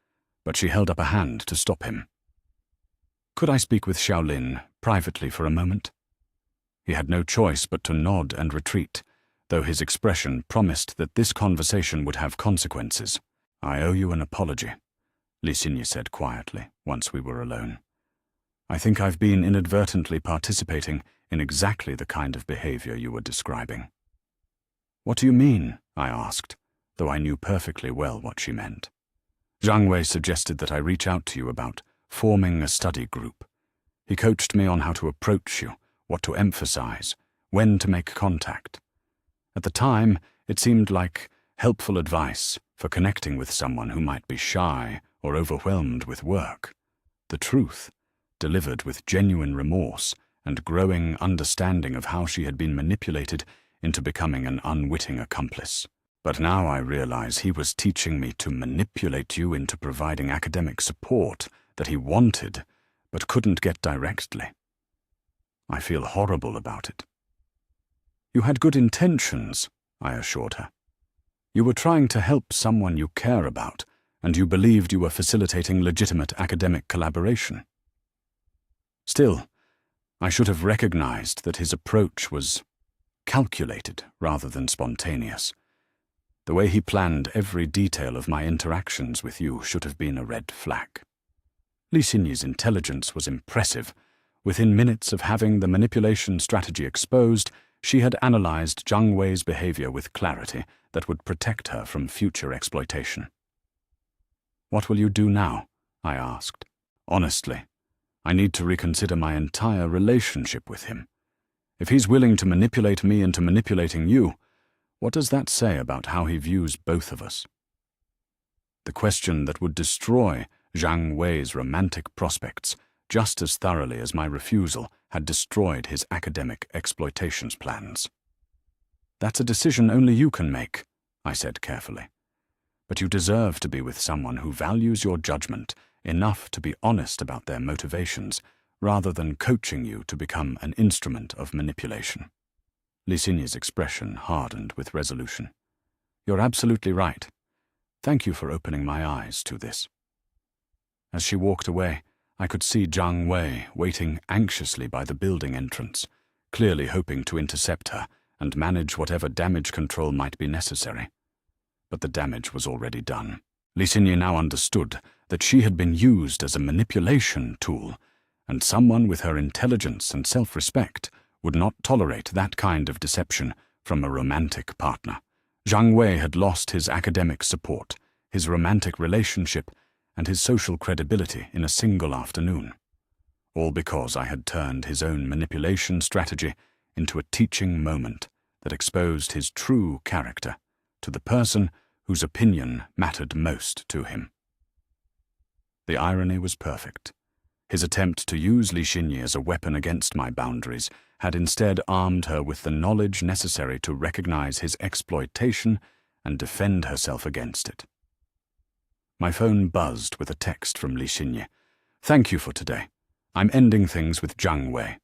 but she held up a hand to stop him. "Could I speak with Xiaolin privately for a moment?" He had no choice but to nod and retreat, though his expression promised that this conversation would have consequences. "I owe you an apology," Li Xinye said quietly, once we were alone. "I think I've been inadvertently participating in exactly the kind of behavior you were describing." "What do you mean?" I asked, though I knew perfectly well what she meant. "Zhang Wei suggested that I reach out to you about forming a study group. He coached me on how to approach you, what to emphasize, when to make contact. At the time, it seemed like helpful advice for connecting with someone who might be shy or overwhelmed with work. The truth, delivered with genuine remorse and growing understanding of how she had been manipulated into becoming an unwitting accomplice. But now I realize he was teaching me to manipulate you into providing academic support that he wanted but couldn't get directly. I feel horrible about it." "You had good intentions," I assured her. "You were trying to help someone you care about, and you believed you were facilitating legitimate academic collaboration. Still, I should have recognized that his approach was calculated rather than spontaneous. The way he planned every detail of my interactions with you should have been a red flag. Li Xinyi's intelligence was impressive. Within minutes of having the manipulation strategy exposed, she had analyzed Zhang Wei's behavior with clarity that would protect her from future exploitation. "What will you do now?" I asked. "Honestly, I need to reconsider my entire relationship with him. If he's willing to manipulate me into manipulating you, what does that say about how he views both of us?" The question that would destroy Zhang Wei's romantic prospects just as thoroughly as my refusal had destroyed his academic exploitations plans. "That's a decision only you can make," I said carefully. "But you deserve to be with someone who values your judgment enough to be honest about their motivations, rather than coaching you to become an instrument of manipulation." Li Xinyi's expression hardened with resolution. "You're absolutely right. Thank you for opening my eyes to this." As she walked away, I could see Zhang Wei waiting anxiously by the building entrance, clearly hoping to intercept her and manage whatever damage control might be necessary. But the damage was already done. Li Xinyi now understood that she had been used as a manipulation tool, and someone with her intelligence and self-respect would not tolerate that kind of deception from a romantic partner. Zhang Wei had lost his academic support, his romantic relationship, and his social credibility in a single afternoon. All because I had turned his own manipulation strategy into a teaching moment that exposed his true character to the person whose opinion mattered most to him. The irony was perfect. His attempt to use Li Xinyi as a weapon against my boundaries had instead armed her with the knowledge necessary to recognize his exploitation and defend herself against it. My phone buzzed with a text from Li Xinyi. "Thank you for today. I'm ending things with Zhang Wei.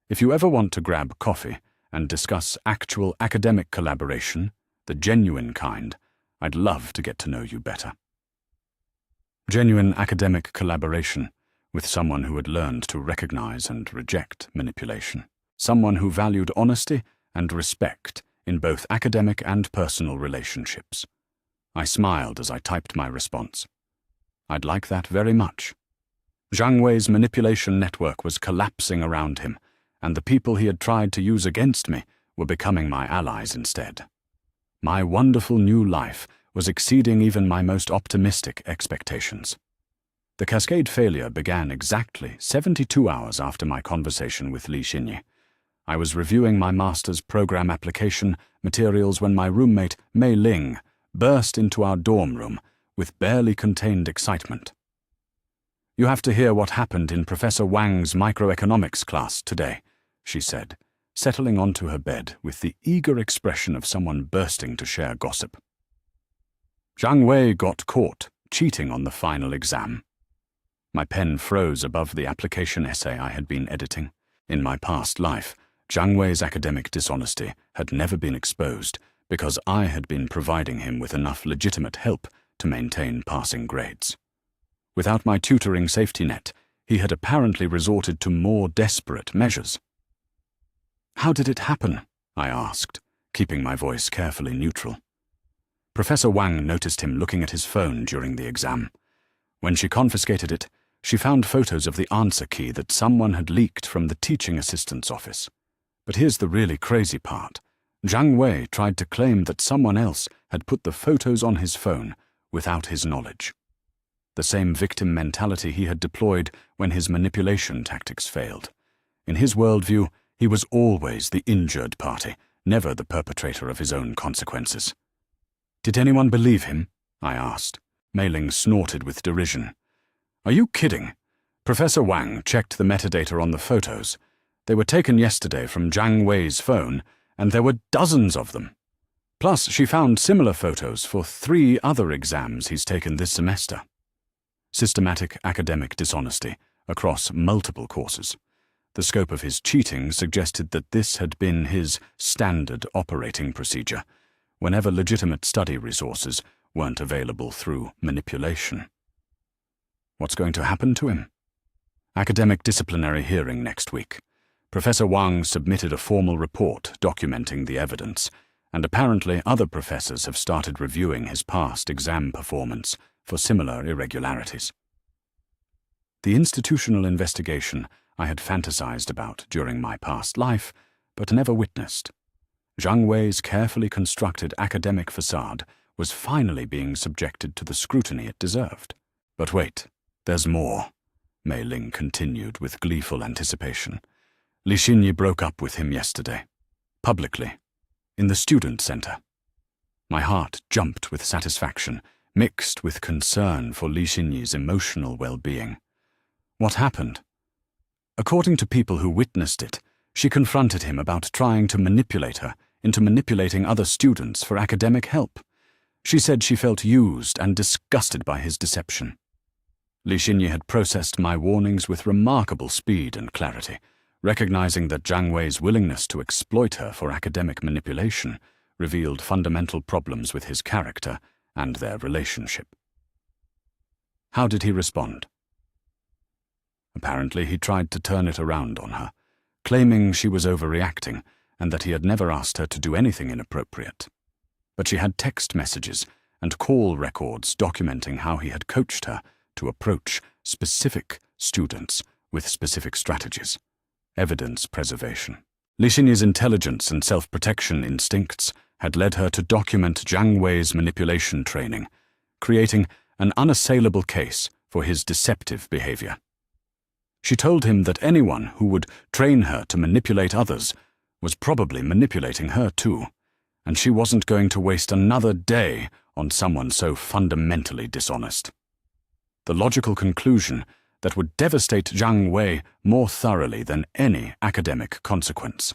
If you ever want to grab coffee and discuss actual academic collaboration, the genuine kind, I'd love to get to know you better." Genuine academic collaboration with someone who had learned to recognize and reject manipulation. Someone who valued honesty and respect in both academic and personal relationships. I smiled as I typed my response. I'd like that very much. Zhang Wei's manipulation network was collapsing around him, and the people he had tried to use against me were becoming my allies instead. My wonderful new life was exceeding even my most optimistic expectations. The cascade failure began exactly 72 hours after my conversation with Li Xinyi. I was reviewing my master's program application materials when my roommate, Mei Ling, burst into our dorm room with barely contained excitement. "You have to hear what happened in Professor Wang's microeconomics class today," she said, settling onto her bed with the eager expression of someone bursting to share gossip. "Zhang Wei got caught cheating on the final exam." My pen froze above the application essay I had been editing. In my past life, Zhang Wei's academic dishonesty had never been exposed because I had been providing him with enough legitimate help to maintain passing grades. Without my tutoring safety net, he had apparently resorted to more desperate measures. "How did it happen?" I asked, keeping my voice carefully neutral. Professor Wang noticed him looking at his phone during the exam. When she confiscated it, she found photos of the answer key that someone had leaked from the teaching assistant's office. But here's the really crazy part. Zhang Wei tried to claim that someone else had put the photos on his phone without his knowledge. The same victim mentality he had deployed when his manipulation tactics failed. In his worldview, he was always the injured party, never the perpetrator of his own consequences. "Did anyone believe him?" I asked. Mei Ling snorted with derision. "Are you kidding? Professor Wang checked the metadata on the photos. They were taken yesterday from Zhang Wei's phone, and there were dozens of them. Plus, she found similar photos for 3 other exams he's taken this semester." Systematic academic dishonesty across multiple courses. The scope of his cheating suggested that this had been his standard operating procedure, whenever legitimate study resources weren't available through manipulation. What's going to happen to him? Academic disciplinary hearing next week. Professor Wang submitted a formal report documenting the evidence, and apparently other professors have started reviewing his past exam performance for similar irregularities. The institutional investigation I had fantasized about during my past life, but never witnessed. Zhang Wei's carefully constructed academic facade was finally being subjected to the scrutiny it deserved. But wait, there's more, Mei Ling continued with gleeful anticipation. Li Xinyi broke up with him yesterday, publicly, in the student center. My heart jumped with satisfaction, mixed with concern for Li Xinyi's emotional well-being. What happened? According to people who witnessed it, she confronted him about trying to manipulate her into manipulating other students for academic help. She said she felt used and disgusted by his deception. Li Xinyi had processed my warnings with remarkable speed and clarity, recognizing that Zhang Wei's willingness to exploit her for academic manipulation revealed fundamental problems with his character and their relationship. How did he respond? Apparently, he tried to turn it around on her, claiming she was overreacting and that he had never asked her to do anything inappropriate. But she had text messages and call records documenting how he had coached her to approach specific students with specific strategies. Evidence preservation. Li Xinyi's intelligence and self-protection instincts had led her to document Zhang Wei's manipulation training, creating an unassailable case for his deceptive behavior. She told him that anyone who would train her to manipulate others was probably manipulating her too, and she wasn't going to waste another day on someone so fundamentally dishonest. The logical conclusion that would devastate Zhang Wei more thoroughly than any academic consequence.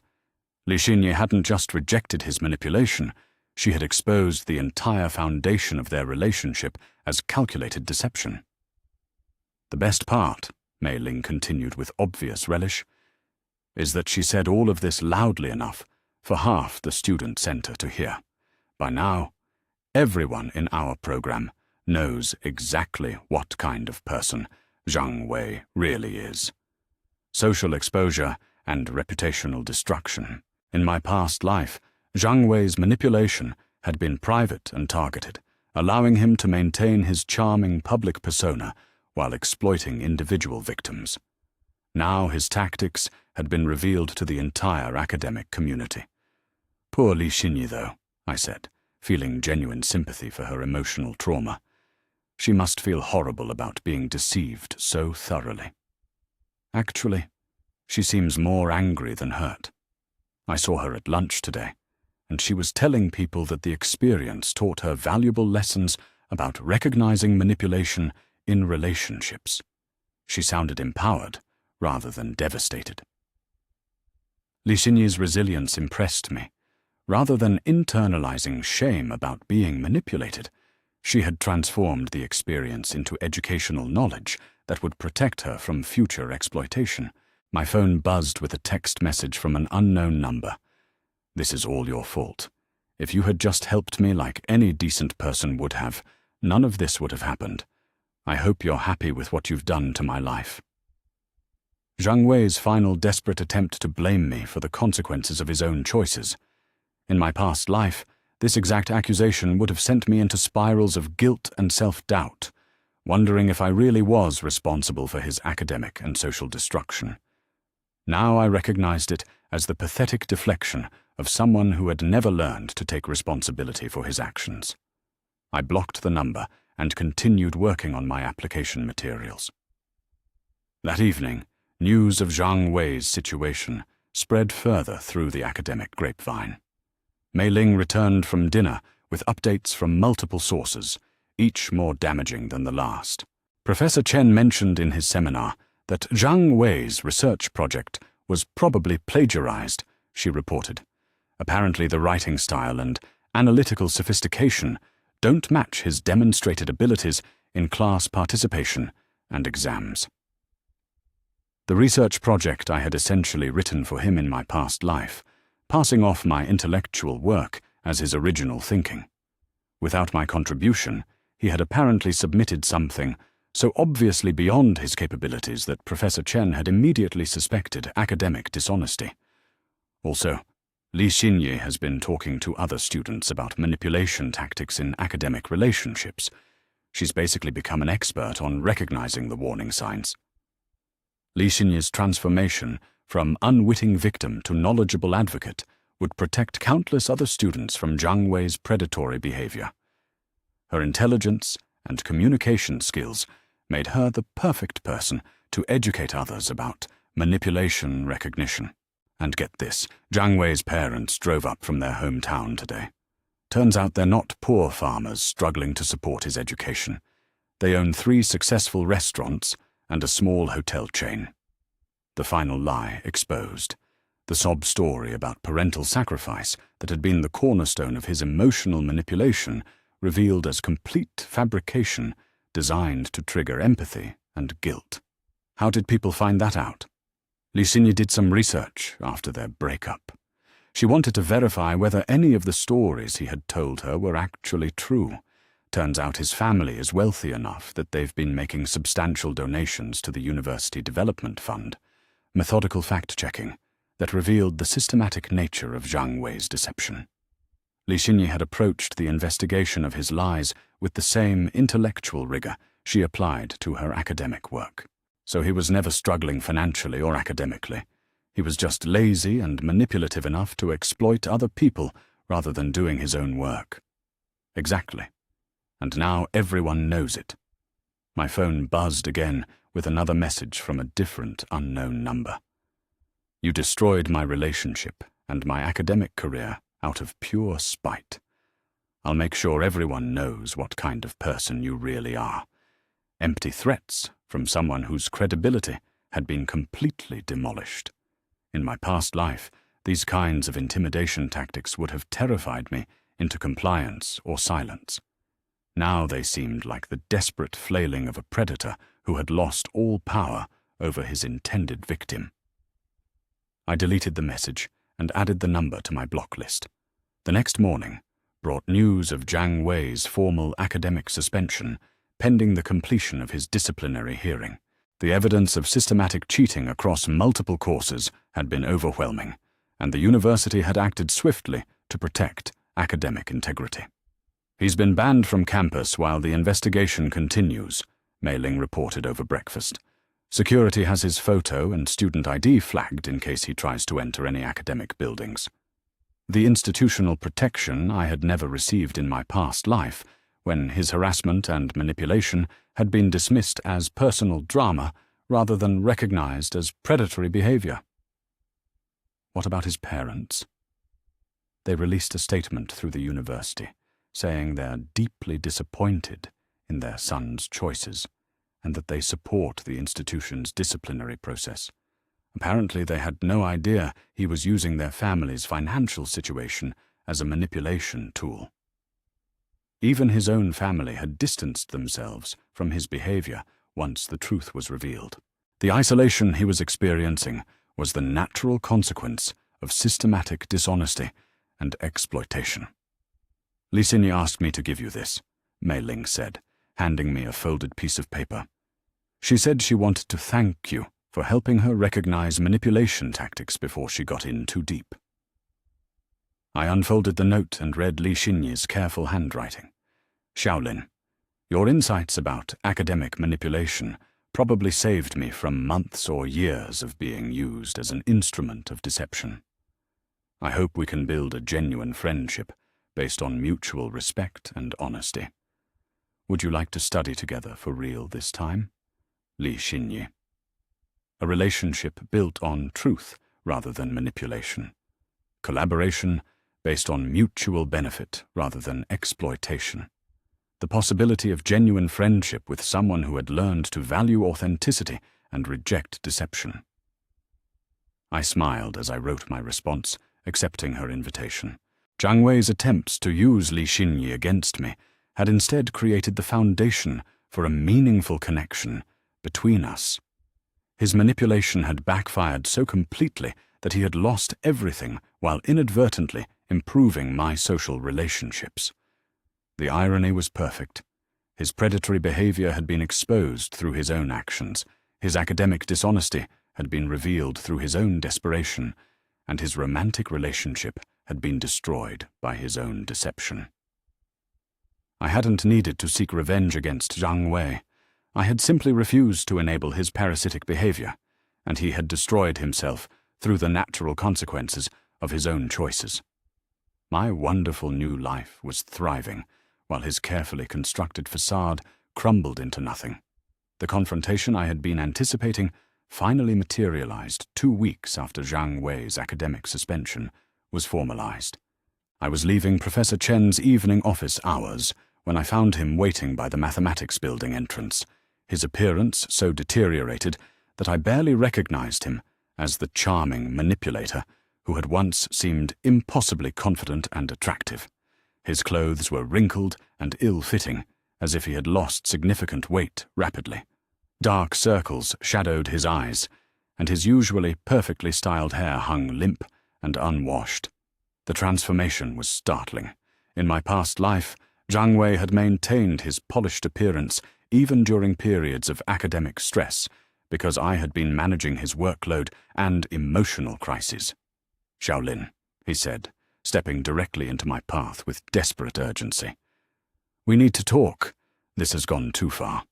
Li Xinyi hadn't just rejected his manipulation, she had exposed the entire foundation of their relationship as calculated deception. The best part, Mei Ling continued with obvious relish, is that she said all of this loudly enough for half the student center to hear. By now, everyone in our program knows exactly what kind of person Zhang Wei really is. Social exposure and reputational destruction. In my past life, Zhang Wei's manipulation had been private and targeted, allowing him to maintain his charming public persona while exploiting individual victims. Now his tactics had been revealed to the entire academic community. Poor Li Xinyi, though, I said, feeling genuine sympathy for her emotional trauma. She must feel horrible about being deceived so thoroughly. Actually, she seems more angry than hurt. I saw her at lunch today, and she was telling people that the experience taught her valuable lessons about recognizing manipulation in relationships. She sounded empowered rather than devastated. Li Xinyi's resilience impressed me. Rather than internalizing shame about being manipulated, she had transformed the experience into educational knowledge that would protect her from future exploitation. My phone buzzed with a text message from an unknown number. "This is all your fault. If you had just helped me like any decent person would have, none of this would have happened. I hope you're happy with what you've done to my life." Zhang Wei's final desperate attempt to blame me for the consequences of his own choices. In my past life, this exact accusation would have sent me into spirals of guilt and self-doubt, wondering if I really was responsible for his academic and social destruction. Now I recognized it as the pathetic deflection of someone who had never learned to take responsibility for his actions. I blocked the number and continued working on my application materials. That evening, news of Zhang Wei's situation spread further through the academic grapevine. Mei Ling returned from dinner with updates from multiple sources, each more damaging than the last. Professor Chen mentioned in his seminar that Zhang Wei's research project was probably plagiarized, she reported. Apparently the writing style and analytical sophistication don't match his demonstrated abilities in class participation and exams. The research project I had essentially written for him in my past life, passing off my intellectual work as his original thinking. Without my contribution, he had apparently submitted something so obviously beyond his capabilities that Professor Chen had immediately suspected academic dishonesty. Also, Li Xinyi has been talking to other students about manipulation tactics in academic relationships. She's basically become an expert on recognizing the warning signs. Li Xinyi's transformation from unwitting victim to knowledgeable advocate would protect countless other students from Zhang Wei's predatory behavior. Her intelligence and communication skills made her the perfect person to educate others about manipulation recognition. And get this, Zhang Wei's parents drove up from their hometown today. Turns out they're not poor farmers struggling to support his education. They own 3 successful restaurants and a small hotel chain. The final lie exposed. The sob story about parental sacrifice that had been the cornerstone of his emotional manipulation revealed as complete fabrication designed to trigger empathy and guilt. How did people find that out? Li Xinyi did some research after their breakup. She wanted to verify whether any of the stories he had told her were actually true. Turns out his family is wealthy enough that they've been making substantial donations to the University Development Fund. Methodical fact-checking that revealed the systematic nature of Zhang Wei's deception. Li Xinyi had approached the investigation of his lies with the same intellectual rigor she applied to her academic work. So he was never struggling financially or academically. He was just lazy and manipulative enough to exploit other people rather than doing his own work. Exactly. And now everyone knows it. My phone buzzed again with another message from a different unknown number. You destroyed my relationship and my academic career out of pure spite. I'll make sure everyone knows what kind of person you really are. Empty threats from someone whose credibility had been completely demolished. In my past life, these kinds of intimidation tactics would have terrified me into compliance or silence. Now they seemed like the desperate flailing of a predator who had lost all power over his intended victim. I deleted the message and added the number to my block list. The next morning brought news of Zhang Wei's formal academic suspension pending the completion of his disciplinary hearing. The evidence of systematic cheating across multiple courses had been overwhelming, and the university had acted swiftly to protect academic integrity. He's been banned from campus while the investigation continues, Mei Ling reported over breakfast. Security has his photo and student ID flagged in case he tries to enter any academic buildings. The institutional protection I had never received in my past life, when his harassment and manipulation had been dismissed as personal drama rather than recognized as predatory behavior. What about his parents? They released a statement through the university, saying they're deeply disappointed in their son's choices and that they support the institution's disciplinary process. Apparently they had no idea he was using their family's financial situation as a manipulation tool. Even his own family had distanced themselves from his behavior once the truth was revealed. The isolation he was experiencing was the natural consequence of systematic dishonesty and exploitation. Li Xinyi asked me to give you this, Mei Ling said, handing me a folded piece of paper. She said she wanted to thank you for helping her recognize manipulation tactics before she got in too deep. I unfolded the note and read Li Xinyi's careful handwriting. Xiaolin, your insights about academic manipulation probably saved me from months or years of being used as an instrument of deception. I hope we can build a genuine friendship based on mutual respect and honesty. Would you like to study together for real this time? Li Xinyi. A relationship built on truth rather than manipulation. Collaboration based on mutual benefit rather than exploitation. The possibility of genuine friendship with someone who had learned to value authenticity and reject deception. I smiled as I wrote my response, accepting her invitation. Zhang Wei's attempts to use Li Xinyi against me had instead created the foundation for a meaningful connection between us. His manipulation had backfired so completely that he had lost everything while inadvertently improving my social relationships. The irony was perfect. His predatory behavior had been exposed through his own actions, his academic dishonesty had been revealed through his own desperation, and his romantic relationship had been destroyed by his own deception. I hadn't needed to seek revenge against Zhang Wei. I had simply refused to enable his parasitic behavior, and he had destroyed himself through the natural consequences of his own choices. My wonderful new life was thriving, while his carefully constructed facade crumbled into nothing. The confrontation I had been anticipating finally materialized 2 weeks after Zhang Wei's academic suspension was formalized. I was leaving Professor Chen's evening office hours when I found him waiting by the mathematics building entrance, his appearance so deteriorated that I barely recognized him as the charming manipulator who had once seemed impossibly confident and attractive. His clothes were wrinkled and ill-fitting, as if he had lost significant weight rapidly. Dark circles shadowed his eyes, and his usually perfectly styled hair hung limp and unwashed. The transformation was startling. In my past life, Zhang Wei had maintained his polished appearance even during periods of academic stress, because I had been managing his workload and emotional crises. "Xiaolin," he said, stepping directly into my path with desperate urgency. "We need to talk. This has gone too far."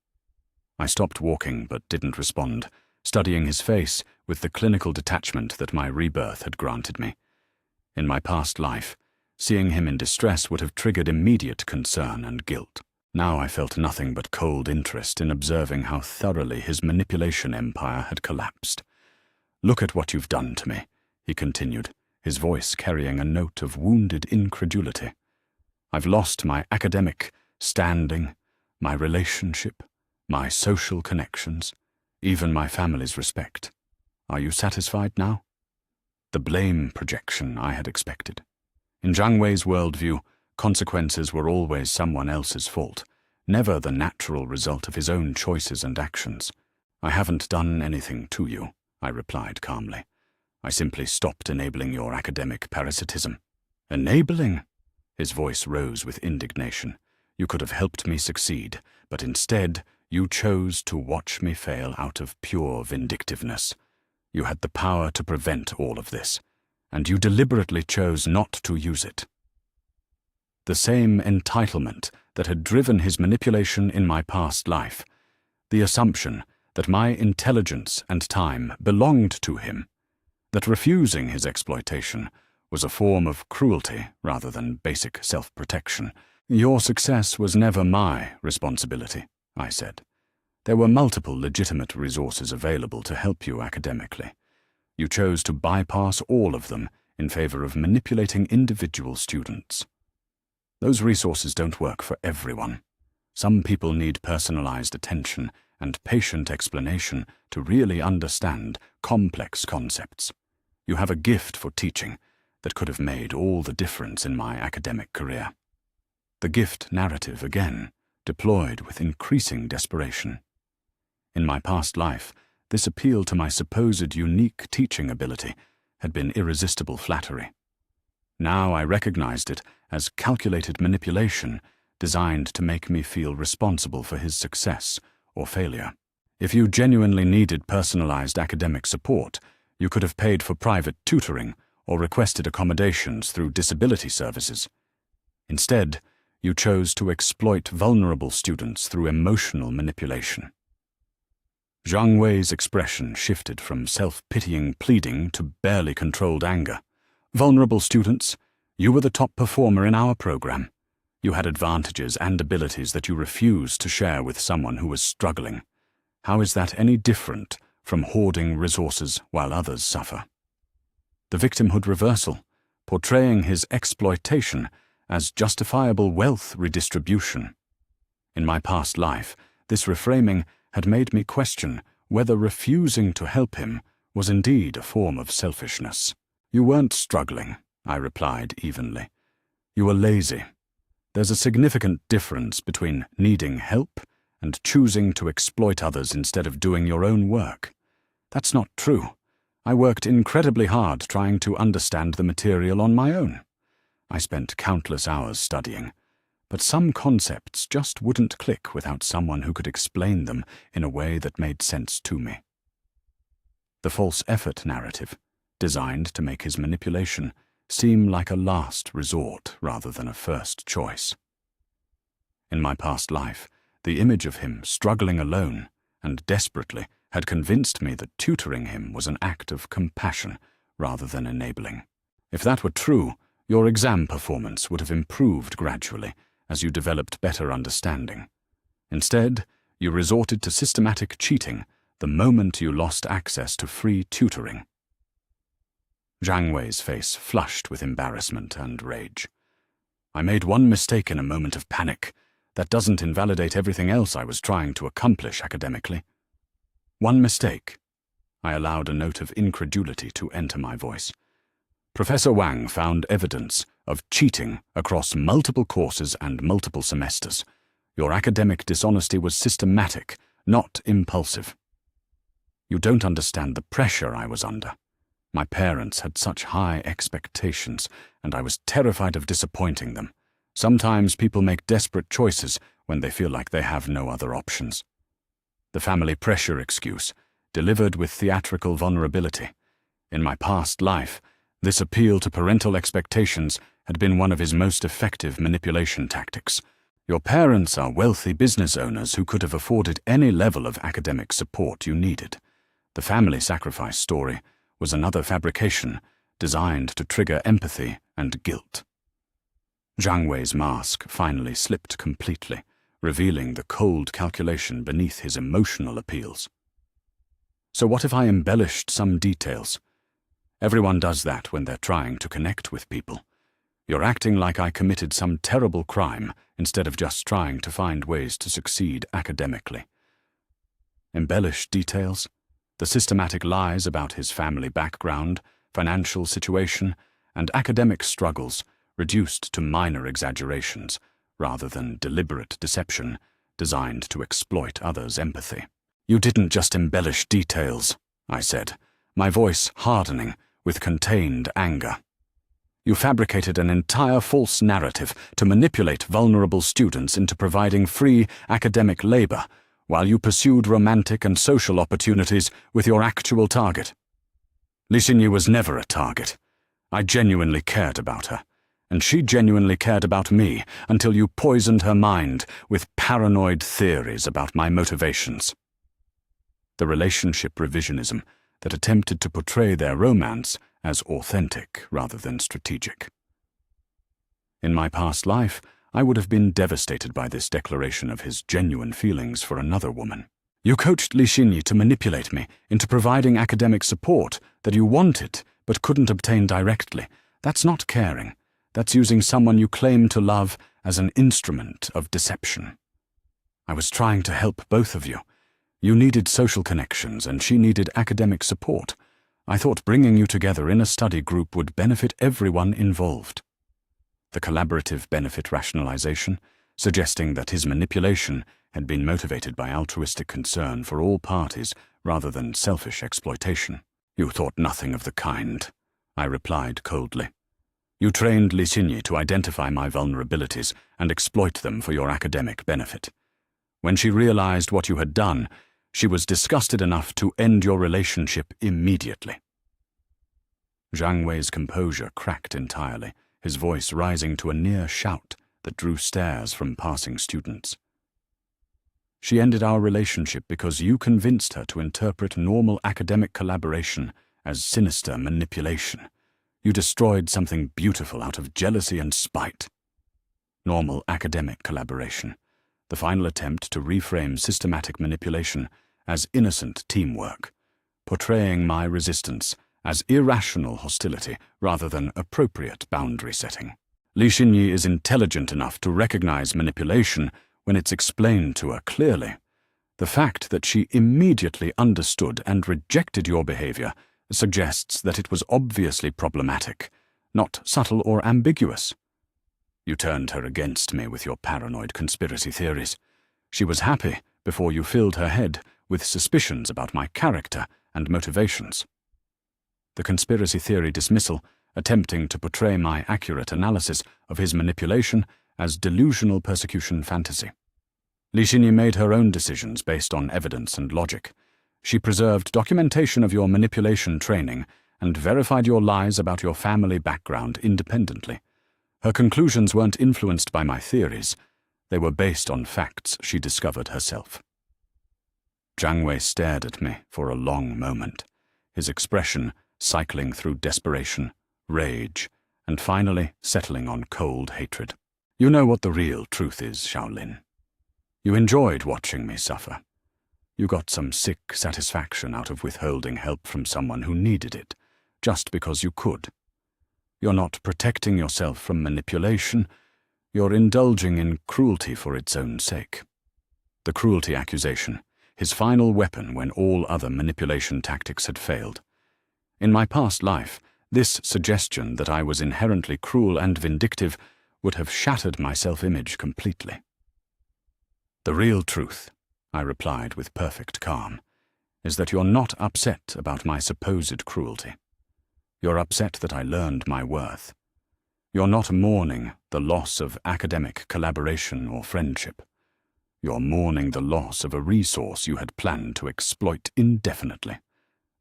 I stopped walking but didn't respond, studying his face with the clinical detachment that my rebirth had granted me. In my past life, seeing him in distress would have triggered immediate concern and guilt. Now I felt nothing but cold interest in observing how thoroughly his manipulation empire had collapsed. "Look at what you've done to me," he continued, his voice carrying a note of wounded incredulity. "I've lost my academic standing, my relationship, my social connections, even my family's respect. Are you satisfied now?" The blame projection I had expected. In Zhang Wei's worldview, consequences were always someone else's fault, never the natural result of his own choices and actions. "I haven't done anything to you," I replied calmly. "I simply stopped enabling your academic parasitism." "Enabling?" His voice rose with indignation. "You could have helped me succeed, but instead you chose to watch me fail out of pure vindictiveness. You had the power to prevent all of this, and you deliberately chose not to use it." The same entitlement that had driven his manipulation in my past life, the assumption that my intelligence and time belonged to him, that refusing his exploitation was a form of cruelty rather than basic self-protection. "Your success was never my responsibility," I said. "There were multiple legitimate resources available to help you academically. You chose to bypass all of them in favor of manipulating individual students. Those resources don't work for everyone. Some people need personalized attention and patient explanation to really understand complex concepts. You have a gift for teaching that could have made all the difference in my academic career." The gift narrative again deployed with increasing desperation. In my past life, this appeal to my supposed unique teaching ability had been irresistible flattery. Now I recognized it as calculated manipulation designed to make me feel responsible for his success or failure. If you genuinely needed personalized academic support, you could have paid for private tutoring or requested accommodations through disability services. Instead, you chose to exploit vulnerable students through emotional manipulation. Zhang Wei's expression shifted from self-pitying pleading to barely controlled anger. "Vulnerable students? You were the top performer in our program. You had advantages and abilities that you refused to share with someone who was struggling. How is that any different from hoarding resources while others suffer?" The victimhood reversal, portraying his exploitation as justifiable wealth redistribution. In my past life, this reframing had made me question whether refusing to help him was indeed a form of selfishness. "You weren't struggling," I replied evenly. "You were lazy. There's a significant difference between needing help and choosing to exploit others instead of doing your own work. That's not true. I worked incredibly hard trying to understand the material on my own. I spent countless hours studying, but some concepts just wouldn't click without someone who could explain them in a way that made sense to me. The false effort narrative, designed to make his manipulation seem like a last resort rather than a first choice. In my past life, the image of him struggling alone and desperately had convinced me that tutoring him was an act of compassion rather than enabling. If that were true, your exam performance would have improved gradually as you developed better understanding. Instead, you resorted to systematic cheating the moment you lost access to free tutoring. Zhang Wei's face flushed with embarrassment and rage. I made one mistake in a moment of panic. That doesn't invalidate everything else I was trying to accomplish academically. One mistake. I allowed a note of incredulity to enter my voice. Professor Wang found evidence of cheating across multiple courses and multiple semesters. Your academic dishonesty was systematic, not impulsive. You don't understand the pressure I was under. My parents had such high expectations, and I was terrified of disappointing them. Sometimes people make desperate choices when they feel like they have no other options. The family pressure excuse, delivered with theatrical vulnerability. In my past life, this appeal to parental expectations had been one of his most effective manipulation tactics. Your parents are wealthy business owners who could have afforded any level of academic support you needed. The family sacrifice story was another fabrication designed to trigger empathy and guilt. Zhang Wei's mask finally slipped completely, revealing the cold calculation beneath his emotional appeals. So what if I embellished some details? Everyone does that when they're trying to connect with people. You're acting like I committed some terrible crime instead of just trying to find ways to succeed academically. Embellished details? The systematic lies about his family background, financial situation, and academic struggles reduced to minor exaggerations rather than deliberate deception designed to exploit others' empathy. You didn't just embellish details, I said, my voice hardening with contained anger. You fabricated an entire false narrative to manipulate vulnerable students into providing free academic labor while you pursued romantic and social opportunities with your actual target. Li Xinyi was never a target. I genuinely cared about her, and she genuinely cared about me until you poisoned her mind with paranoid theories about my motivations. The relationship revisionism that attempted to portray their romance as authentic rather than strategic. In my past life, I would have been devastated by this declaration of his genuine feelings for another woman. You coached Li Xinyi to manipulate me into providing academic support that you wanted but couldn't obtain directly. That's not caring. That's using someone you claim to love as an instrument of deception. I was trying to help both of you. You needed social connections and she needed academic support. I thought bringing you together in a study group would benefit everyone involved. The collaborative benefit rationalization, suggesting that his manipulation had been motivated by altruistic concern for all parties rather than selfish exploitation. You thought nothing of the kind, I replied coldly. You trained Li Xinyi to identify my vulnerabilities and exploit them for your academic benefit. When she realized what you had done, she was disgusted enough to end your relationship immediately. Zhang Wei's composure cracked entirely, his voice rising to a near shout that drew stares from passing students. She ended our relationship because you convinced her to interpret normal academic collaboration as sinister manipulation. You destroyed something beautiful out of jealousy and spite. Normal academic collaboration, the final attempt to reframe systematic manipulation as innocent teamwork, portraying my resistance as irrational hostility rather than appropriate boundary setting. Li Xinyi is intelligent enough to recognize manipulation when it's explained to her clearly. The fact that she immediately understood and rejected your behavior suggests that it was obviously problematic, not subtle or ambiguous. You turned her against me with your paranoid conspiracy theories. She was happy before you filled her head with suspicions about my character and motivations. The conspiracy theory dismissal, attempting to portray my accurate analysis of his manipulation as delusional persecution fantasy. Li Xinyi made her own decisions based on evidence and logic. She preserved documentation of your manipulation training and verified your lies about your family background independently. Her conclusions weren't influenced by my theories. They were based on facts she discovered herself. Zhang Wei stared at me for a long moment, his expression cycling through desperation, rage, and finally settling on cold hatred. You know what the real truth is, Shaolin. You enjoyed watching me suffer. You got some sick satisfaction out of withholding help from someone who needed it, just because you could. You're not protecting yourself from manipulation. You're indulging in cruelty for its own sake. The cruelty accusation, his final weapon when all other manipulation tactics had failed. In my past life, this suggestion that I was inherently cruel and vindictive would have shattered my self-image completely. The real truth, I replied with perfect calm, is that you're not upset about my supposed cruelty. You're upset that I learned my worth. You're not mourning the loss of academic collaboration or friendship. You're mourning the loss of a resource you had planned to exploit indefinitely.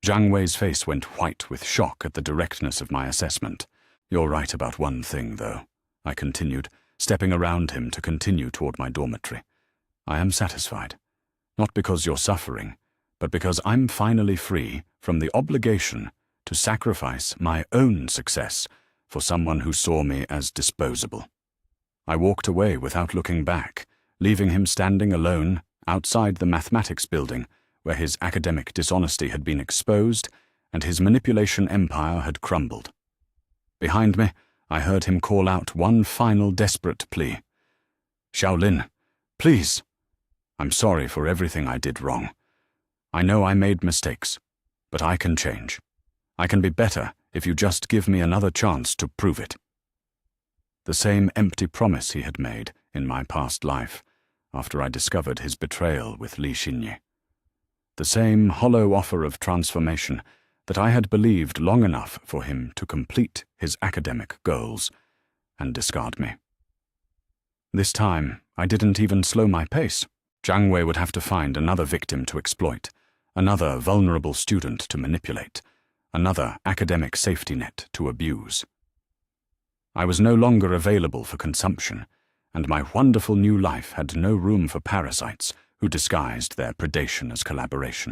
Zhang Wei's face went white with shock at the directness of my assessment. You're right about one thing, though, I continued, stepping around him to continue toward my dormitory. I am satisfied, not because you're suffering, but because I'm finally free from the obligation to sacrifice my own success for someone who saw me as disposable. I walked away without looking back, leaving him standing alone outside the mathematics building where his academic dishonesty had been exposed and his manipulation empire had crumbled. Behind me, I heard him call out one final desperate plea. Shaolin, please. I'm sorry for everything I did wrong. I know I made mistakes, but I can change. I can be better if you just give me another chance to prove it. The same empty promise he had made in my past life after I discovered his betrayal with Li Xinyi. The same hollow offer of transformation that I had believed long enough for him to complete his academic goals and discard me. This time, I didn't even slow my pace. Zhang Wei would have to find another victim to exploit, another vulnerable student to manipulate, another academic safety net to abuse. I was no longer available for consumption, and my wonderful new life had no room for parasites who disguised their predation as collaboration.